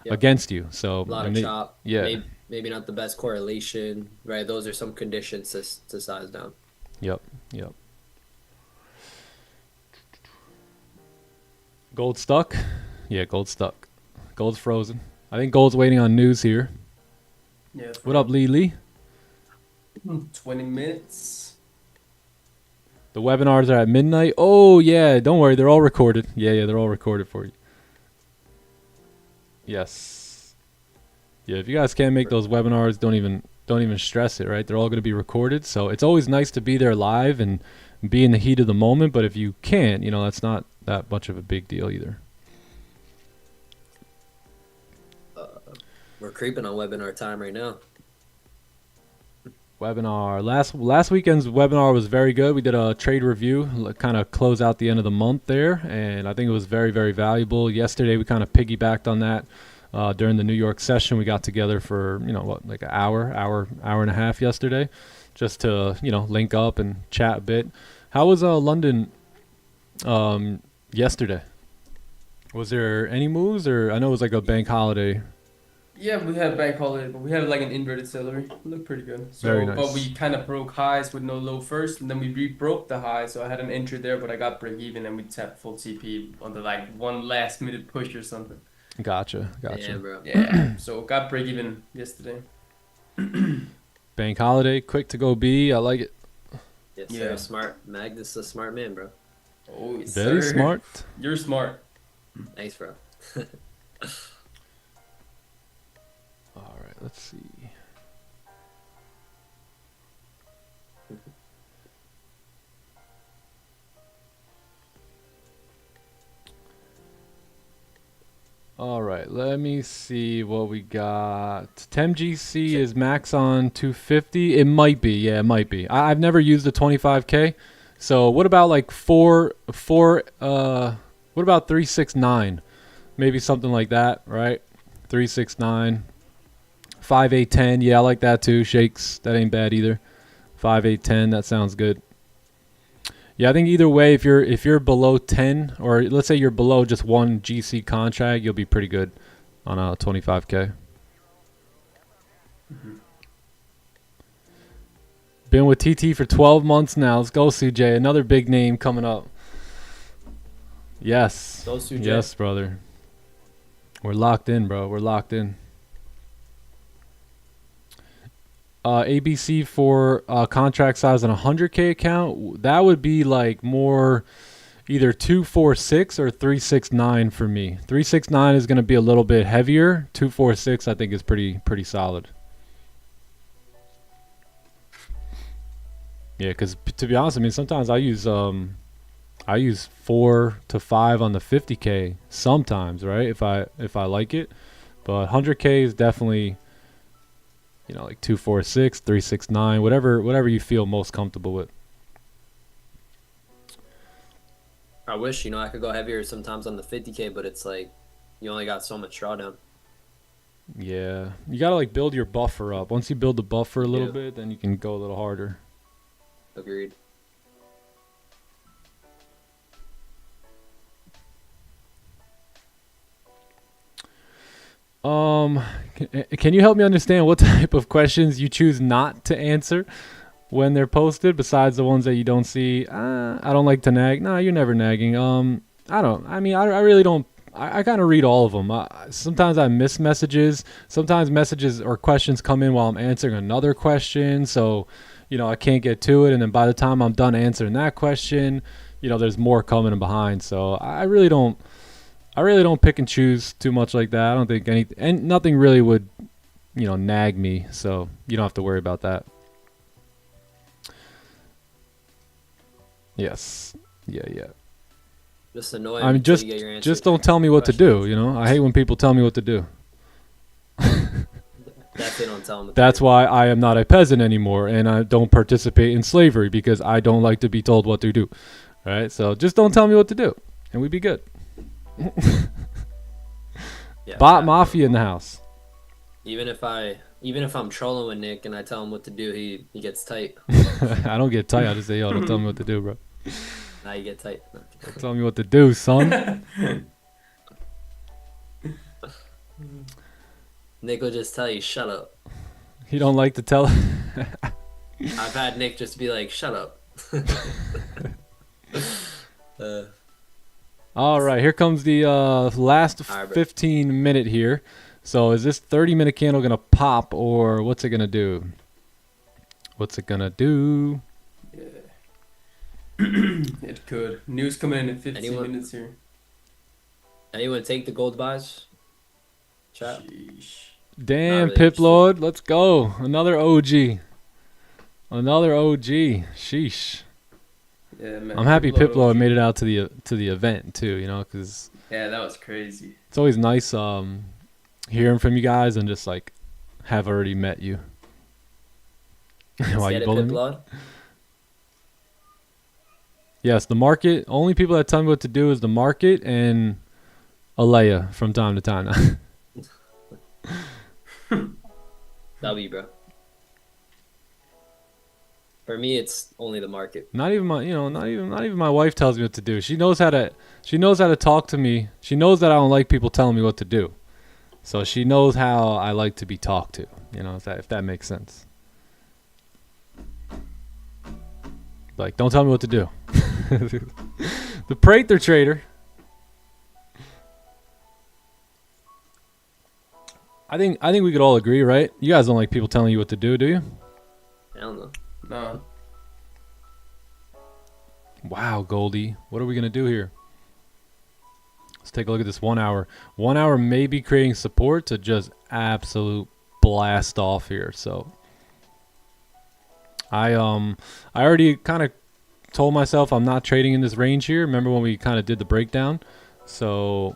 against you. So a lot of chop. Yeah. Maybe not the best correlation, right? Those are some conditions to size down. Yep. Gold stuck? Yeah, gold stuck. Gold's frozen. I think gold's waiting on news here. Yeah. What up, Lee? 20 minutes. The webinars are at midnight. Oh, yeah. Don't worry. They're all recorded. Yeah. They're all recorded for you. Yes. Yeah, if you guys can't make those webinars, don't even stress it, right? They're all going to be recorded. So it's always nice to be there live and be in the heat of the moment. But if you can't, that's not that much of a big deal either. We're creeping on webinar time right now. Webinar. Last weekend's webinar was very good. We did a trade review, kind of close out the end of the month there, and I think it was very, very valuable. Yesterday we kind of piggybacked on that during the New York session. We got together for like an hour and a half yesterday, just to link up and chat a bit. How was London yesterday? Was there any moves, or I know it was like a bank holiday? Yeah, we had bank holiday, but we had like an inverted celery. It looked pretty good. So, Very nice. But we kind of broke highs with no low first, and then we broke the high. So I had an entry there, but I got break even, and we tapped full CP on the like one last minute push or something. Gotcha. Yeah, bro. Yeah. So got break even yesterday. Bank holiday, quick to go B. I like it. Yes, Yeah. sir. Smart. Magnus is a smart man, bro. Oh, yes, Very sir. smart. You're smart. Thanks, bro. All right, let's see. All right, let me see what we got. TemGC is max on 250. It might be. Yeah, it might be. I've never used the 25K. So what about like what about 369? Maybe something like that, right? 369. 5, 8, 10. Yeah, I like that too. Shakes, that ain't bad either. 5, 8, 10. That sounds good. Yeah, I think either way, if you're below 10, or let's say you're below just one GC contract, you'll be pretty good on a 25K. Been with TT for 12 months now. Let's go, CJ. Another big name coming up. Yes. Go, CJ. Yes, brother. We're locked in, bro. We're locked in. ABC for contract size on a 100K account, that would be like more either 246 or 369 for me. 369 is going to be a little bit heavier. 246 I think is pretty solid. Yeah, because to be honest, I mean sometimes I use 4 to 5 on the 50K sometimes, right? If I like it, but 100K is definitely, you know, like 246, 369, whatever you feel most comfortable with. I wish, you know, I could go heavier sometimes on the 50K, but it's like you only got so much drawdown. Yeah, you gotta like build your buffer up. Once you build the buffer a little bit, then you can go a little harder. Agreed. Can you help me understand what type of questions you choose not to answer when they're posted, besides the ones that you don't see? I don't like to nag. No, you're never nagging. I really don't. I kind of read all of them. Sometimes I miss messages. Sometimes messages or questions come in while I'm answering another question, so you know I can't get to it. And then by the time I'm done answering that question, you know there's more coming in behind. So I really don't pick and choose too much like that. I don't think nothing really would, you know, nag me. So you don't have to worry about that. Yes. Yeah. Just annoying. I mean, just don't tell me what to do. You know, I hate when people tell me what to do. Definitely don't tell them. That's why I am not a peasant anymore, and I don't participate in slavery because I don't like to be told what to do. All right, so just don't tell me what to do, and we'd be good. Yeah, Bot Mafia in the house. Even if I'm trolling with Nick and I tell him what to do, he gets tight. I don't get tight. I just say, yo, don't tell me what to do, bro. Now you get tight. Don't tell me what to do, son. Nick will just tell you, shut up. He don't like to tell. I've had Nick just be like, shut up. All right, here comes the last 15 minute here. So is this 30-minute candle going to pop, or what's it going to do? What's it going to do? Yeah. It could. News coming in 15 minutes here. Anyone take the gold buys? Chat. Sheesh. Damn, really Pip Lord, let's go. Another OG. Another OG. Sheesh. Yeah, man. I'm happy Pip Lord made it out to the event too, you know, because yeah, that was crazy. it's always nice hearing from you guys and just like have already met you. Why you bullying me? Yes, the market. Only people that tell me what to do is the market and Alea from time to time. W, bro. For me, it's only the market. Not even my wife tells me what to do. She knows how to talk to me. She knows that I don't like people telling me what to do. So she knows how I like to be talked to. You know, if that makes sense. Like, don't tell me what to do. The Prater trader. I think we could all agree, right? You guys don't like people telling you what to do you? Hell no. No. Wow, Goldie. What are we going to do here? Let's take a look at this 1 hour. 1 hour may be creating support to just absolute blast off here. So I already kind of told myself I'm not trading in this range here. Remember when we kind of did the breakdown? So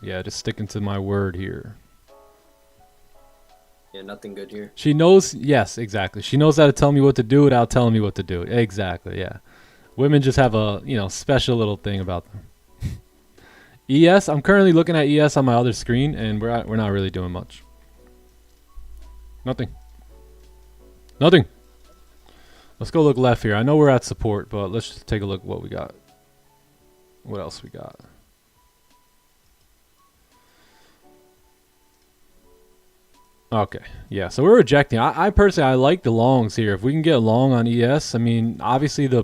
yeah, just sticking to my word here. Yeah, nothing good here. She knows, yes, exactly. She knows how to tell me what to do without telling me what to do. Exactly, yeah. Women just have a, special little thing about them. ES, I'm currently looking at ES on my other screen, and we're not really doing much. Nothing. Nothing. Let's go look left here. I know we're at support, but let's just take a look at what we got. What else we got? Okay. Yeah, so we're rejecting. I personally, I like the longs here. If we can get long on ES, I mean, obviously the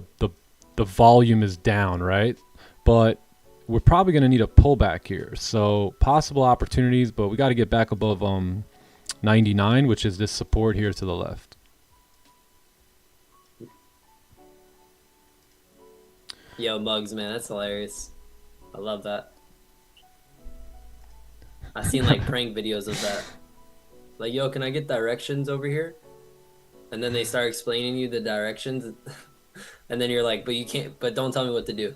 volume is down, right? But we're probably going to need a pullback here. So possible opportunities, but we got to get back above 99, which is this support here to the left. Yo, Bugs, man, that's hilarious. I love that. I've seen like prank videos of that. Like, yo, can I get directions over here? And then they start explaining you the directions. And then you're like, but you can't, but don't tell me what to do.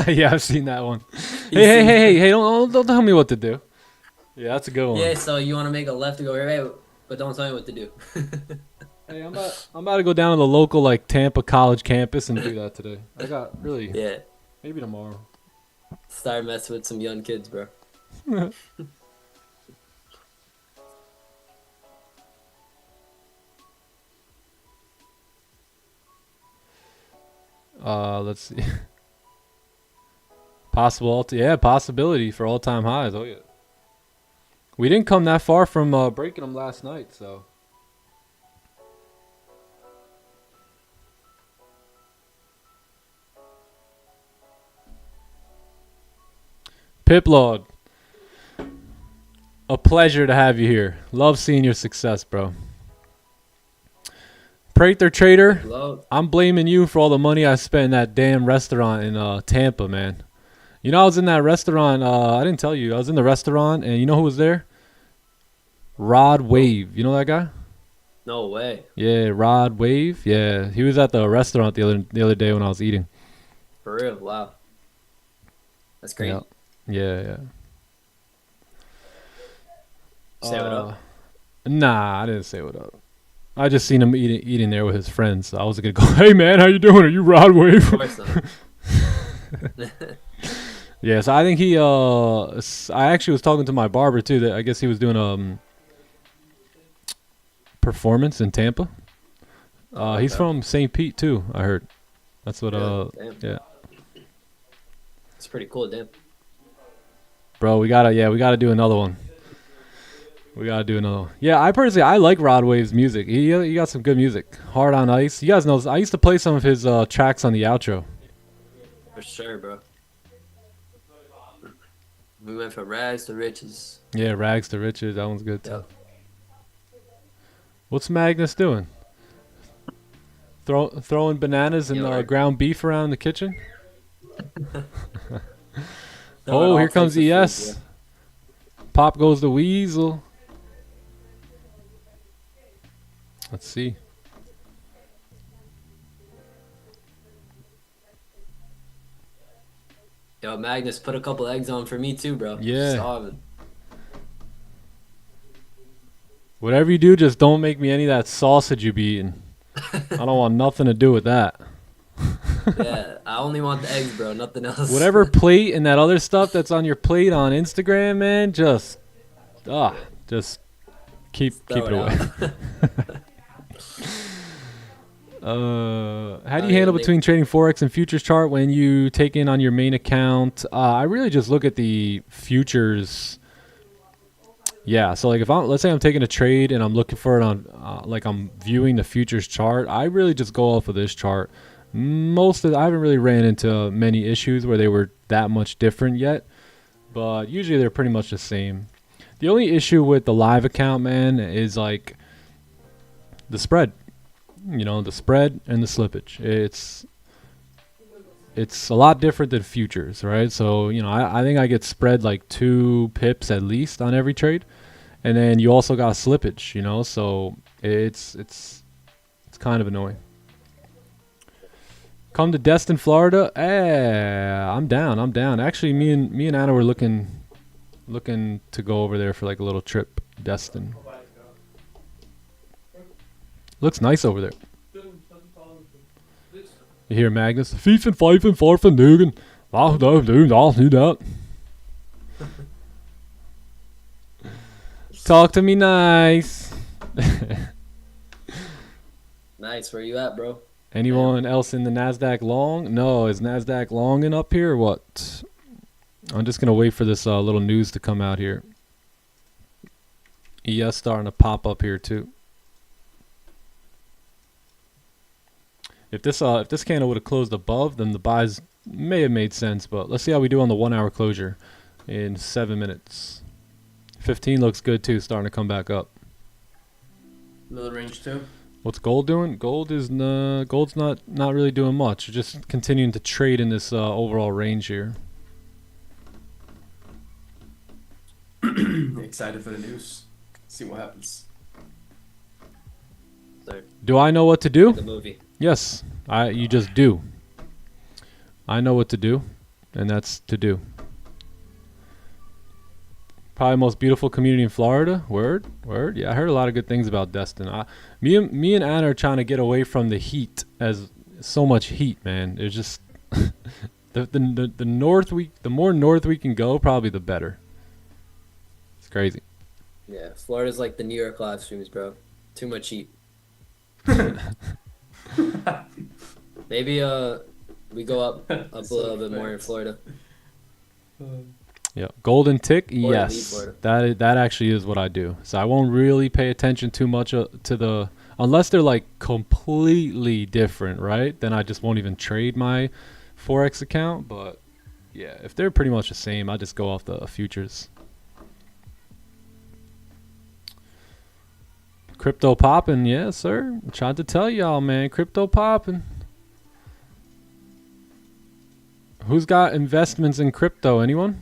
Yeah, I've seen that one. Hey, don't tell me what to do. Yeah, that's a good one. Yeah, so you want to make a left to go right, but don't tell me what to do. Hey, I'm about to go down to the local like Tampa College campus and do that today. I got really Yeah. maybe tomorrow. Start messing with some young kids, bro. Let's see. Possibility for all-time highs. Oh yeah. We didn't come that far from breaking them last night, so. Piplord, a pleasure to have you here. Love seeing your success, bro. Prather Trader, Hello. I'm blaming you for all the money I spent in that damn restaurant in Tampa, man. You know, I was in that restaurant. I didn't tell you. I was in the restaurant, and you know who was there? Rod Wave. You know that guy? No way. Yeah, Rod Wave. Yeah, he was at the restaurant the other day when I was eating. For real. Wow. That's great. Yeah. Say what up. Nah, I didn't say what up. I just seen him eating there with his friends. So I was gonna go, hey man, how you doing? Are you Rod Wave? Of course not. Yeah, so I think he. I actually was talking to my barber too. That I guess he was doing performance in Tampa. He's from St. Pete too. I heard. That's what. Damn. Yeah. It's pretty cool, damn. Bro, we gotta do another one. Yeah, I like Rod Wave's music. He got some good music. Hard on Ice. You guys know, I used to play some of his tracks on the outro. For sure, bro. We went from rags to riches. Yeah, Rags to Riches. That one's good too. Yep. What's Magnus doing? Throwing bananas and ground beef around the kitchen? Oh, here comes ES. Food, Pop goes the weasel. Let's see. Yo, Magnus, put a couple eggs on for me too, bro. Yeah. Starving. Whatever you do, just don't make me any of that sausage you be eating. I don't want nothing to do with that. Yeah, I only want the eggs, bro. Nothing else. Whatever plate and that other stuff that's on your plate on Instagram, man, just keep it away. How do you handle between trading forex and futures chart when you take in on your main account? I really just look at the futures. Yeah, so like if let's say I'm taking a trade and I'm looking for it on like I'm viewing the futures chart, I really just go off of this chart. I haven't really ran into many issues where they were that much different yet, but usually they're pretty much the same. The only issue with the live account, man, is like the spread. You know, the spread and the slippage. It's a lot different than futures, right? So, you know, I think I get spread like 2 pips at least on every trade. And then you also got slippage, you know, so it's kind of annoying. Come to Destin, Florida. I'm down. Actually, me and Anna were looking to go over there for like a little trip. Destin. Looks nice over there. You hear Magnus? Fief and five and four and Nugan. I'll do that. Talk to me nice. Nice. Where you at, bro? Anyone else in the NASDAQ long? No, is NASDAQ longing up here or what? I'm just going to wait for this little news to come out here. ES starting to pop up here too. If this candle would have closed above, then the buys may have made sense, but let's see how we do on the 1 hour closure in 7 minutes. 15 looks good too, starting to come back up. Little range too. What's gold doing? Gold's not really doing much. Just continuing to trade in this overall range here. Excited for the news. See what happens. So, Do I know what to do? the movie. Yes, you just do. I know what to do, and that's to do. Probably the most beautiful community in Florida. Word. Yeah, I heard a lot of good things about Destin. Me and Anna are trying to get away from the heat, as so much heat, man. There's just the more north we can go, probably the better. It's crazy. Yeah, Florida's like the New York live streams, bro. Too much heat. Maybe we go up a little bit more in Florida. Yeah, golden tick. Or Yes, leave Florida. that actually is what I do. So I won't really pay attention too much to the, unless they're like completely different, right? Then I just won't even trade my forex account. But yeah, if they're pretty much the same, I just go off the futures. Crypto popping, yes sir. I'm trying to tell y'all, man, crypto popping. Who's got investments in crypto? Anyone?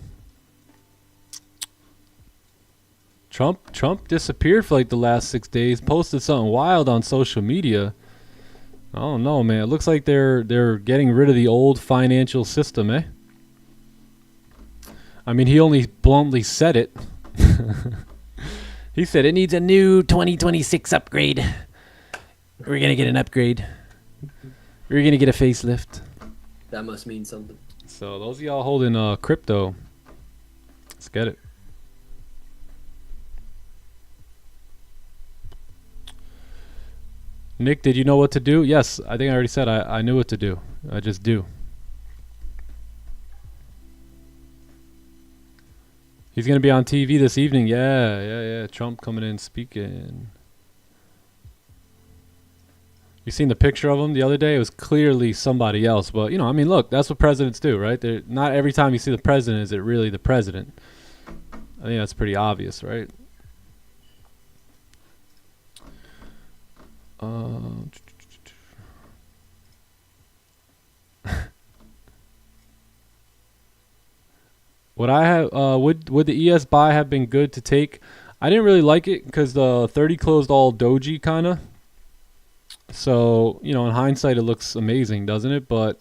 Trump disappeared for like the last 6 days. Posted something wild on social media. I don't know, man. It looks like they're getting rid of the old financial system, eh? I mean, he only bluntly said it. He said it needs a new 2026 upgrade. We're gonna get an upgrade. We're gonna get a facelift. That must mean something. So those of y'all holding crypto, let's get it. Nick, did you know what to do? Yes, I think I already said I knew what to do. I just do. He's going to be on TV this evening. Yeah. Trump coming in speaking. You seen the picture of him the other day? It was clearly somebody else. But, you know, I mean, look, that's what presidents do, right? Not every time you see the president is it really the president. I think that's pretty obvious, right? Would I have would the ES buy have been good to take? I didn't really like it because the 30 closed all doji kind of. So, you know, in hindsight it looks amazing, doesn't it? But,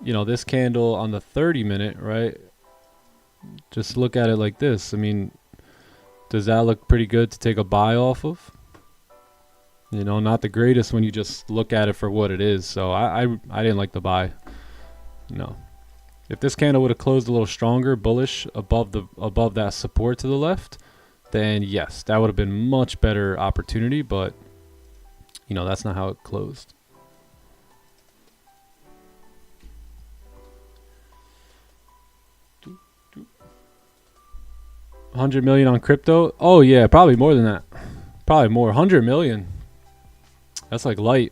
you know, this candle on the 30 minute, right? Just look at it like this. I mean, does that look pretty good to take a buy off of? You know, not the greatest when you just look at it for what it is. So I didn't like the buy. No. If this candle would have closed a little stronger, bullish above that support to the left, then yes, that would have been much better opportunity. But you know, that's not how it closed. $100 million on crypto? Oh yeah, probably more than that. Probably more. 100 million. That's like light.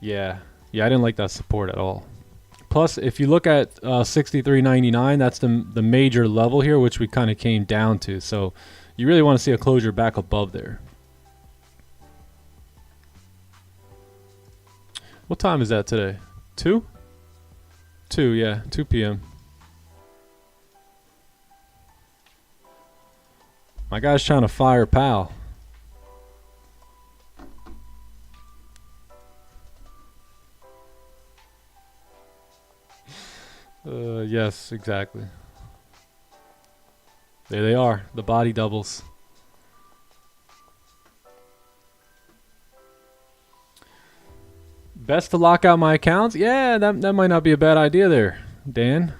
Yeah, I didn't like that support at all. Plus, if you look at 63.99, that's the major level here, which we kind of came down to. So you really want to see a closure back above there. What time is that today? 2? 2, yeah, 2 p.m. My guy's trying to fire Pal. Yes, exactly. There they are, the body doubles. Best to lock out my accounts? Yeah, that might not be a bad idea there, Dan.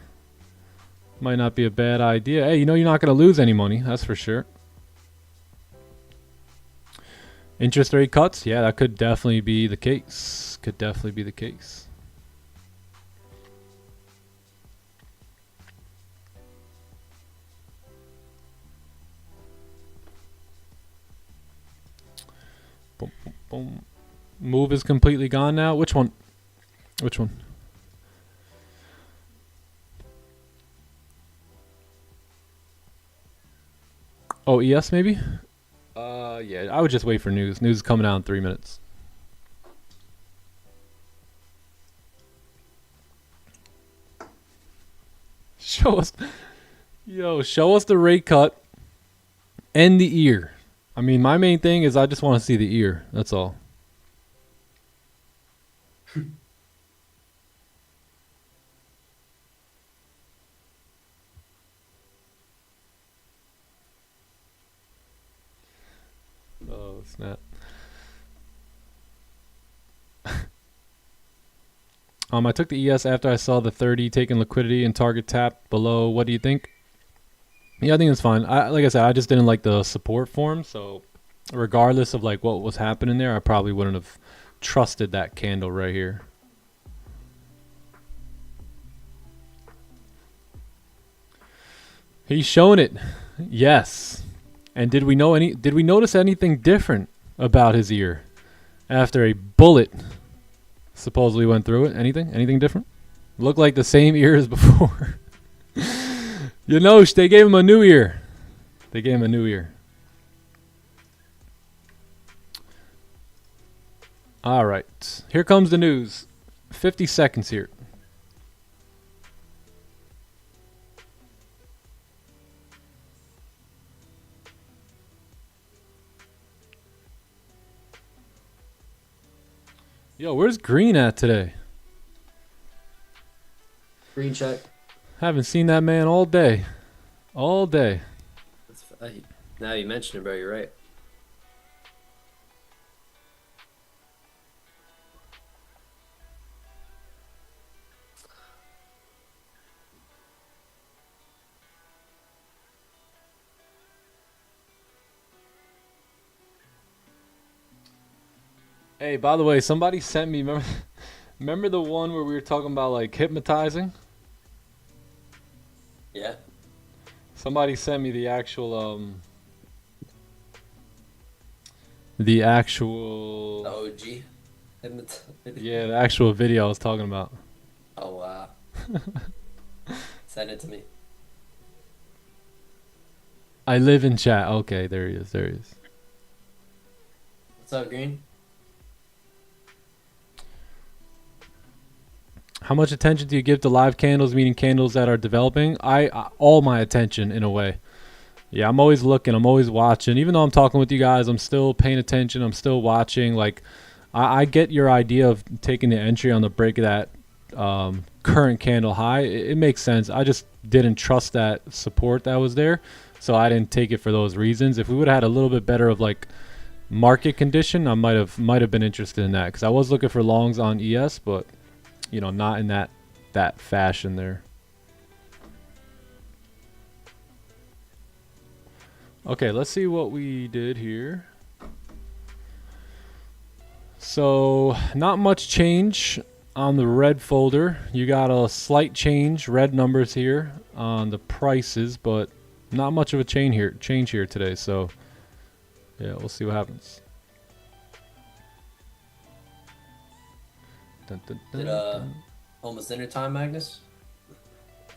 Might not be a bad idea. Hey, you know you're not going to lose any money. That's for sure. Interest rate cuts? Yeah, that could definitely be the case. Could definitely be the case. Boom, boom, boom. Move is completely gone now. Which one? Which one? Oh, ES maybe? Yeah, I would just wait for news. News is coming out in 3 minutes. Show us, show us the rate cut and the ear. I mean, my main thing is I just want to see the ear. That's all. Oh, snap. I took the ES after I saw the 30 taking liquidity and target tap below. What do you think? Yeah, I think it's fine. Like I said, I just didn't like the support form, so regardless of like what was happening there, I probably wouldn't have trusted that candle right here. He's showing it. Yes. And did we notice anything different about his ear after a bullet supposedly went through it? Anything different? Looked like the same ear as before. You know, they gave him a new ear. They gave him a new ear. All right. Here comes the news. 50 seconds here. Yo, where's Green at today? Green check. Haven't seen that man all day. All day. Now you mention it, bro. You're right. Hey, by the way, somebody sent me, remember the one where we were talking about like hypnotizing? Yeah. Somebody sent me the actual The OG. yeah, the actual video I was talking about. Oh wow. Send it to me. I live in chat. Okay, there he is. There he is. What's up, Green? How much attention do you give to live candles, meaning candles that are developing? I all my attention in a way. Yeah, I'm always looking. I'm always watching. Even though I'm talking with you guys, I'm still paying attention. I'm still watching. Like, I get your idea of taking the entry on the break of that current candle high. It makes sense. I just didn't trust that support that was there, so I didn't take it for those reasons. If we would have had a little bit better of like market condition, I might have been interested in that because I was looking for longs on ES, but you know, not in that fashion there. Okay, let's see what we did here. So, not much change on the red folder. You got a slight change, red numbers here on the prices, but not much of a change here today. So, yeah, we'll see what happens. Dun, dun, dun, Is it almost dinner time, Magnus?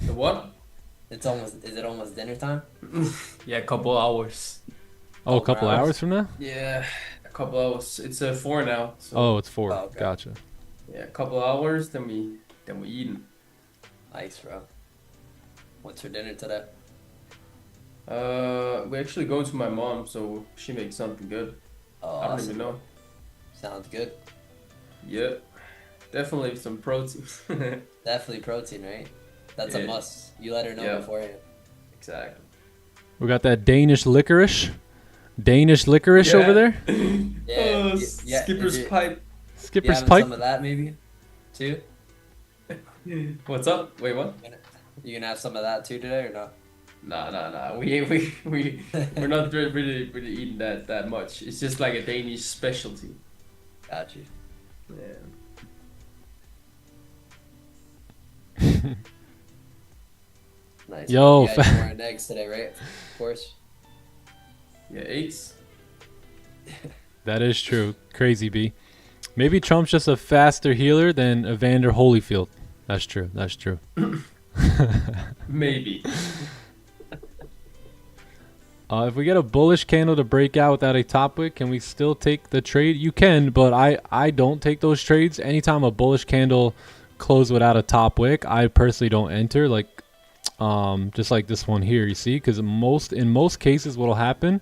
The what? Is it almost dinner time? Yeah, a couple hours. Oh, a couple hours from now? Yeah, a couple hours. It's 4 now. So Oh, it's 4. Oh, okay. Gotcha. yeah, a couple hours. Then we eating. Nice, bro. What's for dinner today? We actually going to my mom, so she makes something good. Oh, I don't awesome. even know. Sounds good. Yeah, definitely some protein. Definitely protein, right? That's a Yeah. must. You let her know Yeah. beforehand. Exactly. We got that Danish licorice. Danish licorice Yeah. over there. Yeah, Oh, yeah. Skipper's pipe. You Skipper's having pike. some of that maybe, too? What's up? Wait, what? You gonna have some of that too today or no? Nah. We're not really eating that much. It's just like a Danish specialty. Got you. Yeah. Nice. Yo, You guys wearing eggs today, right? Of course. Yeah, eggs. that is true. Crazy B. Maybe Trump's just a faster healer than Evander Holyfield. That's true. That's true. Maybe. If we get a bullish candle to break out without a top wick, can we still take the trade? You can, but I don't take those trades. Anytime a bullish candle closes without a top wick, I personally don't enter. Like, just like this one here, you see? Because in most cases, what'll happen,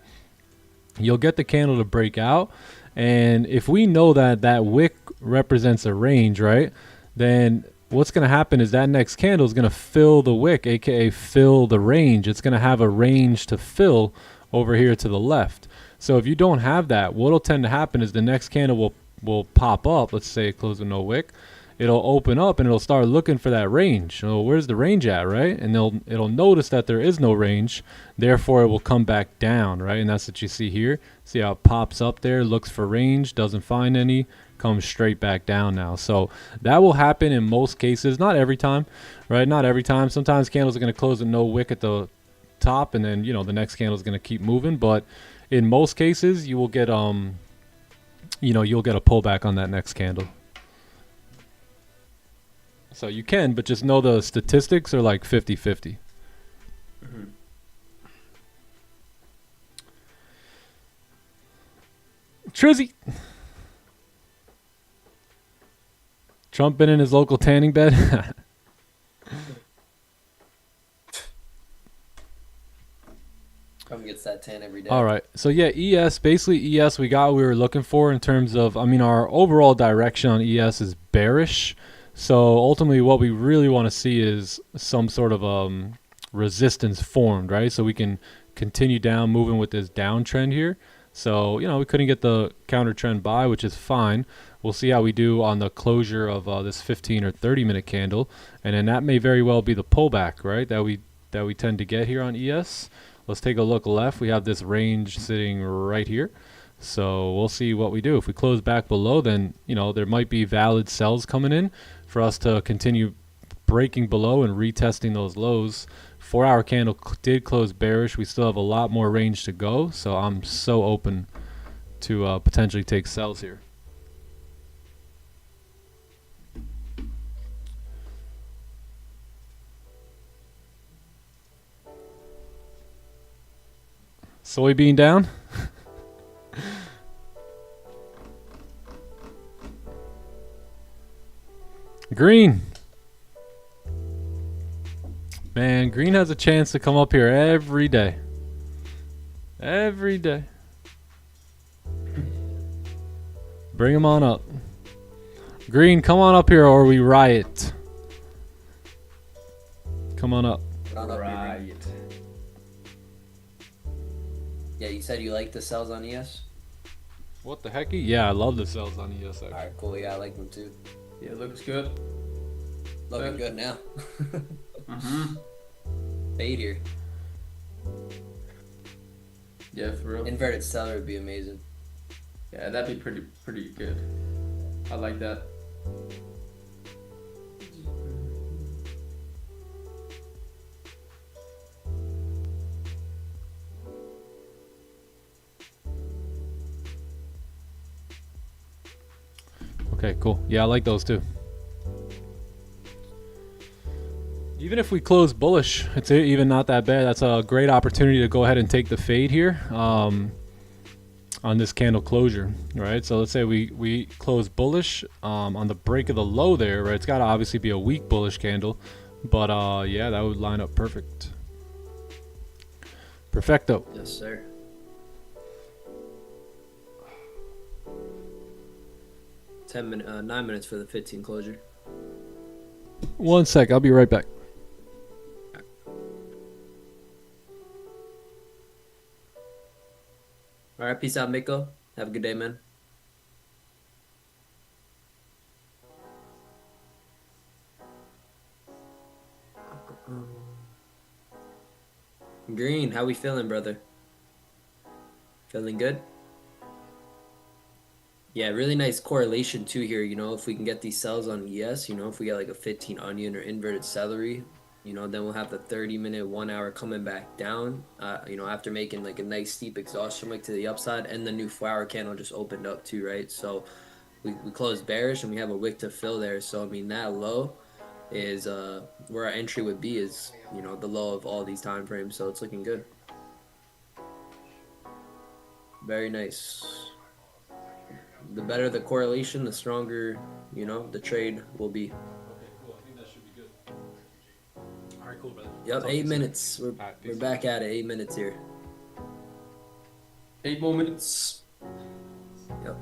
you'll get the candle to break out, and if we know that that wick represents a range, right? Then what's going to happen is that next candle is going to fill the wick, aka fill the range. It's going to have a range to fill over here to the left. So if you don't have that, what'll tend to happen is the next candle will pop up. Let's say it closed with no wick. It'll open up and it'll start looking for that range. So where's the range at, right? And it'll notice that there is no range. Therefore, it will come back down, right? And that's what you see here. See how it pops up there, looks for range, doesn't find any, comes straight back down now. So that will happen in most cases, not every time, right? Not every time. Sometimes candles are going to close with no wick at the top, and then, you know, the next candle is going to keep moving. But in most cases, you will get you'll get a pullback on that next candle. So you can, but just know the statistics are like 50-50. Mm-hmm. Trizzy. Trump been in his local tanning bed. Come gets that 10 every day. All right. So yeah, ES, basically ES, we got what we were looking for in terms of, I mean, our overall direction on ES is bearish. So ultimately what we really want to see is some sort of resistance formed, right? So we can continue down, moving with this downtrend here. So, you know, we couldn't get the counter trend buy, which is fine. We'll see how we do on the closure of this 15 or 30 minute candle. And then that may very well be the pullback, right? That we tend to get here on ES. Let's take a look left. We have this range sitting right here. So we'll see what we do. If we close back below, then, you know, there might be valid sells coming in for us to continue breaking below and retesting those lows. 4-hour candle did close bearish. We still have a lot more range to go. So I'm so open to potentially take sells here. Soybean down. Green. Man, green has a chance to come up here every day. Every day. Bring him on up. Green, come on up here or we riot. Come on up. Right. Yeah, you said you like the cells on ES? What the hecky? Yeah, I love the cells on ES. Actually. Alright, cool. Yeah, I like them too. Yeah, looks good. Looking good now. Mm-hmm. Fade here. Yeah, for real. Inverted seller would be amazing. Yeah, that'd be pretty good. I like that. Okay, cool. Yeah, I like those too. Even if we close bullish, it's even not that bad. That's a great opportunity to go ahead and take the fade here on this candle closure, right? So let's say we close bullish on the break of the low there, right? It's got to obviously be a weak bullish candle, but yeah, that would line up perfect. Perfecto. Yes, sir. 9 minutes for the 15 closure. 1 sec, I'll be right back. All right, peace out, Miko. Have a good day, man. Green, how we feeling, brother? Feeling good? Yeah, really nice correlation too here. You know, if we can get these cells on ES, you know, if we get like a 15 onion or inverted celery, you know, then we'll have the 30-minute, 1 hour coming back down. You know, after making like a nice steep exhaustion wick to the upside, and the new flower candle just opened up too, right? So we closed bearish and we have a wick to fill there. So I mean, that low is where our entry would be, is, you know, the low of all these time frames. So it's looking good. Very nice. The better the correlation, the stronger, you know, the trade will be. Okay, cool. I think that should be good. All right, cool, brother. Yep, 8 minutes. We're back at it. 8 minutes here. 8 more minutes. Yep.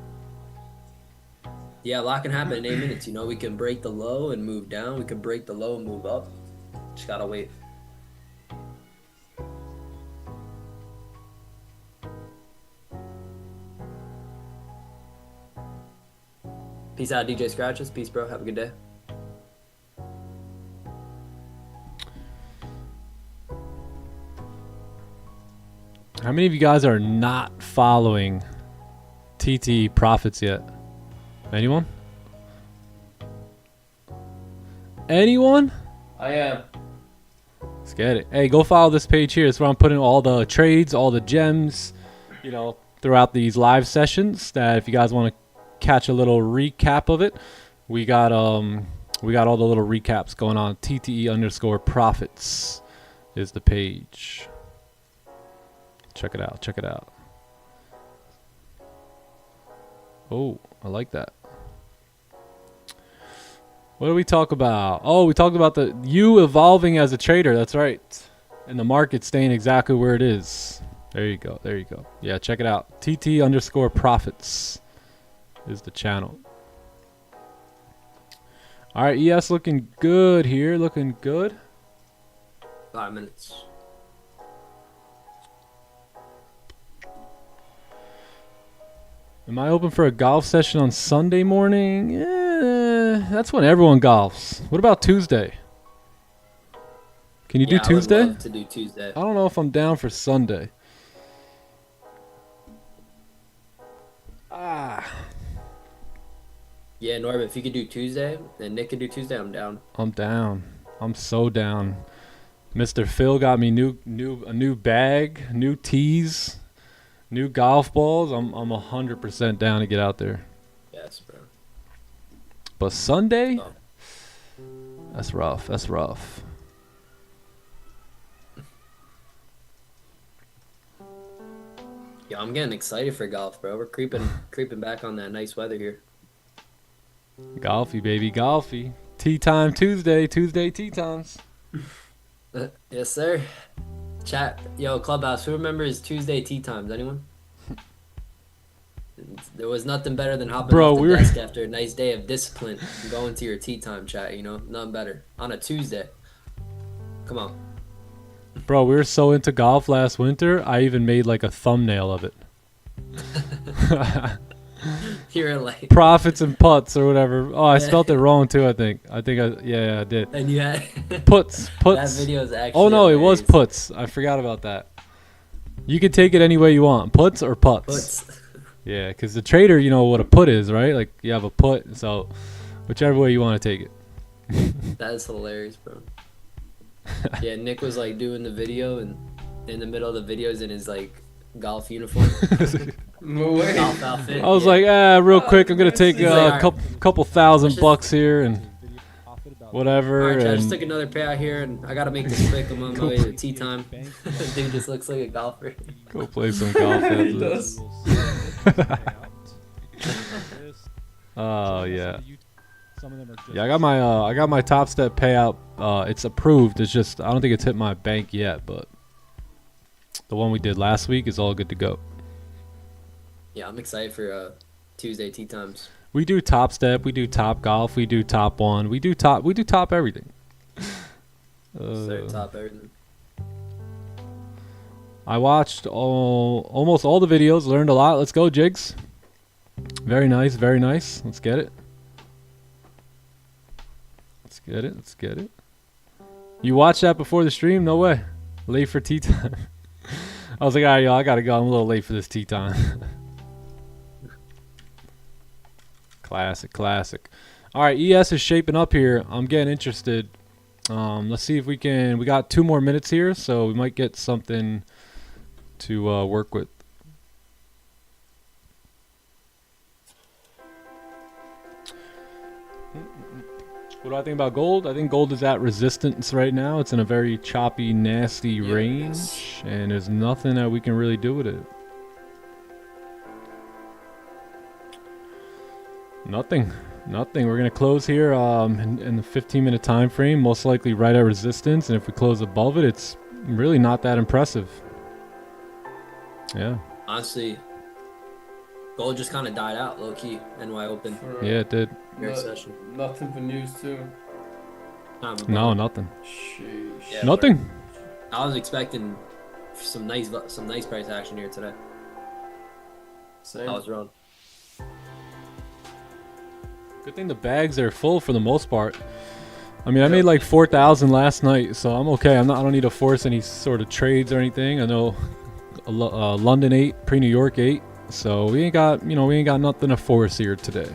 Yeah, a lot can happen in 8 minutes. You know, we can break the low and move down. We can break the low and move up. Just gotta wait. Peace out, DJ Scratches. Peace, bro. Have a good day. How many of you guys are not following TT Profits yet? Anyone? Anyone? I am. Let's get it. Hey, go follow this page here. It's where I'm putting all the trades, all the gems, you know, throughout these live sessions. That if you guys want to catch a little recap of it, we got all the little recaps going on. TTE_profits is the page. Check it out. Check it out. Oh, I like that. What did we talk about? Oh, we talked about you evolving as a trader. That's right. And the market staying exactly where it is. There you go. There you go. Yeah, check it out. TT_profits is the channel. All right, ES looking good here. Looking good. 5 minutes. Am I open for a golf session on Sunday morning? Yeah, that's when everyone golfs. What about Tuesday? Can you do Tuesday? I would love to do Tuesday. I don't know if I'm down for Sunday. Yeah, Norbert, if you could do Tuesday, and Nick could do Tuesday, I'm down. I'm down. I'm so down. Mr. Phil got me a new bag, new tees, new golf balls. I'm 100% down to get out there. Yes, bro. But Sunday, Oh. That's rough. That's rough. Yeah, I'm getting excited for golf, bro. We're creeping back on that nice weather here. Golfy, baby, golfy. Tea time Tuesday, tea times. Yes, sir. Chat, yo, Clubhouse, who remembers Tuesday tea times? Anyone? There was nothing better than hopping off the desk after a nice day of discipline and going to your tea time chat, you know? Nothing better. On a Tuesday. Come on. Bro, we were so into golf last winter, I even made like a thumbnail of it. You're like... Profits and putts or whatever. Oh, I spelled it wrong too, I think. Yeah, I did. And you had... Puts. That video is actually Oh, no, hilarious. it was puts. I forgot about that. You can take it any way you want. Puts or putts. Puts. Yeah, because the trader, you know what a put is, right? Like, you have a put, so whichever way you want to take it. That is hilarious, bro. Yeah, Nick was like doing the video, and in the middle of the video is in his like golf uniform. No way. Golf outfit. I was like, real quick, I'm going to take a couple $1,000 here and whatever. Alright, I just and took another payout here, and I gotta make this quick. I'm on my way to tea time. Dude just looks like a golfer. go play some golf. He after does. Oh yeah. Yeah, I got my Top Step payout. It's approved. It's just I don't think it's hit my bank yet, but the one we did last week is all good to go. Yeah, I'm excited for Tuesday tea times. We do Top Step, we do Top Golf, we do Top One, we do top everything. Top everything. I watched almost all the videos, learned a lot. Let's go, Jigs. Very nice, very nice. Let's get it. Let's get it. You watched that before the stream? No way. Late for tea time. I was like, all right, yo, I gotta go. I'm a little late for this tea time. Classic. All right, ES is shaping up here. I'm getting interested. Let's see if we can. We got 2 more minutes here, so we might get something to work with. What do I think about gold? I think gold is at resistance right now. It's in a very choppy, nasty range, and there's nothing that we can really do with it. Nothing. We're gonna close here in the 15-minute time frame, most likely right at resistance, and if we close above it, it's really not that impressive. Yeah. Honestly, gold just kind of died out, low key. NY Open. Yeah, it did. Session. Nothing for news too. No, nothing. Sheesh. Yeah, Nothing. I was expecting some nice price action here today. Same. I was wrong. Good thing the bags are full for the most part. I mean, I made like 4,000 last night, so I'm okay. I don't need to force any sort of trades or anything. I know London 8, pre-New York 8, so we ain't got nothing to force here today.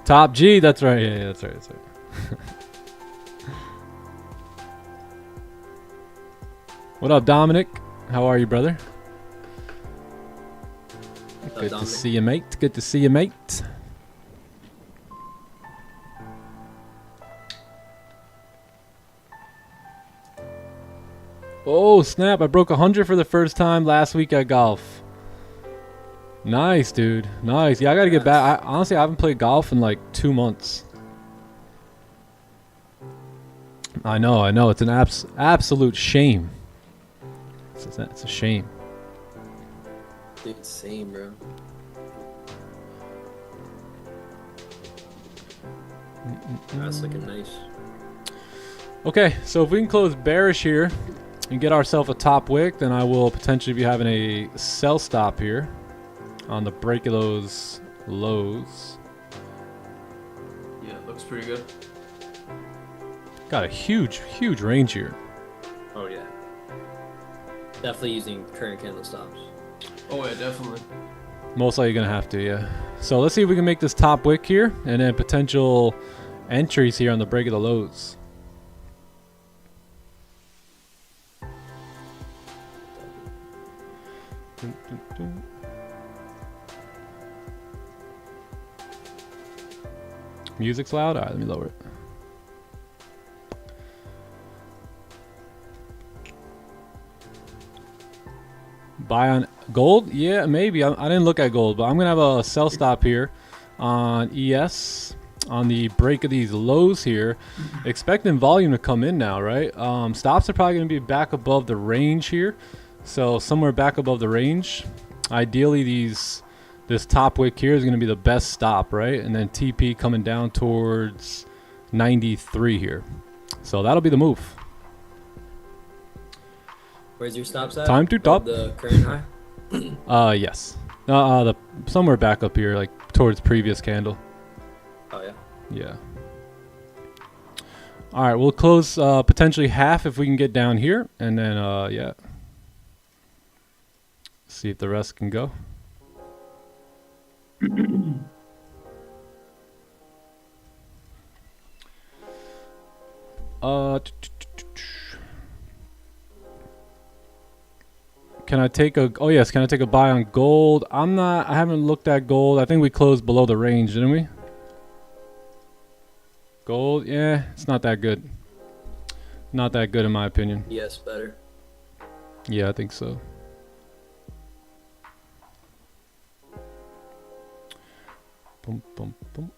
Top G, that's right. Yeah, that's right. What up, Dominic? How are you, brother? Good to see you, mate. Good to see you, mate. Oh, snap. I broke 100 for the first time last week at golf. Nice, dude. Nice. Yeah, I got to get back. Honestly, I haven't played golf in like 2 months. I know. It's an absolute shame. It's a shame. Dude, same, bro. That's looking nice. Okay, so if we can close bearish here and get ourselves a top wick, then I will potentially be having a sell stop here on the break of those lows. Yeah, looks pretty good. Got a huge range here. Oh yeah. Definitely using current candle stops. Oh yeah, definitely. Most likely gonna have to, yeah. So let's see if we can make this top wick here, and then potential entries here on the break of the lows. Music's loud? Alright, let me lower it. Buy on gold? Yeah, maybe. I didn't look at gold, but I'm going to have a sell stop here on ES on the break of these lows here. Expecting volume to come in now, right? Stops are probably going to be back above the range here. So somewhere back above the range. Ideally, this top wick here is going to be the best stop, right? And then TP coming down towards 93 here. So that'll be the move. Where's your stops at? Time to top. The current high? Yes. Somewhere back up here, like towards previous candle. Oh yeah. Yeah. All right, we'll close potentially half if we can get down here, and then yeah. See if the rest can go. Can I take a? Oh yes, can I take a buy on gold? I haven't looked at gold. I think we closed below the range, didn't we? Gold, yeah, it's not that good. Not that good in my opinion. Yes, better. Yeah, I think so. Boom, boom, boom.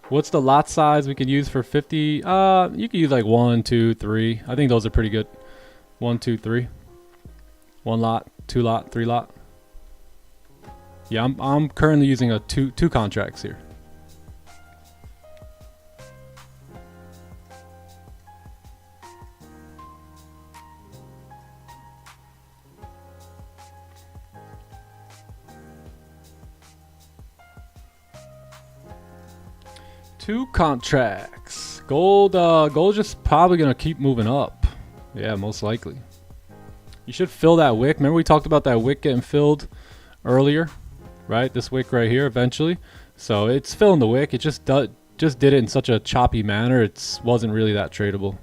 What's the lot size we could use for 50? You could use like 1, 2, 3. I think those are pretty good. 1, 2, 3. 1 lot, 2 lot, 3 lot. Yeah, I'm currently using a two contracts here. 2 contracts. Gold just probably gonna keep moving up. Yeah, most likely. You should fill that wick. Remember we talked about that wick getting filled earlier, right? This wick right here eventually. So it's filling the wick. It just did it in such a choppy manner. It wasn't really that tradable.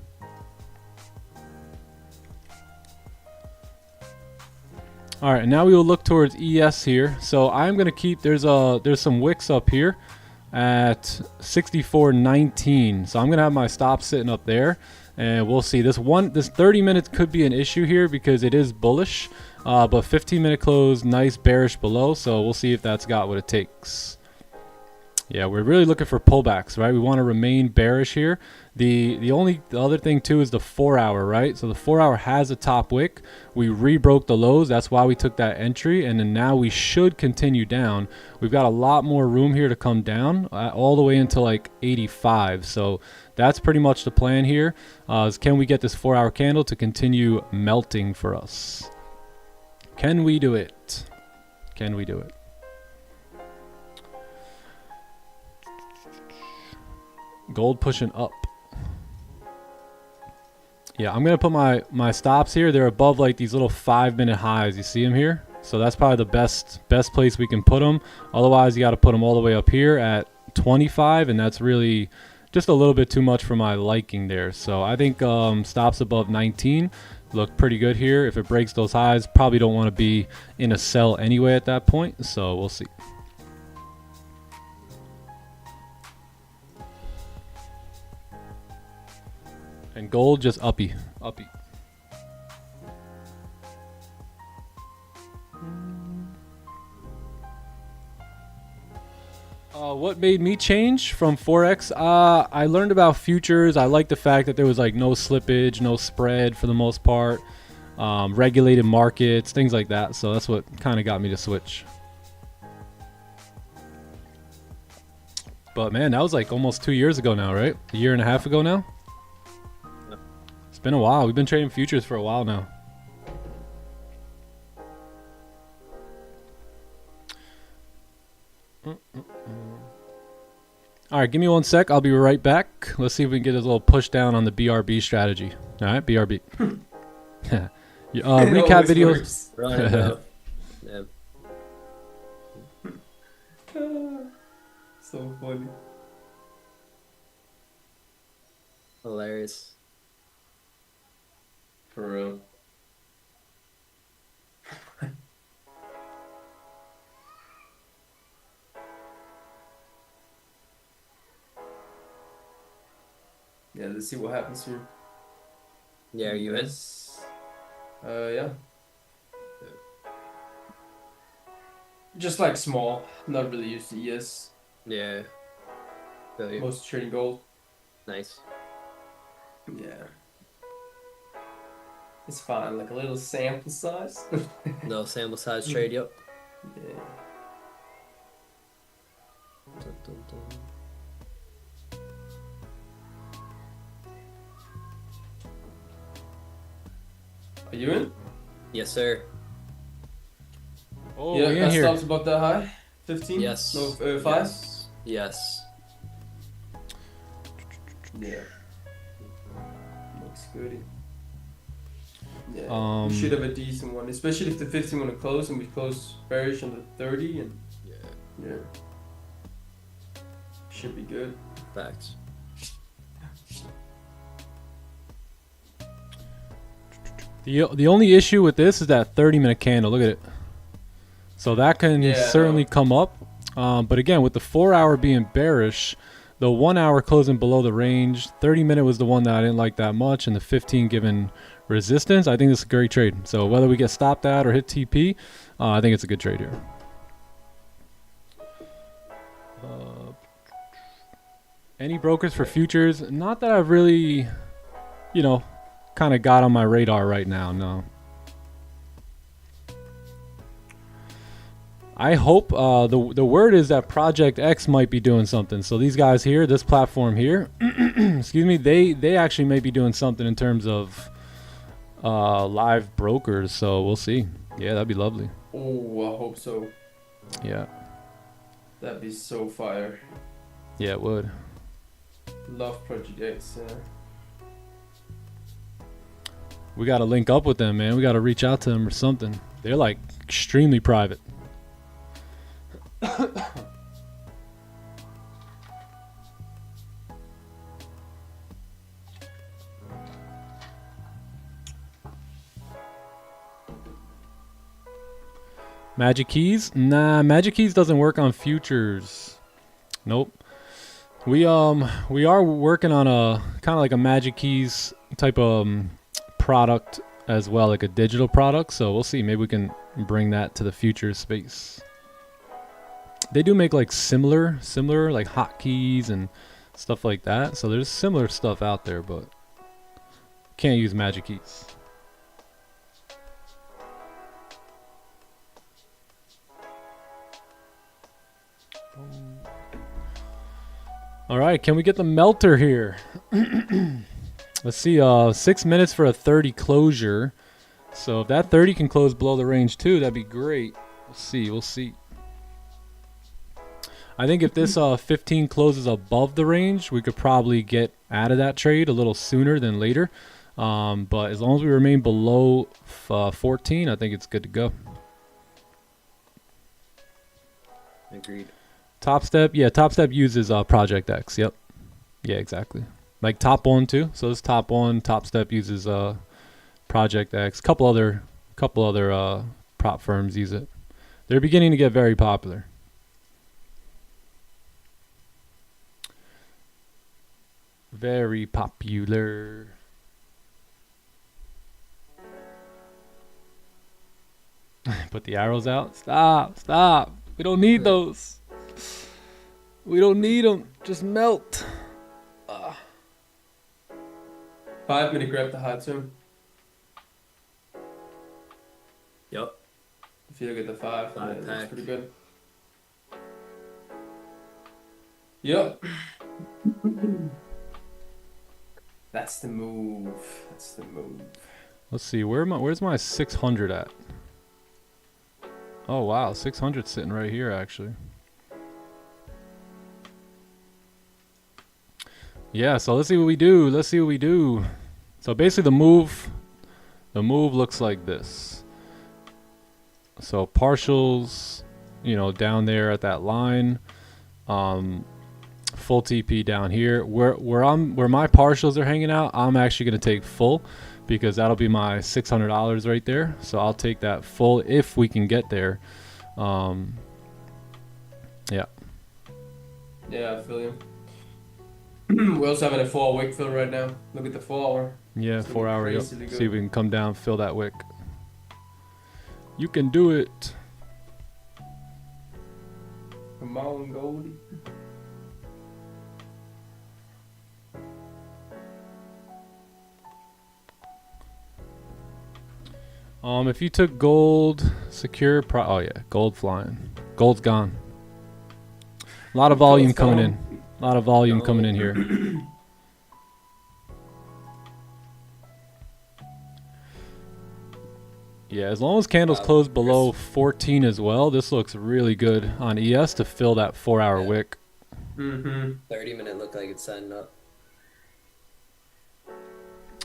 All right, now we will look towards ES here. So I'm gonna keep, there's some wicks up here at 64.19. So I'm gonna have my stop sitting up there, and we'll see. This 30 minutes could be an issue here because it is bullish, but 15-minute close, nice bearish below. So we'll see if that's got what it takes. Yeah, we're really looking for pullbacks, right? We want to remain bearish here. The other thing too is the 4-hour, right? So the 4-hour has a top wick. We rebroke the lows. That's why we took that entry, and then now we should continue down. We've got a lot more room here to come down, all the way into like 85. So that's pretty much the plan here. Is can we get this 4-hour candle to continue melting for us? Can we do it? Can we do it? Gold pushing up. Yeah, I'm gonna put my stops here. They're above like these little 5-minute highs. You see them here? So that's probably the best place we can put them. Otherwise, you got to put them all the way up here at 25, and that's really just a little bit too much for my liking there. So I think stops above 19 look pretty good here. If it breaks those highs, probably don't want to be in a sell anyway at that point. So we'll see. And gold just uppy. What made me change from forex? I learned about futures. I like the fact that there was like no slippage, no spread for the most part, regulated markets, things like that. So that's what kind of got me to switch. But man, that was like almost 2 years ago now, right? A year and a half ago now. It's been a while. We've been trading futures for a while now. All right, give me 1 sec. I'll be right back. Let's see if we can get this little push down on the BRB strategy. All right, BRB. Recap videos. Right, yeah. So funny. Hilarious. For real. Yeah, let's see what happens here. Yeah, are you in? Yeah. Just like small, not really used to ES. Yeah. Feel you. Most trading gold. Nice. Yeah. It's fine, like a little sample size. No sample size trade, yep. Yeah. Dun, dun, dun. Are you in? Yes, sir. Oh, Yeah, we in that here. stops about that high. 15? Yes. No, 5? Yes. Yes. Yeah. Looks good. Yeah. We should have a decent one, especially if the 15 want to close and we close bearish on the 30 and yeah. Should be good. Facts. The only issue with this is that 30-minute candle. Look at it. So that can certainly come up. But again, with the 4-hour being bearish, the 1-hour closing below the range, 30-minute was the one that I didn't like that much, and the 15 given resistance, I think this is a great trade. So whether we get stopped at or hit TP, I think it's a good trade here. Any brokers for futures? Not that I've really, kind of got on my radar right now, no. I hope the word is that Project X might be doing something. So these guys here, this platform here, excuse me, they actually may be doing something in terms of live brokers. So we'll see. Yeah, that'd be lovely. Oh, I hope so. Yeah. That'd be so fire. Yeah, it would. Love Project X. We got to link up with them, man. We got to reach out to them or something. They're like extremely private. Magic Keys? Nah, Magic Keys doesn't work on futures. Nope. We are working on a kind of like a Magic Keys type of product as well, like a digital product. So we'll see. Maybe we can bring that to the future space. They do make like similar like hotkeys and stuff like that. So there's similar stuff out there, but can't use Magic Keys. All right, can we get the melter here? Let's see, 6 minutes for a 30 closure. So if that 30 can close below the range too, that'd be great. We'll see. I think if this 15 closes above the range, we could probably get out of that trade a little sooner than later. But as long as we remain below 14, I think it's good to go. Agreed. Top Step, yeah, Top Step uses Project X. Yep. Yeah, exactly. Like Top One too. So this Top One, Top Step uses Project X. Couple other prop firms use it. They're beginning to get very popular. Very popular. Put the arrows out. Stop. We don't need those. We don't need them. Just melt. 5 minute grab the high too. Yep. If you look at the 5, yeah, Five that's pack. pretty good. Yep. That's the move. Let's see. Where's my 600 at? Oh wow, 600 sitting right here actually. Yeah, so let's see what we do. So basically the move looks like this. So partials, down there at that line. Full TP down here. Where my partials are hanging out, I'm actually gonna take full because that'll be my $600 right there. So I'll take that full if we can get there. Yeah. Yeah, I feel you. We're also having a 4-hour wick fill right now. Look at the 4 hour. Yeah, It's 4 hour. Yep. crazily good. See if we can come down, fill that wick. You can do it. Come on, Goldie. If you took gold, secure. Oh yeah, gold flying. Gold's gone. A lot of volume Gold's coming gone. in. A lot of volume coming in here. Yeah, as long as candles close below 14 as well, this looks really good on ES to fill that 4 hour Yeah. wick. 30-minute look like it's setting up.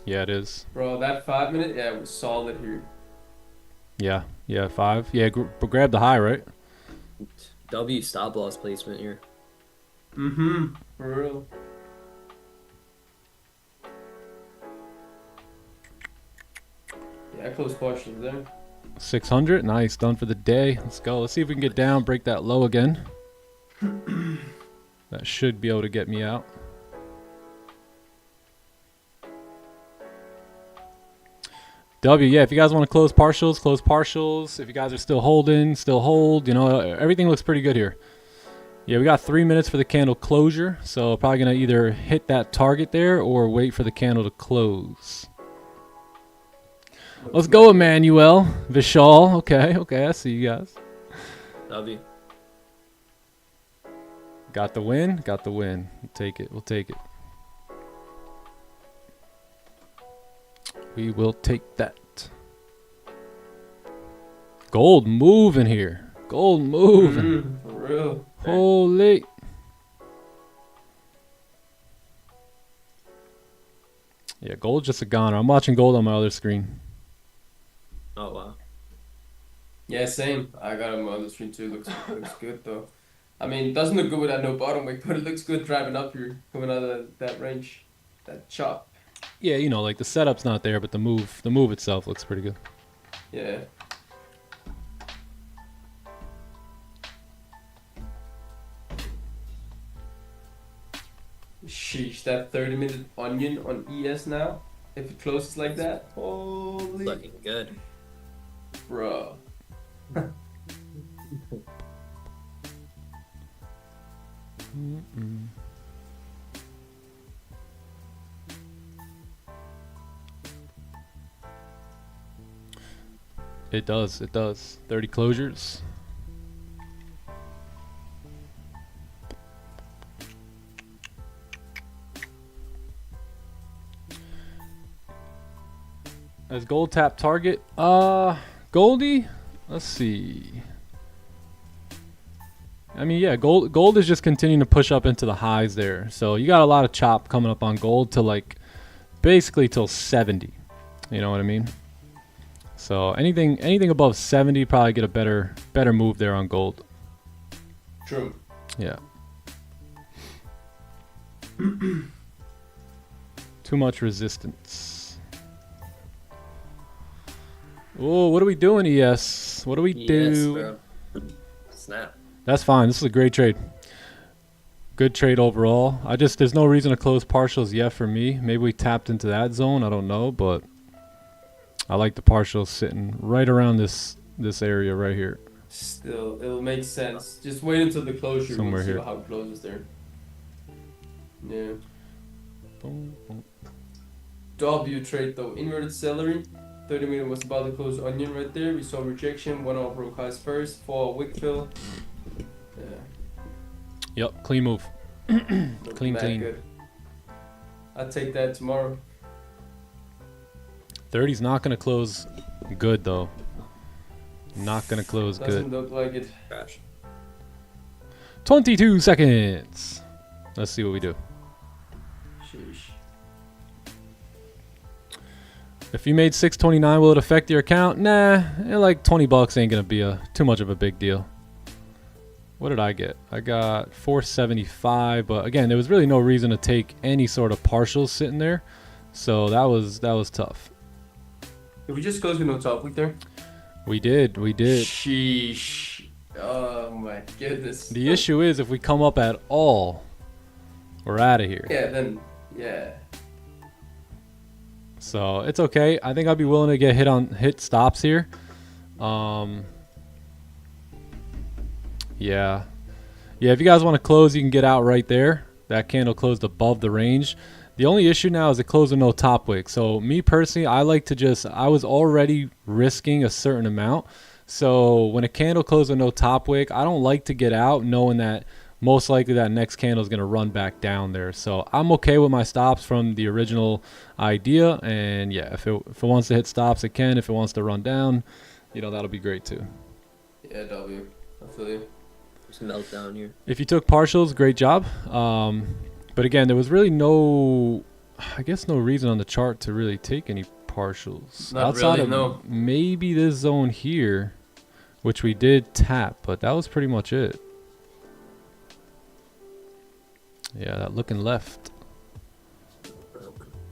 Yeah, it is. Bro, that 5 minute, yeah, it was solid here. Yeah, 5. Yeah, grab the high, right? W stop loss placement here. For real. Yeah, close questions there. 600, nice, done for the day. Let's go. Let's see if we can get down, break that low again. That should be able to get me out. W, yeah, if you guys want to close partials, close partials. If you guys are still holding, still hold. Everything looks pretty good here. Yeah, we got 3 minutes for the candle closure, so probably going to either hit that target there or wait for the candle to close. Let's go, Emmanuel. Vishal. Okay, I see you guys. W. Got the win. We'll take it. We will take that. Gold moving here. Gold moving. For real. Holy. Yeah, gold's just a goner. I'm watching gold on my other screen. Oh wow. Yeah, same. I got him on the stream too. Looks good though. I mean, it doesn't look good without no bottom wick, but it looks good driving up here, coming out of that range, that chop. Yeah, you know, like the setup's not there, but the move itself looks pretty good. Yeah. Sheesh, that 30-minute onion on ES now. If it closes like that, holy, Looking good. bro. It does. 30 closures. As gold tap target, Goldie, let's see. I mean, yeah, gold is just continuing to push up into the highs there. So you got a lot of chop coming up on gold to like basically till 70. You know what I mean? So anything above 70 probably get a better move there on gold. True. Yeah. Too much resistance. Oh, what are we doing, ES? What do we do? Bro. Snap. That's fine. This is a great trade. Good trade overall. There's no reason to close partials yet for me. Maybe we tapped into that zone. I don't know, but I like the partials sitting right around this area right here. Still, it'll make sense. Just wait until the closure. Somewhere We'll see here. how it closes there. Yeah. Boom, boom. W trade though. Inverted celery. 30-minute was about to close onion right there. We saw rejection. 1 hour broke highs first. 4 wick fill. Yeah. Yep, clean move. Looking Clean. Good. I'll take that tomorrow. 30's not going to close good, though. Not going to close Doesn't good. look like it. Crash. 22 seconds. Let's see what we do. Sheesh. If you made 629, will it affect your account? Nah, like 20 bucks ain't going to be too much of a big deal. What did I get? I got 475, but again, there was really no reason to take any sort of partials sitting there. So that was tough. Did we just close with no top wick there? We did. Sheesh. Oh my goodness. The issue is if we come up at all, we're out of here. Yeah, then, yeah. So it's okay. I think I'd be willing to get hit stops here. Yeah. If you guys want to close, you can get out right there. That candle closed above the range. The only issue now is it closed with no top wick. So me personally, I like to I was already risking a certain amount. So when a candle closes with no top wick, I don't like to get out knowing that most likely that next candle is going to run back down there. So I'm okay with my stops from the original idea. And yeah, if it wants to hit stops, it can. If it wants to run down, that'll be great too. Yeah, W. I feel you. Just melt down here. If you took partials, great job. But again, there was really no reason on the chart to really take any partials. Not Outside really, of no. maybe this zone here, which we did tap, but that was pretty much it. Yeah, that looking left.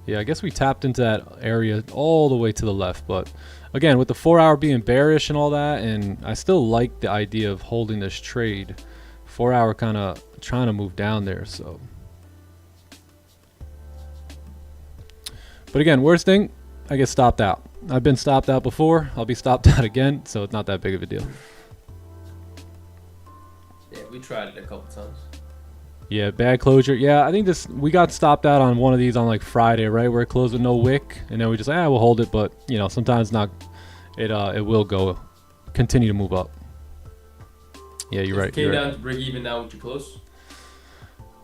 Yeah, I guess we tapped into that area all the way to the left, but again, with the 4 hour being bearish and all that, and I still like the idea of holding this trade. 4 hour kind of trying to move down there, so. But again, worst thing, I get stopped out. I've been stopped out before. I'll be stopped out again, so it's not that big of a deal. Yeah, we tried it a couple times. Yeah, bad closure. Yeah, I think we got stopped out on one of these on like Friday, right, where it closed with no wick, and then we just we'll hold it, but sometimes not. It will continue to move up. Yeah, you're right. Came down to break even now with your close.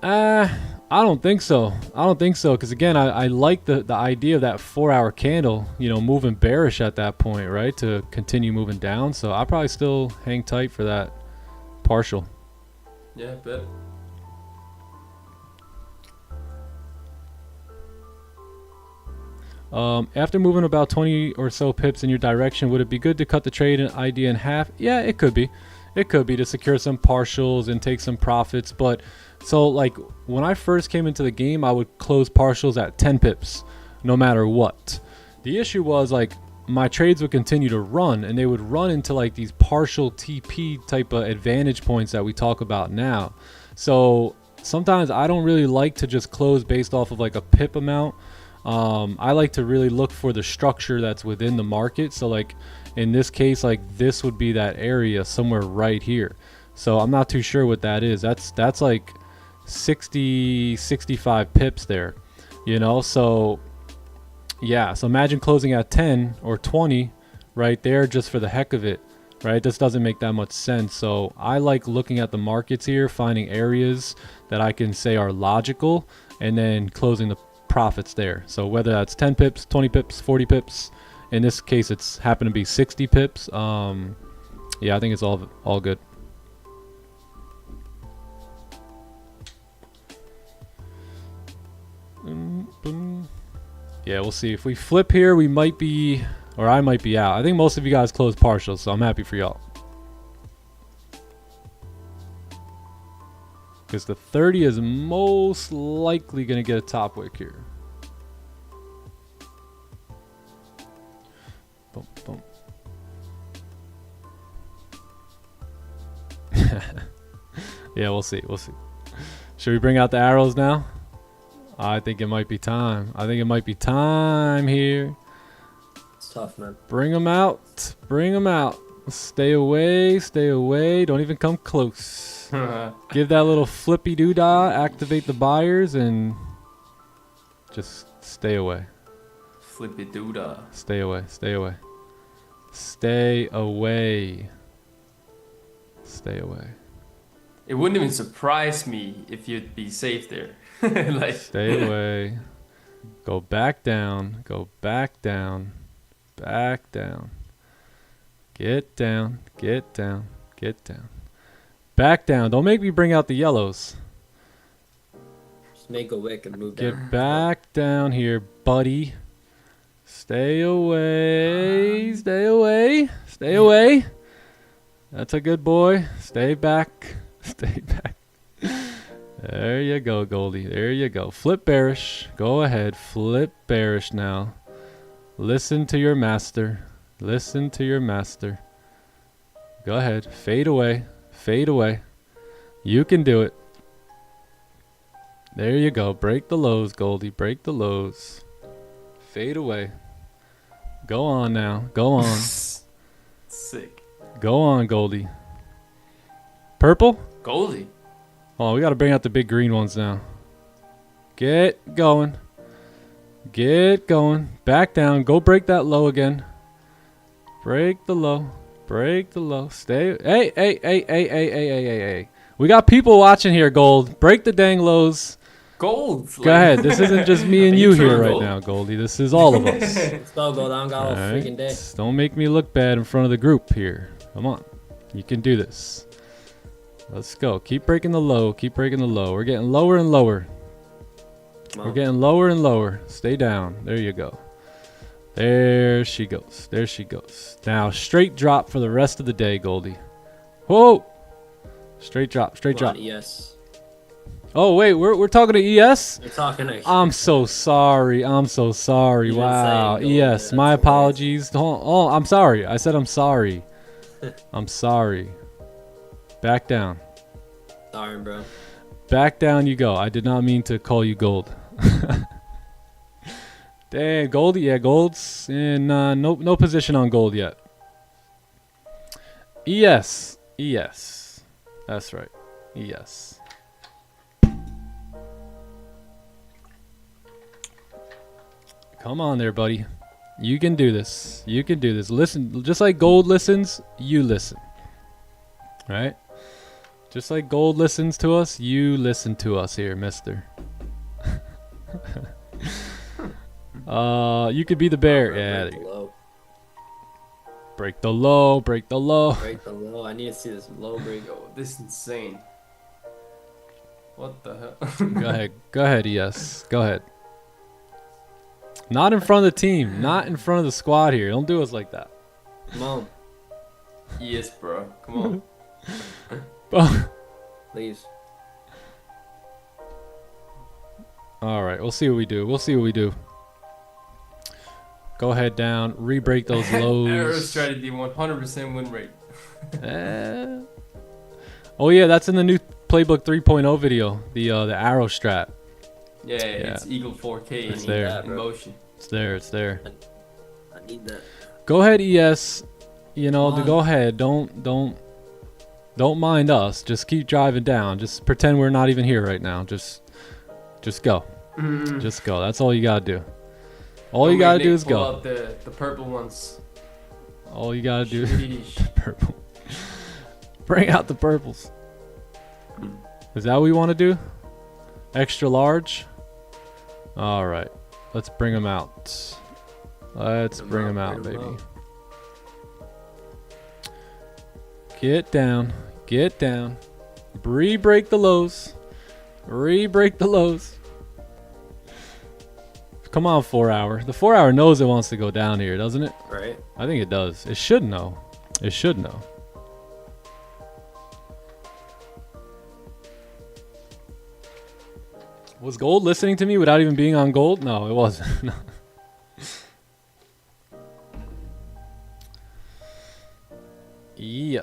I don't think so. Because again, I like the idea of that 4 hour candle, moving bearish at that point, right, to continue moving down. So I'll probably still hang tight for that partial. Yeah, bet. After moving about 20 or so pips in your direction, would it be good to cut the trade idea in half? Yeah, it could be. It could be to secure some partials and take some profits. But so like when I first came into the game, I would close partials at 10 pips no matter what. The issue was like my trades would continue to run, and they would run into like these partial TP type of advantage points that we talk about now. So sometimes I don't really like to just close based off of like a pip amount. I like to really look for the structure that's within the market. So like in this case, like this would be that area somewhere right here. So I'm not too sure what that is. That's like 65 pips there, you know. So yeah, so imagine closing at 10 or 20 right there just for the heck of it, right? This doesn't make that much sense. So I like looking at the markets here, finding areas that I can say are logical, and then closing the profits there. So whether that's 10 pips, 20 pips, 40 pips, in this case it's happened to be 60 pips. Yeah, I think it's all good. Yeah, we'll see. If we flip here, we might be, or I might be out. I think most of you guys closed partials, so I'm happy for y'all. Because the 30 is most likely going to get a top wick here. Boom, boom. Yeah, we'll see. We'll see. Should we bring out the arrows now? I think it might be time. I think it might be time here. It's tough, man. Bring them out. Bring them out. Stay away. Stay away. Don't even come close. Give that little flippy doodah. Activate the buyers and just stay away. Flippy doodah. Stay away. Stay away. Stay away. Stay away. It wouldn't even surprise me if you'd be safe there. Like stay away. Go back down. Go back down. Back down. Get down. Get down. Get down. Back down. Don't make me bring out the yellows. Just make a wick and move down. Get back down here, buddy. Stay away. Stay away. Stay away. That's a good boy. Stay back. Stay back. There you go, Goldie. There you go. Flip bearish. Go ahead. Flip bearish now. Listen to your master. Listen to your master. Go ahead. Fade away. Fade away. You can do it. There you go. Break the lows, Goldie. Break the lows. Fade away. Go on now. Go on. sick. Go on, Goldie. Purple? Goldie. Oh, we got to bring out the big green ones now. Get going. Get going. Back down. Go break that low again. Break the low. Break the low. Stay. Hey, hey, hey, hey, hey, hey, hey, hey, hey. We got people watching here, Gold. Break the dang lows. Gold. Go ahead. This isn't just me and you here right Gold? now, Goldie. This is all of us. Let's go, Gold. I don't got all Alright. freaking day. Don't make me look bad in front of the group here. Come on. You can do this. Let's go. Keep breaking the low. Keep breaking the low. We're getting lower and lower. We're getting lower and lower. Stay down. There you go. There she goes. There she goes. Now, straight drop for the rest of the day, Goldie. Whoa! Straight drop. Straight drop. Yes. Oh, wait. We're talking to ES? You're talking to... I'm so sorry. I'm so sorry. You didn't Wow. say it, Goldie. ES, That's my hilarious. apologies. Oh, I'm sorry. I said I'm sorry. I'm sorry. Back down. Sorry, bro. Back down you go. I did not mean to call you Gold. Dang, Gold. Yeah, Gold's in no position on Gold yet. ES. ES. That's right. ES. Come on there, buddy. You can do this. You can do this. Listen, just like Gold listens, you listen. Right? Just like Gold listens to us, you listen to us here, mister. You could be the bear. Yeah. Break the low. Break the low, break the low. Break the low. I need to see this low break. Yo, this is insane. What the hell? Go ahead, ES. Go ahead. Not in front of the team. Not in front of the squad here. Don't do us like that. Come on, Yes, bro. Come Oh. please. All right, we'll see what we do. We'll see what we do. Go ahead down, re-break those on. lows. Arrow strategy 100% win rate. Eh. Oh yeah, that's in the new Playbook 3.0 video. The arrow strat. Yeah, it's Eagle 4K It's there. in motion. It's there. It's there. I need that. Go ahead, ES. You know, Come on. go ahead. Don't mind us. Just keep driving down. Just pretend we're not even here right now. Just go. Just go. That's all you gotta do. All you gotta do is pull go. out the purple ones. All you gotta do. Sheesh. Purple. Bring out the purples. Is that what we want to do? Extra large? All right. Let's bring them out. Let's bring them out, baby. Get down. Get down. Re-break the lows. Re-break the lows. Come on, 4 hour. The 4 hour knows it wants to go down here, doesn't it? Right. I think it does. It should know. It should know. Was Gold listening to me without even being on Gold? No, it wasn't. No. Yeah.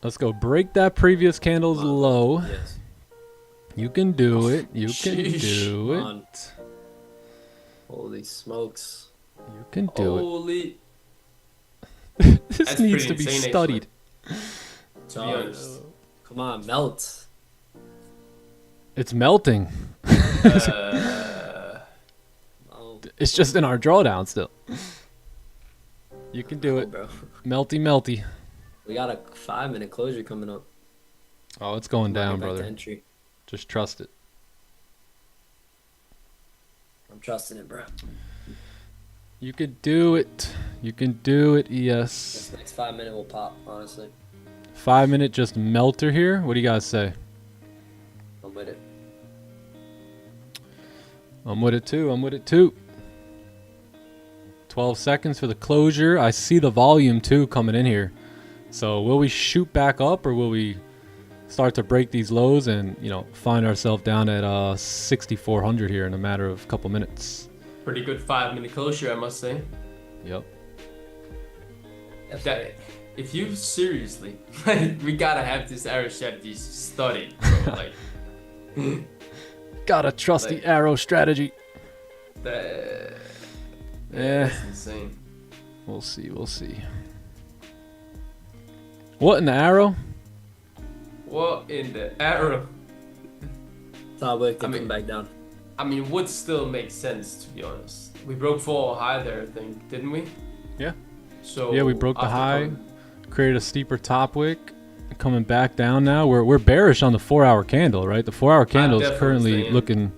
Let's go. Break that previous candle's low. Yes. You can do it. You can Sheesh. do Come it. on. Holy smokes. You can do Holy. it. This That's needs pretty to be insane, studied. To be honest. Come on, melt. It's melting. Oh, It's just in our drawdown still. You can do it. bro. Melty, melty. We got a 5-minute closure coming up. Oh, it's going down, Might get back to brother. Entry. Just trust it. I'm trusting it, bro. You can do it. You can do it, ES. This next 5 minute will pop, honestly. 5 minute just melter here. What do you guys say? I'm with it. I'm with it too. I'm with it too. 12 seconds for the closure. I see the volume too coming in here. So will we shoot back up or will we start to break these lows and, you know, find ourselves down at 6,400 here in a matter of a couple minutes? Pretty good 5-minute closure, I must say. Yep. Yes, That, if you seriously, like, we gotta have this arrow strategy studied, bro. Like, Gotta trust Like- the arrow strategy. that, Yeah. that's insane. We'll see. We'll see. What in the arrow? What in the arrow? Top wick to I mean- come back down. I mean, would still make sense, to be honest. We broke 4 high there, I think, didn't we? Yeah. So Yeah, we broke the after high. coming- Created a steeper top wick. Coming back down now. We're bearish on the 4 hour candle, right? The 4 hour candle is definitely currently staying.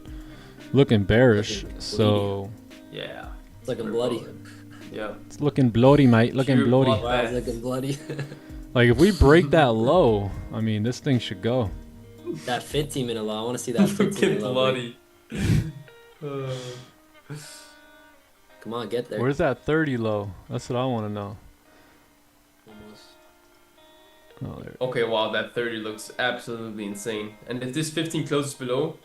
looking bearish. Looking So Yeah. It's looking We're bloody. rolling. Yeah. it's looking bloody, mate. Looking Pure bloody. blood. Wow, it's looking bloody. Like if we break that low, I mean this thing should go. That 15-minute low. I want to see that 15-minute Looking low. bloody. Come on, get there. Where's that 30 low? That's what I want to know. Almost. Oh, there. Okay, wow, that 30 looks absolutely insane. And if this 15 closes below,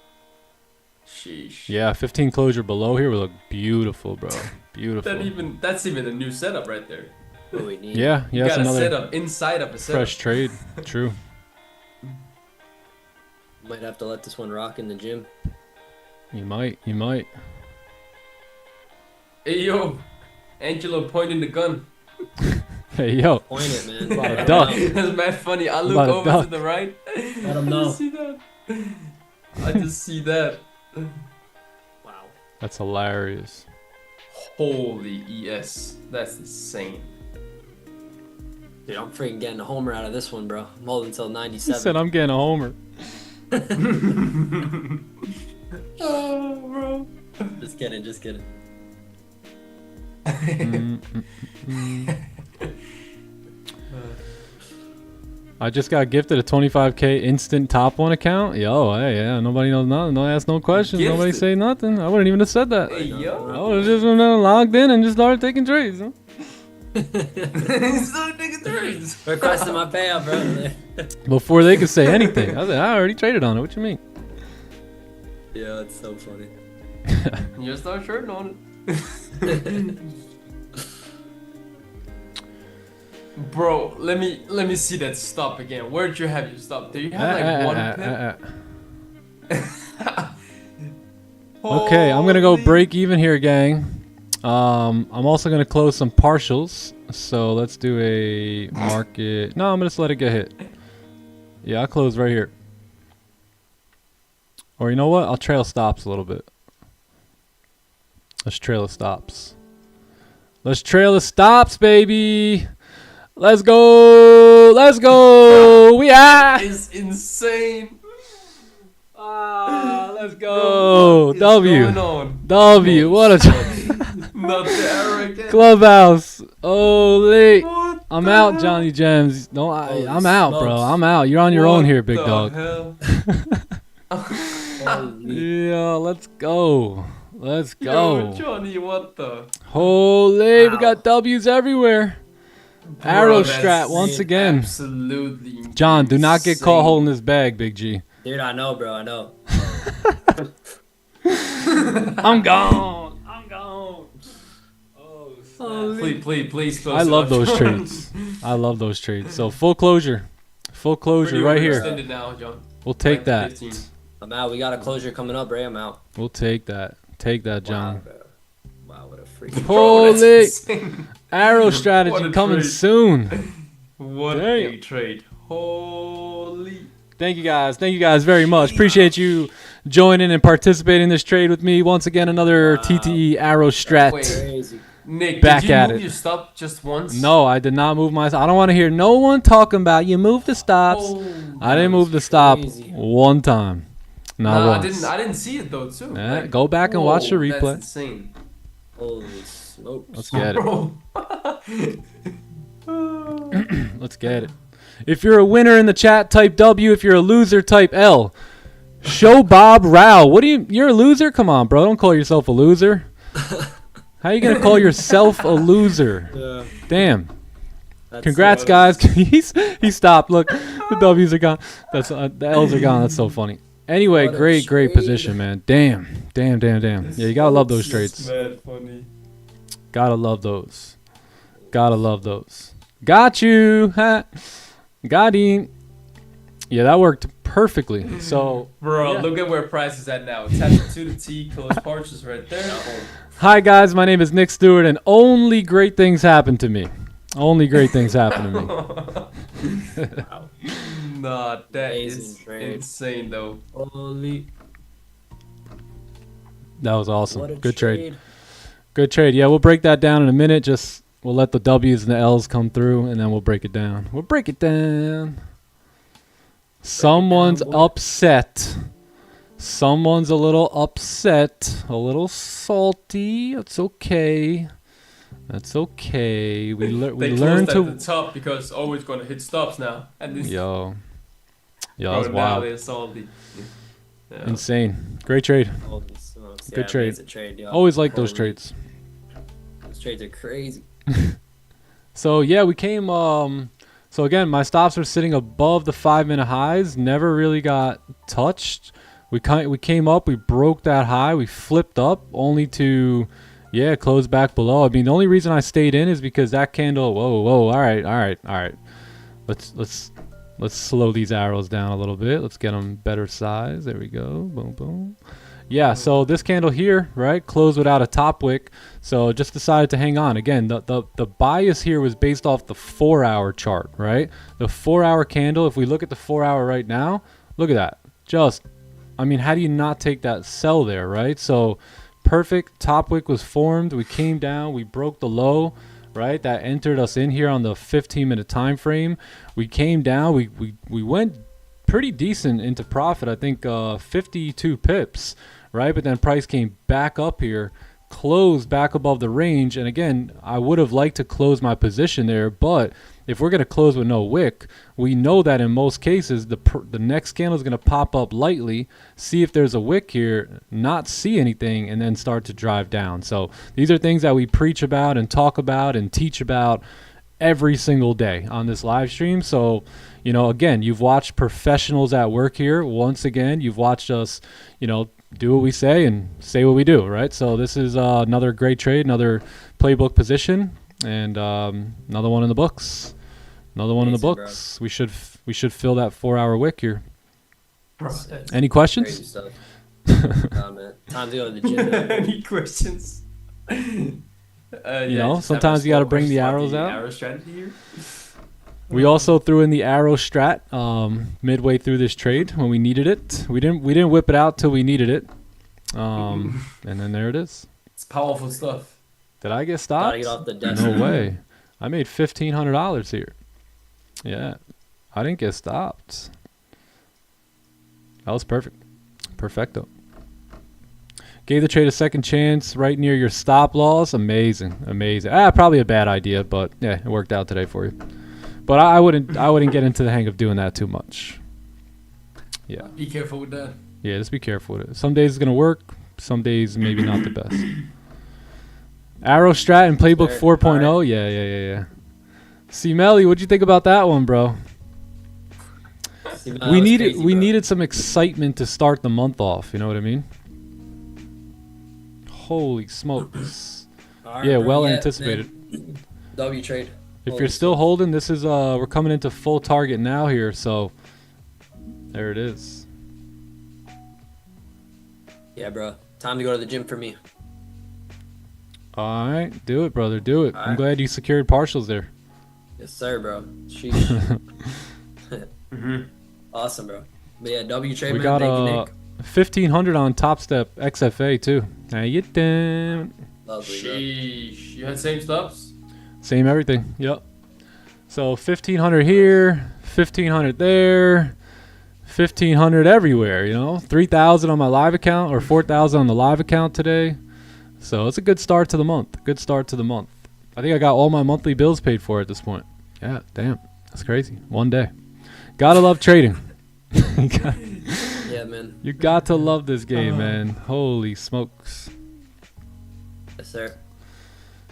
sheesh. Yeah, 15 closure below here will look beautiful, bro. Beautiful. That's even a new setup right there. What we need. Yeah, You yeah, that's got a another setup inside of a setup. fresh trade. True. Might have to let this one rock in the gym. You might. You might. Hey yo, Angelo pointing the gun. Hey, yo. Point it, man. About a Let duck. him know. That's mad funny. I look About a over duck. to the right. Let 'em I know. just see that. I just see that. Wow. That's hilarious. Holy ES. That's insane. Dude, I'm freaking getting a homer out of this one, bro. I'm holding until He 97. said I'm getting a homer. Oh, bro. Just kidding, just kidding. I just got gifted a 25K instant top one account. Yo, hey, yeah, nobody knows nothing. No ask no questions. Nobody Gifted? say nothing. I wouldn't even have said that. Hey, yo. I would have just logged in and just started taking trades. Huh? Requesting my payout, bro. Before they could say anything. I was like, I already traded on it. What you mean? Yeah, it's so funny. You just start shirting on it. Bro, let me see that stop again. Where'd you have your stop? Do you have like one pip? Okay, I'm gonna go break even here, gang. I'm also gonna close some partials. So let's do a market. No, I'm gonna just let it get hit. Yeah, I'll close right here. Or you know what? I'll trail stops a little bit. Let's trail the stops. Let's trail the stops, baby. Let's go. Let's go. We are. Is insane. Let's go. What is W. going on? W. What a Not the error again. clubhouse. Holy. What I'm the out, hell? Johnny Gems. No, Holy I'm out, bro. smokes. I'm out. You're on your own What here, big the dog. hell? Holy. Yeah, let's go. Let's Yo, go. Johnny, what the? Holy, we Wow. got W's everywhere. Bro, Arrow that's strat once again. Absolutely. John, do not get caught insane. holding this bag, Big G. Dude, I know, bro. I know. I'm gone. I'm gone. Oh, Please close I it love up, those John. trades. I love those trades. So full closure. Full closure Pretty right here. overextended now, John. We'll take Like that. 15. I'm out. We got a closure coming up, Ray. I'm out. We'll take that. Take that, Wow, John. bro. Wow, what a freak. Bro, that's Holy insane. arrow What strategy a coming trade. soon. What Damn. a trade. Holy. Thank you guys. Thank you guys very much. Appreciate you joining and participating in this trade with me. Once again, another Wow. TTE arrow strat. Wait. Crazy. Nick, Back did you at move it. your stop just once? No, I did not move my. I don't want to hear no one talking about you moved the stops. Oh, I didn't move the stop crazy. one time. Not nah, once. I didn't see it though too. Yeah, go back and watch the whoa, replay. That's insane. Holy smokes. Let's get it. Bro. Let's get it. If you're a winner in the chat, type W. If you're a loser, type L. Show Bob Rao. What do you? You're a loser? Come on, bro. Don't call yourself a loser. How you gonna call yourself a loser? Yeah. Damn. That's Congrats, so- guys. he stopped. Look, the W's are gone. That's the L's are gone. That's so funny. Anyway, What a great trade. position, man. Damn. Yeah, you gotta love those trades. Mad funny. Gotta love those. Got you. Ha. Got him. Yeah, that worked perfectly. So, Bro, yeah. look at where price is at now. Tap it to the T, close partials right there. hi guys, my name is Nick Stewart, and only great things happen to me. Only great things happen to me. Nah, that Amazing is trade. insane though. Holy. That was What awesome. a Good trade. Good trade. Yeah, we'll break that down in a minute. Just we'll let the W's and the L's come through, and then we'll break it down. Someone's what? upset. Someone's a little upset, a little salty. It's okay. That's okay. We They learn closed to. at the top because it's always gonna hit stops now. And this Yo, bro, that's now wild. they're salty. Yeah. Insane. Great trade. Holy smokes. Good Yeah, trade. amazing trade, yo. Always like those Holy. trades. Those trades are crazy. So yeah, we came. So again, my stops are sitting above the 5-minute highs. Never really got touched. We came up. We broke that high. We flipped up, only to, yeah, close back below. I mean, the only reason I stayed in is because that candle. Whoa. All right. Let's slow these arrows down a little bit. Let's get them better size. There we go. Boom. Yeah, so this candle here, right, closed without a top wick, so just decided to hang on. Again, the bias here was based off the 4-hour chart, right? The 4-hour candle, if we look at the 4-hour right now, look at that. Just, I mean, how do you not take that sell there, right? So perfect top wick was formed. We came down, we broke the low, right? That entered us in here on the 15-minute time frame. We came down, we went pretty decent into profit. I think 52 pips, right? But then price came back up here, closed back above the range, and again, I would have liked to close my position there, but if we're going to close with no wick, we know that in most cases the next candle is going to pop up lightly, see if there's a wick here, not see anything, and then start to drive down. So these are things that we preach about and talk about and teach about every single day on this live stream. So, you know, again, you've watched professionals at work here. Once again, you've watched us, you know, do what we say and say what we do, right? So this is another great trade, another playbook position, and another one in the books. Another one in the books. Bro. We should fill that 4-hour wick here. Any questions? Nah, man. Time to go to the gym. Any questions? You know, sometimes you got to bring the arrows out. Arrow strategy here. We also threw in the arrow strat midway through this trade when we needed it. We didn't whip it out till we needed it, and then there it is. It's powerful stuff. Did I get stopped? Gotta get off the desk. No way. I made $1,500 here. Yeah, I didn't get stopped. That was perfect. Perfecto. Gave the trade a second chance right near your stop loss. Amazing. Amazing. Probably a bad idea, but yeah, it worked out today for you. But I wouldn't get into the hang of doing that too much. Yeah. Be careful with that. Yeah, just be careful with it. Some days it's going to work. Some days maybe not the best. Arrow strat and playbook 4.0. Right. Yeah. See, Melly, what'd you think about that one, bro? We needed some excitement to start the month off. You know what I mean? Holy smokes. Right, yeah, well anticipated. Man. W trade. If you're still holding, this is we're coming into full target now here, so there it is. Yeah, bro. Time to go to the gym for me. All right, do it, brother. Do it. All I'm right. glad you secured partials there. Yes, sir, bro. Sheesh. Awesome, bro. But yeah, W trade. We man. got Thank you, Nick. 1,500 on Top Step XFA too. How you doing? Lovely, bro. Sheesh. You had same stops? Same everything. Yep. So 1,500 here, 1,500 there, 1,500 everywhere. You know, 3,000 on my live account or 4,000 on the live account today. So it's a good start to the month. Good start to the month. I think I got all my monthly bills paid for at this point. Yeah, damn, that's crazy. One day. Gotta love trading. Yeah, man. You got to love this game, man. Holy smokes. Yes, sir.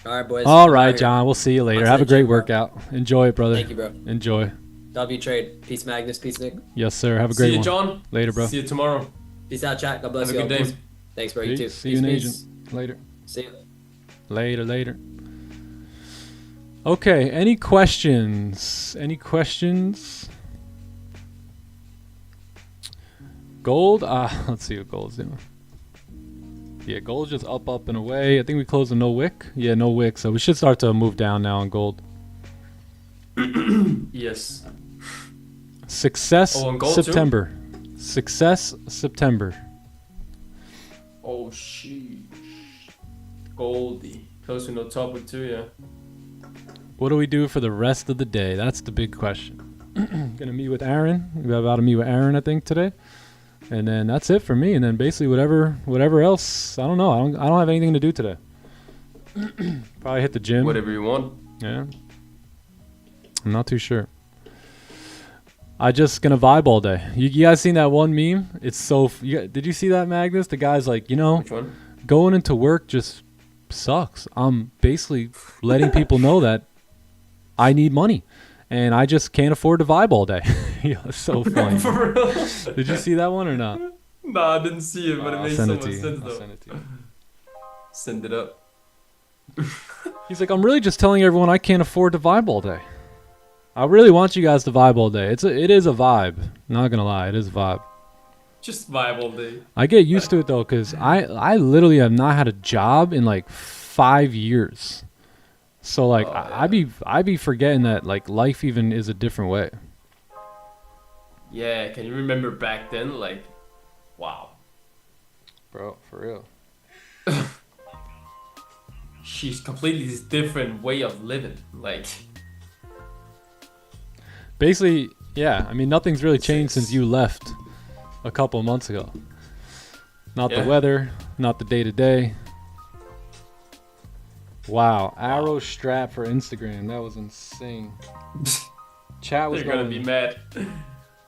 All right, boys. All right, John. We'll see you later. Have a great workout. Enjoy it, brother. Thank you, bro. Enjoy. W trade. Peace, Magnus. Peace, Nick. Yes, sir. Have a great one. See you, John. Later, bro. See you tomorrow. Peace out, chat. God bless Have you. a good day. Thanks, bro. You too. See you in Agent. Later. See you. Later. Okay. Any questions? Gold? Let's see what gold's doing. Yeah, gold's just up and away. I think we closed a no wick. Yeah, no wick. So we should start to move down now on gold. Yes. Success on gold September. Success September. Oh, sheesh. Goldie. Close to no topic too, yeah. What do we do for the rest of the day? That's the big question. Gonna meet with Aaron. We have about to meet with Aaron, I think, today. And then that's it for me. And then basically whatever else. I don't know. I don't have anything to do today. Probably hit the gym. Whatever you want. Yeah. I'm not too sure. I just gonna vibe all day. You guys seen that one meme? It's so. Did you see that, Magnus? The guy's like, Which one? Going into work just sucks. I'm basically letting people know that I need money. And I just can't afford to vibe all day. Yeah, it's so funny. For real? Did you see that one or not? No, I didn't see it, but it makes so much sense I'll though. send it to you. Send it up. He's like, I'm really just telling everyone I can't afford to vibe all day. I really want you guys to vibe all day. It is a vibe. Not gonna lie, it is a vibe. Just vibe all day. I get used to it though, cause I literally have not had a job in like 5 years. So like I be forgetting that like life even is a different way. Yeah, can you remember back then? Like, wow. Bro, for real. She's completely this different way of living. Like, basically, yeah. I mean, nothing's really changed since you left a couple of months ago. Not the weather, not the day to day. Wow, arrow strap for Instagram. That was insane. Chat was They're gonna be mad.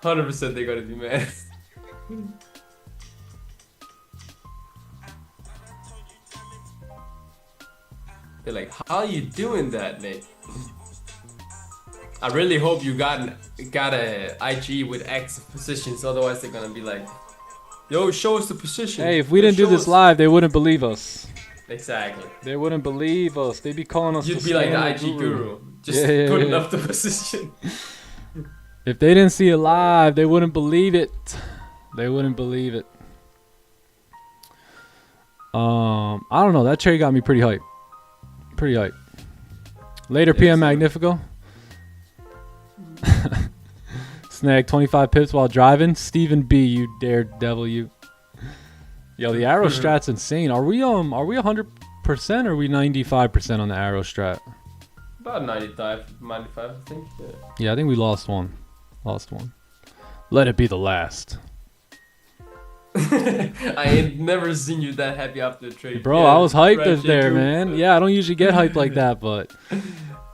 100% they're gonna be mad. They're like, how you doing that, Nate? I really hope you got a IG with active positions, otherwise they're gonna be like, yo, show us the position. Hey, if we Yo, didn't do show this us. live, they wouldn't believe us. Exactly. They wouldn't believe us. They'd be calling us You'd the be like the scammer IG guru, just Yeah. putting up the position. If they didn't see it live, they wouldn't believe it. They wouldn't believe it. I don't know. That trade got me pretty hype. Pretty hype. Later, PM sir. Magnifico. Snag 25 pips while driving. Stephen B, you daredevil, you. Yo, the arrow strat's insane. Are we 100% or are we 95% on the arrow strat? About 95, I think. Yeah, I think we lost one. Lost one. Let it be the last. I ain't never seen you that happy after the trade. Bro, Yeah, I was hyped right, there, J2. man. Yeah, I don't usually get hyped like that, but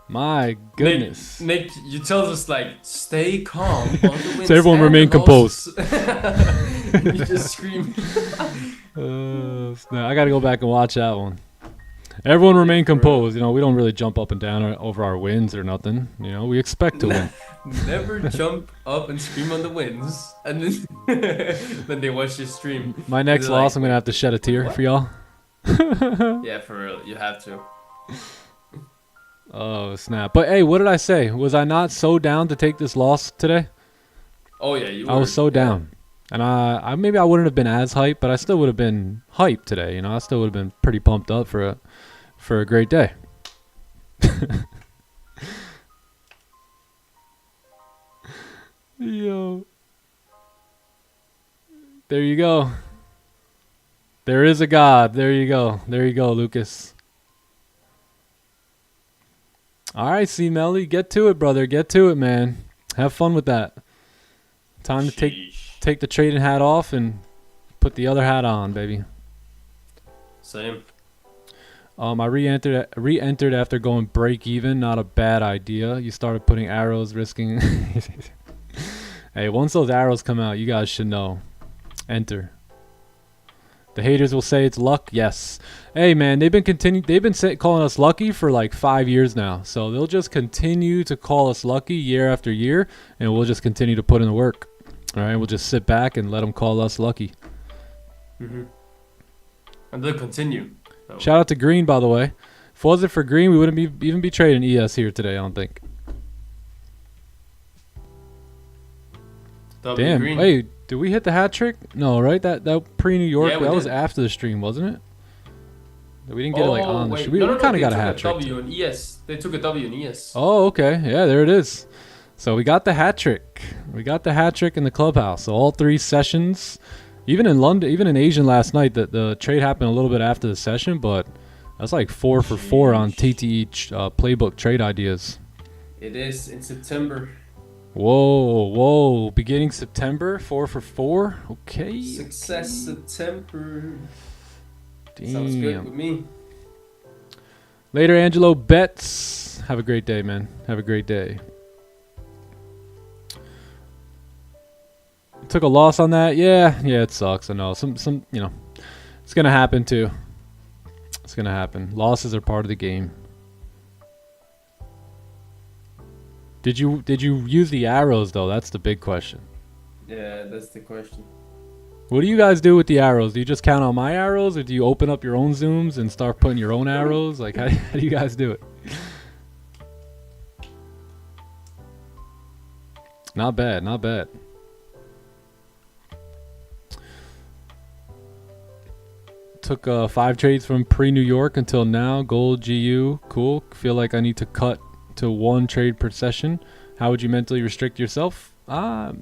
my goodness. Nick, you tell us like, stay calm. On the winds So everyone and remain the losses. You just scream. I gotta go back and watch that one. Everyone remain composed. You know, we don't really jump up and down over our wins or nothing. You know, we expect to win. Never jump up and scream on the wins, and then then they watch your stream. My next They're loss, like, I'm gonna have to shed a tear what? for y'all. Yeah, for real, you have to. Oh snap! But hey, what did I say? Was I not so down to take this loss today? Oh yeah, you. I was so down, and I maybe I wouldn't have been as hyped, but I still would have been hyped today. You know, I still would have been pretty pumped up for a great day. Yo, there you go. There is a God. There you go. There you go, Lucas. All right, C Melly, get to it, brother. Get to it, man. Have fun with that. Time to take the trading hat off and put the other hat on, baby. Same. I re-entered after going break even. Not a bad idea. You started putting arrows, risking. Hey, once those arrows come out, you guys should know. Enter. The haters will say it's luck. Yes. Hey man, they've been calling us lucky for like 5 years now. So they'll just continue to call us lucky year after year, and we'll just continue to put in the work. All right, we'll just sit back and let them call us lucky. And they'll continue. So. Shout out to Green, by the way. If it wasn't for Green, we wouldn't even be trading ES here today, I don't think. Damn. Green. Hey, did we hit the hat trick? No, right? That pre-New York, Yeah, we that was did. after the stream, wasn't it? We didn't get it like on the stream. We kind of got a hat trick. W in ES. They took a W in ES. Oh, okay. Yeah, there it is. So we got the hat trick. We got the hat trick in the clubhouse. So all 3 sessions. Even in London, even in Asian last night, the trade happened a little bit after the session, but that's like 4 for 4 on TTE playbook trade ideas. It is in September. Whoa. Beginning September, 4 for 4. Okay. Success September. Damn. Sounds good with me. Later, Angelo Betts. Have a great day, man. Have a great day. Took a loss on that. Yeah, it sucks. I know. Some, you know, it's gonna happen too. It's gonna happen. Losses are part of the game. Did you use the arrows though? That's the big question. Yeah, that's the question. What do you guys do with the arrows? Do you just count on my arrows, or do you open up your own zooms and start putting your own arrows? Like, how do you guys do it? Not bad, not bad. Took 5 trades from pre-New York until now. Gold, GU, cool. Feel like I need to cut to 1 trade per session. How would you mentally restrict yourself? I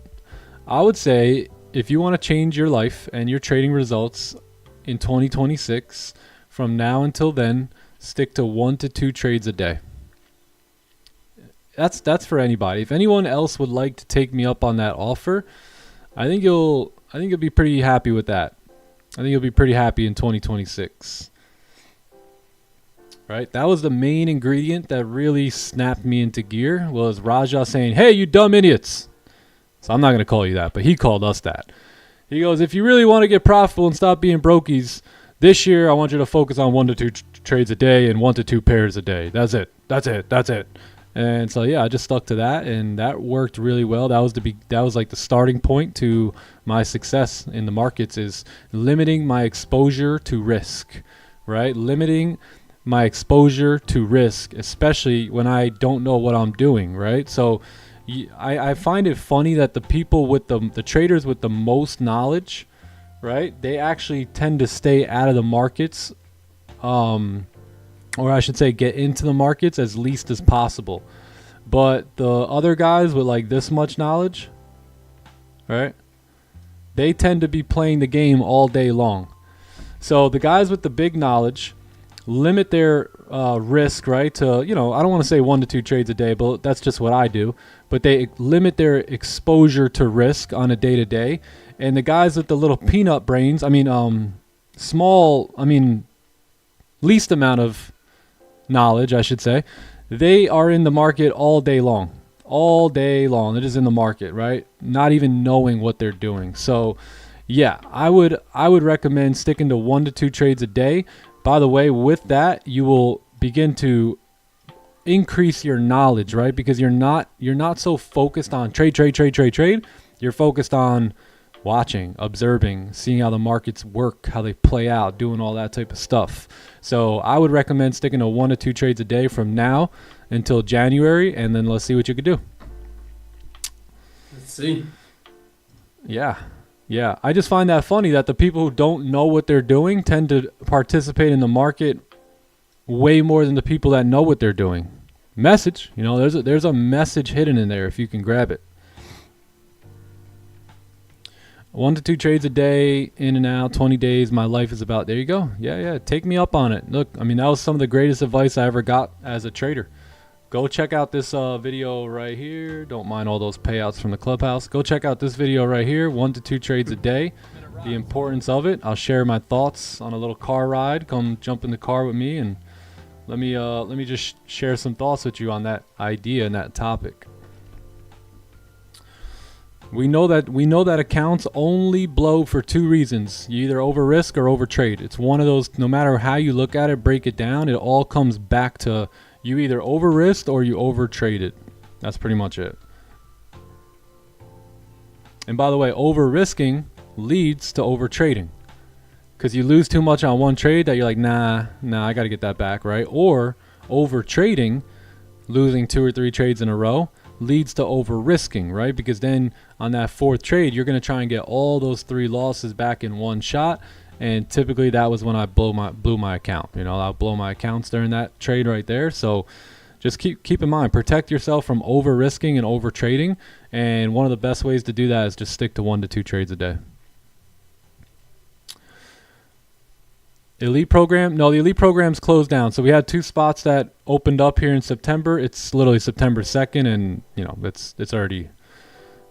would say if you want to change your life and your trading results in 2026, from now until then, stick to 1 to 2 trades a day. That's for anybody. If anyone else would like to take me up on that offer, I think you'll be pretty happy with that. I think you'll be pretty happy in 2026. right? That was the main ingredient that really snapped me into gear, was Raja saying, hey, you dumb idiots. So I'm not going to call you that, but he called us that. He goes, if you really want to get profitable and stop being brokies, this year I want you to focus on 1 to 2 trades a day and 1 to 2 pairs a day. That's it. That's it. That's it. And so yeah, I just stuck to that, and that worked really well. That was like the starting point to my success in the markets, is limiting my exposure to risk, right? Limiting my exposure to risk, especially when I don't know what I'm doing, right? So I find it funny that the people with the traders with the most knowledge, right, they actually tend to stay out of the markets, or I should say get into the markets as least as possible. But the other guys with like this much knowledge, right, they tend to be playing the game all day long. So the guys with the big knowledge limit their risk, right, to, I don't want to say 1 to 2 trades a day, but that's just what I do. But they limit their exposure to risk on a day-to-day. And the guys with the little peanut brains, least amount of knowledge, I should say, they are in the market all day long. All day long. They're just in the market, right? Not even knowing what they're doing. So, yeah, I would recommend sticking to 1 to 2 trades a day. By the way, with that, you will begin to increase your knowledge, right? Because you're not so focused on trade. You're focused on watching, observing, seeing how the markets work, how they play out, doing all that type of stuff. So I would recommend sticking to 1 to 2 trades a day from now until January, and then let's see what you could do. Let's see. Yeah. I just find that funny that the people who don't know what they're doing tend to participate in the market way more than the people that know what they're doing. Message, there's a message hidden in there if you can grab it. 1 to 2 trades a day, in and out, 20 days. My life is about. There you go. Yeah. Take me up on it. Look, that was some of the greatest advice I ever got as a trader. Go check out this video right here. Don't mind all those payouts from the clubhouse. Go check out this video right here. 1 to 2 trades a day. The importance of it. I'll share my thoughts on a little car ride. Come jump in the car with me, and let me just share some thoughts with you on that idea and that topic. We know that accounts only blow for 2 reasons. You either over risk or over trade. It's one of those. No matter how you look at it, break it down, it all comes back to you either over risked or you over traded. That's pretty much it. And by the way, over risking leads to over trading, because you lose too much on one trade that you're like, nah, I got to get that back, right? Or over trading, losing 2 or 3 trades in a row, leads to over risking, right? Because then on that 4th trade, you're going to try and get all those 3 losses back in one shot. And typically that was when I blew my account. I'll blow my accounts during that trade right there. So just keep in mind, protect yourself from over risking and over trading. And one of the best ways to do that is just stick to 1 to 2 trades a day. Elite program? No, the elite program's closed down. So we had 2 spots that opened up here in September. It's literally September 2nd, and it's already,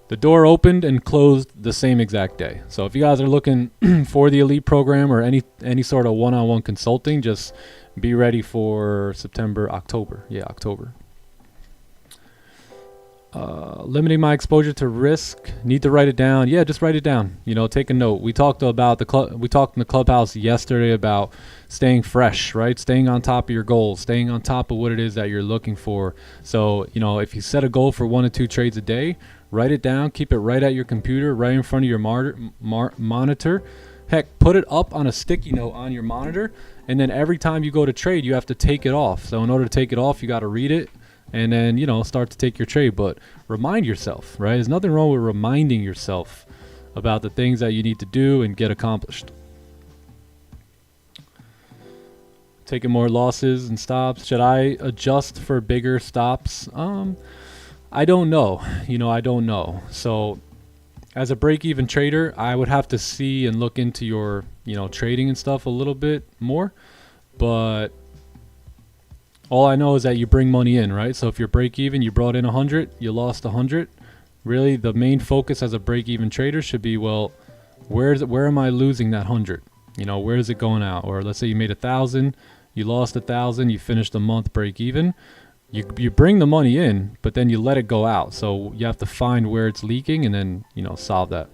the door opened and closed the same exact day. So if you guys are looking for the elite program or any sort of one-on-one consulting, just be ready for October. Yeah, October. Limiting my exposure to risk. Need to write it down. Yeah, just write it down. Take a note. We talked about we talked in the clubhouse yesterday about staying fresh, right? Staying on top of your goals, staying on top of what it is that you're looking for. So, if you set a goal for 1 to 2 trades a day, write it down. Keep it right at your computer, right in front of your monitor. Heck, put it up on a sticky note on your monitor, and then every time you go to trade, you have to take it off. So in order to take it off, you got to read it, and then, start to take your trade. But remind yourself, right? There's nothing wrong with reminding yourself about the things that you need to do and get accomplished. Taking more losses and stops. Should I adjust for bigger stops? I don't know. I don't know. So as a break-even trader, I would have to see and look into your, trading and stuff a little bit more. But all I know is that you bring money in, right? So if you're break-even, you brought in 100, you lost 100. Really, the main focus as a break-even trader should be, well, where am I losing that 100? Where is it going out? Or let's say you made 1,000, You lost 1,000. You finished the month break even. You bring the money in, but then you let it go out. So you have to find where it's leaking and then, solve that.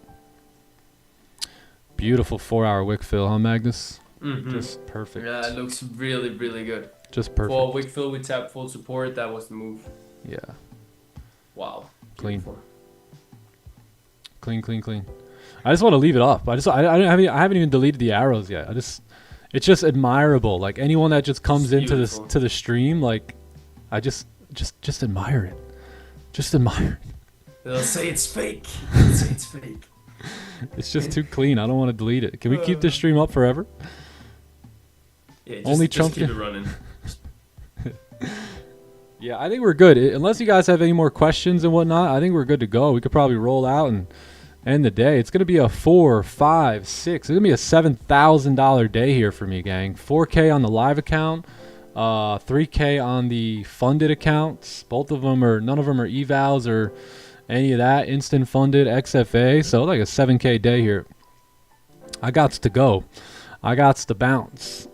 Beautiful 4-hour wick fill, huh, Magnus? Just perfect. Yeah, it looks really, really good. Just perfect. For wick fill with tap full support, that was the move. Yeah. Wow. Clean. Beautiful. Clean. I just want to leave it up. I haven't even deleted the arrows yet. It's just admirable. Like anyone that just comes into this to the stream, like I just admire it. Just admire it. They'll say it's fake. They'll say it's fake. It's just too clean. I don't want to delete it. Can we keep this stream up forever? Yeah, Trump keep it running. Yeah, I think we're good. Unless you guys have any more questions and whatnot, I think we're good to go. We could probably roll out and end the day. It's going to be a 4, 5, 6. It's going to be a $7,000 day here for me, gang. 4K on the live account, 3K on the funded accounts. None of them are evals or any of that. Instant funded XFA. So like a 7K day here. I gots to go. I gots to bounce.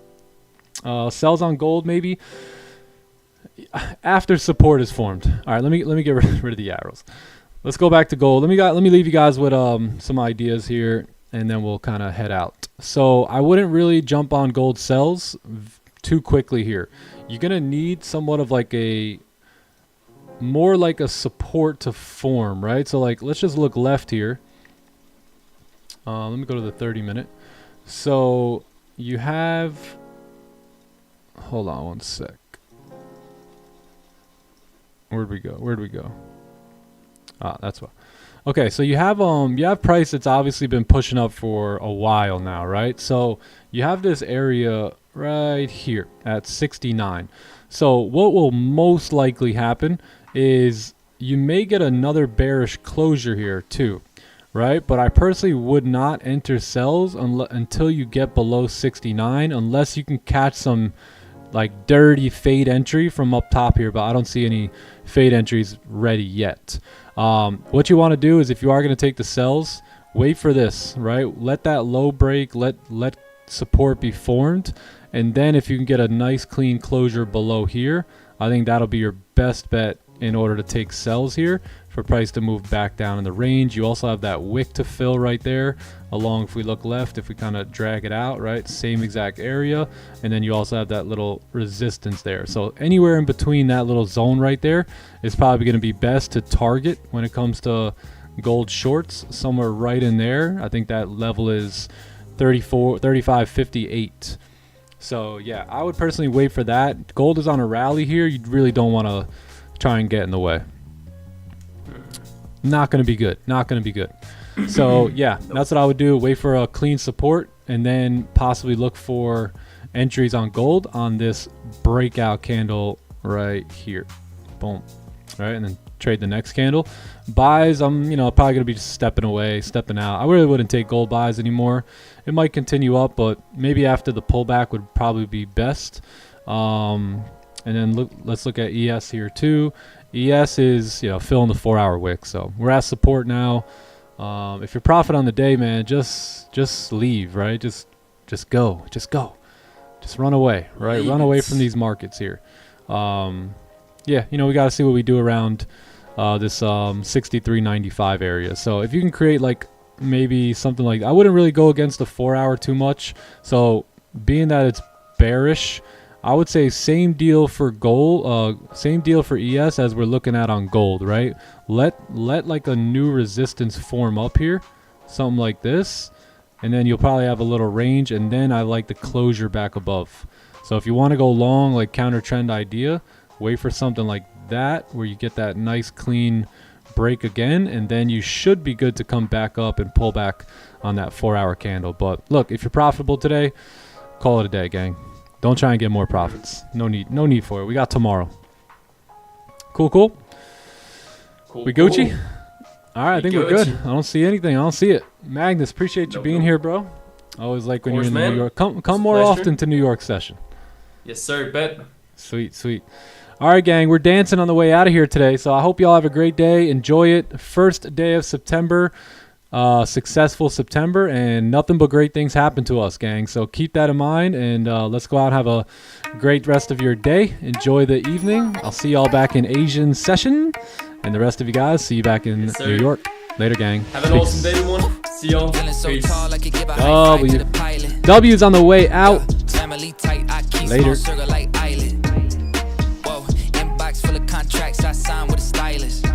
Sells on gold maybe after support is formed. All right, let me get rid of the arrows. Let's go back to gold. Let me leave you guys with some ideas here, and then we'll kind of head out. So I wouldn't really jump on gold sells too quickly here. You're gonna need somewhat of like more like a support to form, right? So like let's just look left here. Let me go to the 30-minute. So you have. Hold on one sec. Where'd we go? That's what. Okay, so you have price that's obviously been pushing up for a while now, right? So you have this area right here at 69. So what will most likely happen is you may get another bearish closure here too, right? But I personally would not enter sells until you get below 69, unless you can catch some like dirty fade entry from up top here, but I don't see any fade entries ready yet. What you want to do is, if you are going to take the sells, wait for this, right? Let that low break, let support be formed, and then if you can get a nice clean closure below here, I think that'll be your best bet in order to take sells here for price to move back down in the range. You also have that wick to fill right there along. If we look left, if we kind of drag it out, right, same exact area, and then you also have that little resistance there. So anywhere in between that little zone right there is probably going to be best to target when it comes to gold shorts. Somewhere right in there, I think that level is 35.58. So yeah, I would personally wait for that. Gold is on a rally here. You really don't want to try and get in the way. Not going to be good. So yeah, that's what I would do. Wait for a clean support and then possibly look for entries on gold on this breakout candle right here. Boom. Right, and then trade the next candle. Buys, I'm probably going to be just stepping out. I really wouldn't take gold buys anymore. It might continue up, but maybe after the pullback would probably be best. And then let's look at ES here too. ES is filling the 4-hour wick, so we're at support now. If you're profit on the day, man, just leave, right? Just go, just run away, right? Run away from these markets here. Yeah, we got to see what we do around this 63.95 area. So if you can create like maybe something like, I wouldn't really go against the 4-hour too much. So being that it's bearish, I would say same deal for gold, same deal for ES as we're looking at on gold, right? Let like a new resistance form up here, something like this, and then you'll probably have a little range, and then I like the closure back above. So if you want to go long, like counter trend idea, wait for something like that where you get that nice clean break again, and then you should be good to come back up and pull back on that 4-hour candle. But look, if you're profitable today, call it a day, gang. Don't try and get more profits. No need for it. We got tomorrow. Cool. We Gucci? All right, I think we're good. I don't see anything. I don't see it. Magnus, appreciate you being here, bro. I always like when you're in New York. Come more often to New York session. Yes, sir. Bet. Sweet. All right, gang. We're dancing on the way out of here today, so I hope y'all have a great day. Enjoy it. First day of September. successful September, and nothing but great things happen to us, gang. So keep that in mind, and let's go out and have a great rest of your day. Enjoy the evening. I'll see y'all back in Asian session, and the rest of you guys, see you back in Yes, sir. New York. Later, gang. Have an awesome day, everyone. See y'all. Feeling so Peace. tall, I could give a high five to the pilot. W's on the way out. Family tight, I keep Later. small circle like island. Whoa, inbox full of contracts I signed with a stylist.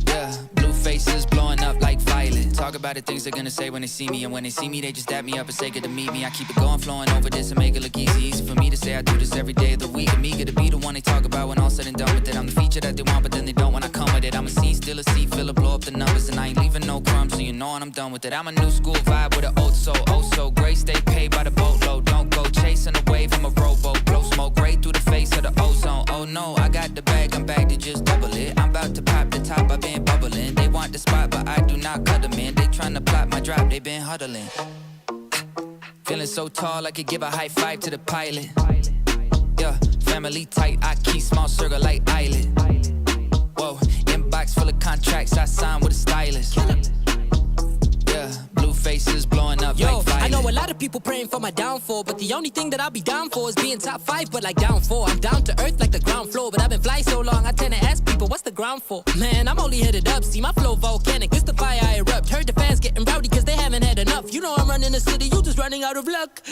Yeah, blue faces blowing up like violet. Talk about the things they're gonna say when they see me, and when they see me, they just dap me up and say good to meet me. I keep it going, flowing over this and make it look easy. Easy for me to say I do this every day of the week. I'm eager to be the one they talk about when all said and done with it. I'm the feature that they want, but then they don't when I come with it. I'm a scene, still a seat, filler, blow up the numbers, and I ain't leaving no crumbs, so you know when I'm done with it. I'm a new school vibe with an old soul, oh so great. Stay paid by the boatload, don't go chasing a wave. I'm a rowboat, blow smoke right through the face of the ozone. Oh no, I got the bag, I'm back to just double it. I'm about to pop the top, I've been bubbling. They want the spot, but I do not cut them in. They tryna plot my drop, they been huddling. Feeling so tall, I could give a high five to the pilot. Yeah, family tight, I keep small circle like island. Whoa, inbox full of contracts I signed with a stylist. Yeah, blue faces blowing up like violet. I know a lot of people praying for my downfall, but the only thing that I'll be down for is being top 5, but like down 4. I'm down to earth like the ground floor, but I've been flying so long, I tend to ask people, what's the ground for? Man, I'm only headed up, see my flow volcanic, this the fire I erupt. Heard the fans getting rowdy cause they haven't had enough. You know I'm running the city, you just running out of luck.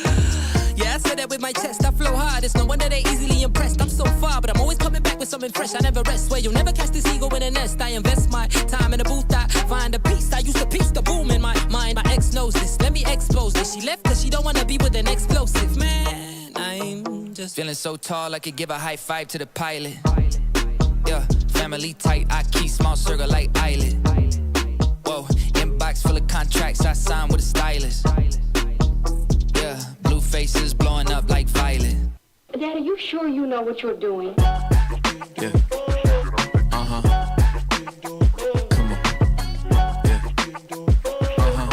Yeah, I said that with my chest, I flow hard, it's no wonder they easily impressed. I'm so far, but I'm always coming back with something fresh, I never rest. Swear you'll never catch this ego in a nest. I invest my time in a booth, I find a piece. I used to piece the boom in my mind. My ex knows this, let me expose this. She left cause she don't wanna be with an explosive. Man, I'm just Feeling so tall, I could give a high five to the pilot. Yeah, family tight, I keep small circle like island. Whoa, inbox full of contracts I signed with a stylist. Yeah, blue faces blowing up like violet. Daddy, you sure you know what you're doing? Yeah. Uh-huh. Come on. Yeah. Uh-huh.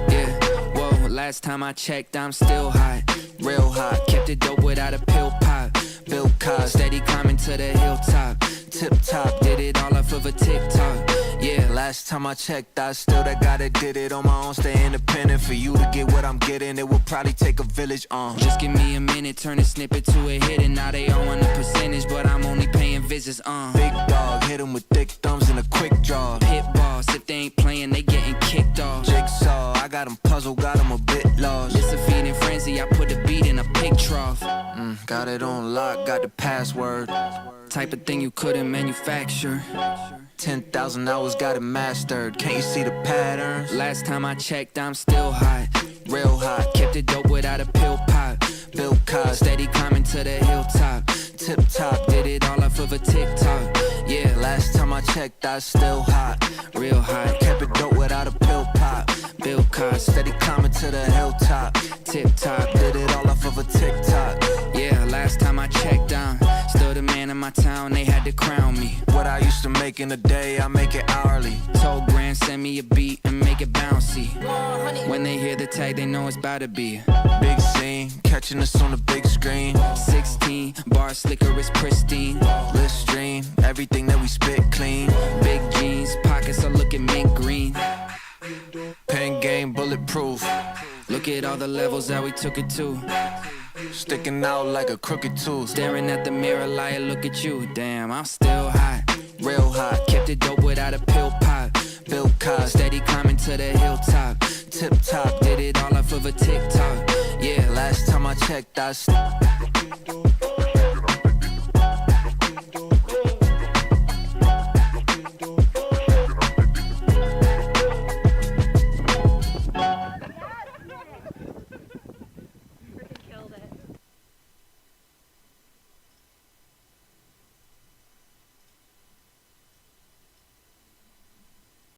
Yeah. Whoa, last time I checked, I'm still hot. Real hot. Kept it dope without a pill pop. Bill Cos, steady climbing to the hilltop. Tip top, did it all off of a TikTok. Yeah, last time I checked, I still that guy that did it on my own. Stay independent for you to get what I'm getting. It will probably take a village. Just give me a minute, turn a snippet to a hit, and now they all want a percentage, but I'm only paying visits. Big dog, hit 'em with thick thumbs and a quick draw. Pit boss, if they ain't playing, they getting kicked off. Jigsaw, I got 'em puzzled, got 'em a bit lost. It's a feeding frenzy, I put the beat in a pig trough. Got it on lock, got the password. Type of thing you couldn't manufacture. 10,000 hours got it mastered. Can't you see the patterns? Last time I checked, I'm still hot. Real hot. Kept it dope without a pill pop. Bill Cos, steady climbing to the hilltop. Tip top, did it all off of a TikTok. Yeah, last time I checked, I still hot. Real hot. Kept it dope without a pill pop. Bill Cos, steady climbing to the hilltop. Tip top, did it all off of a TikTok. Yeah, last time I checked, I'm still the man in my town, they had to crown me. What I used to make in a day, I make it hourly. Told Grand, send me a beat and make it bouncy. When they hear the tag, they know it's about to be big scene, catching us on the big screen. 16, bar slicker is pristine. Let's stream, everything that we spit clean. Big jeans, pockets are looking mint green. Pen game, bulletproof. Look at all the levels that we took it to. Sticking out like a crooked tooth. Staring at the mirror like, look at you. Damn, I'm still hot. Real hot. Kept it dope without a pill pop. Bill Cos, steady climbing to the hilltop. Tip top, did it all off of a TikTok. Yeah, last time I checked, I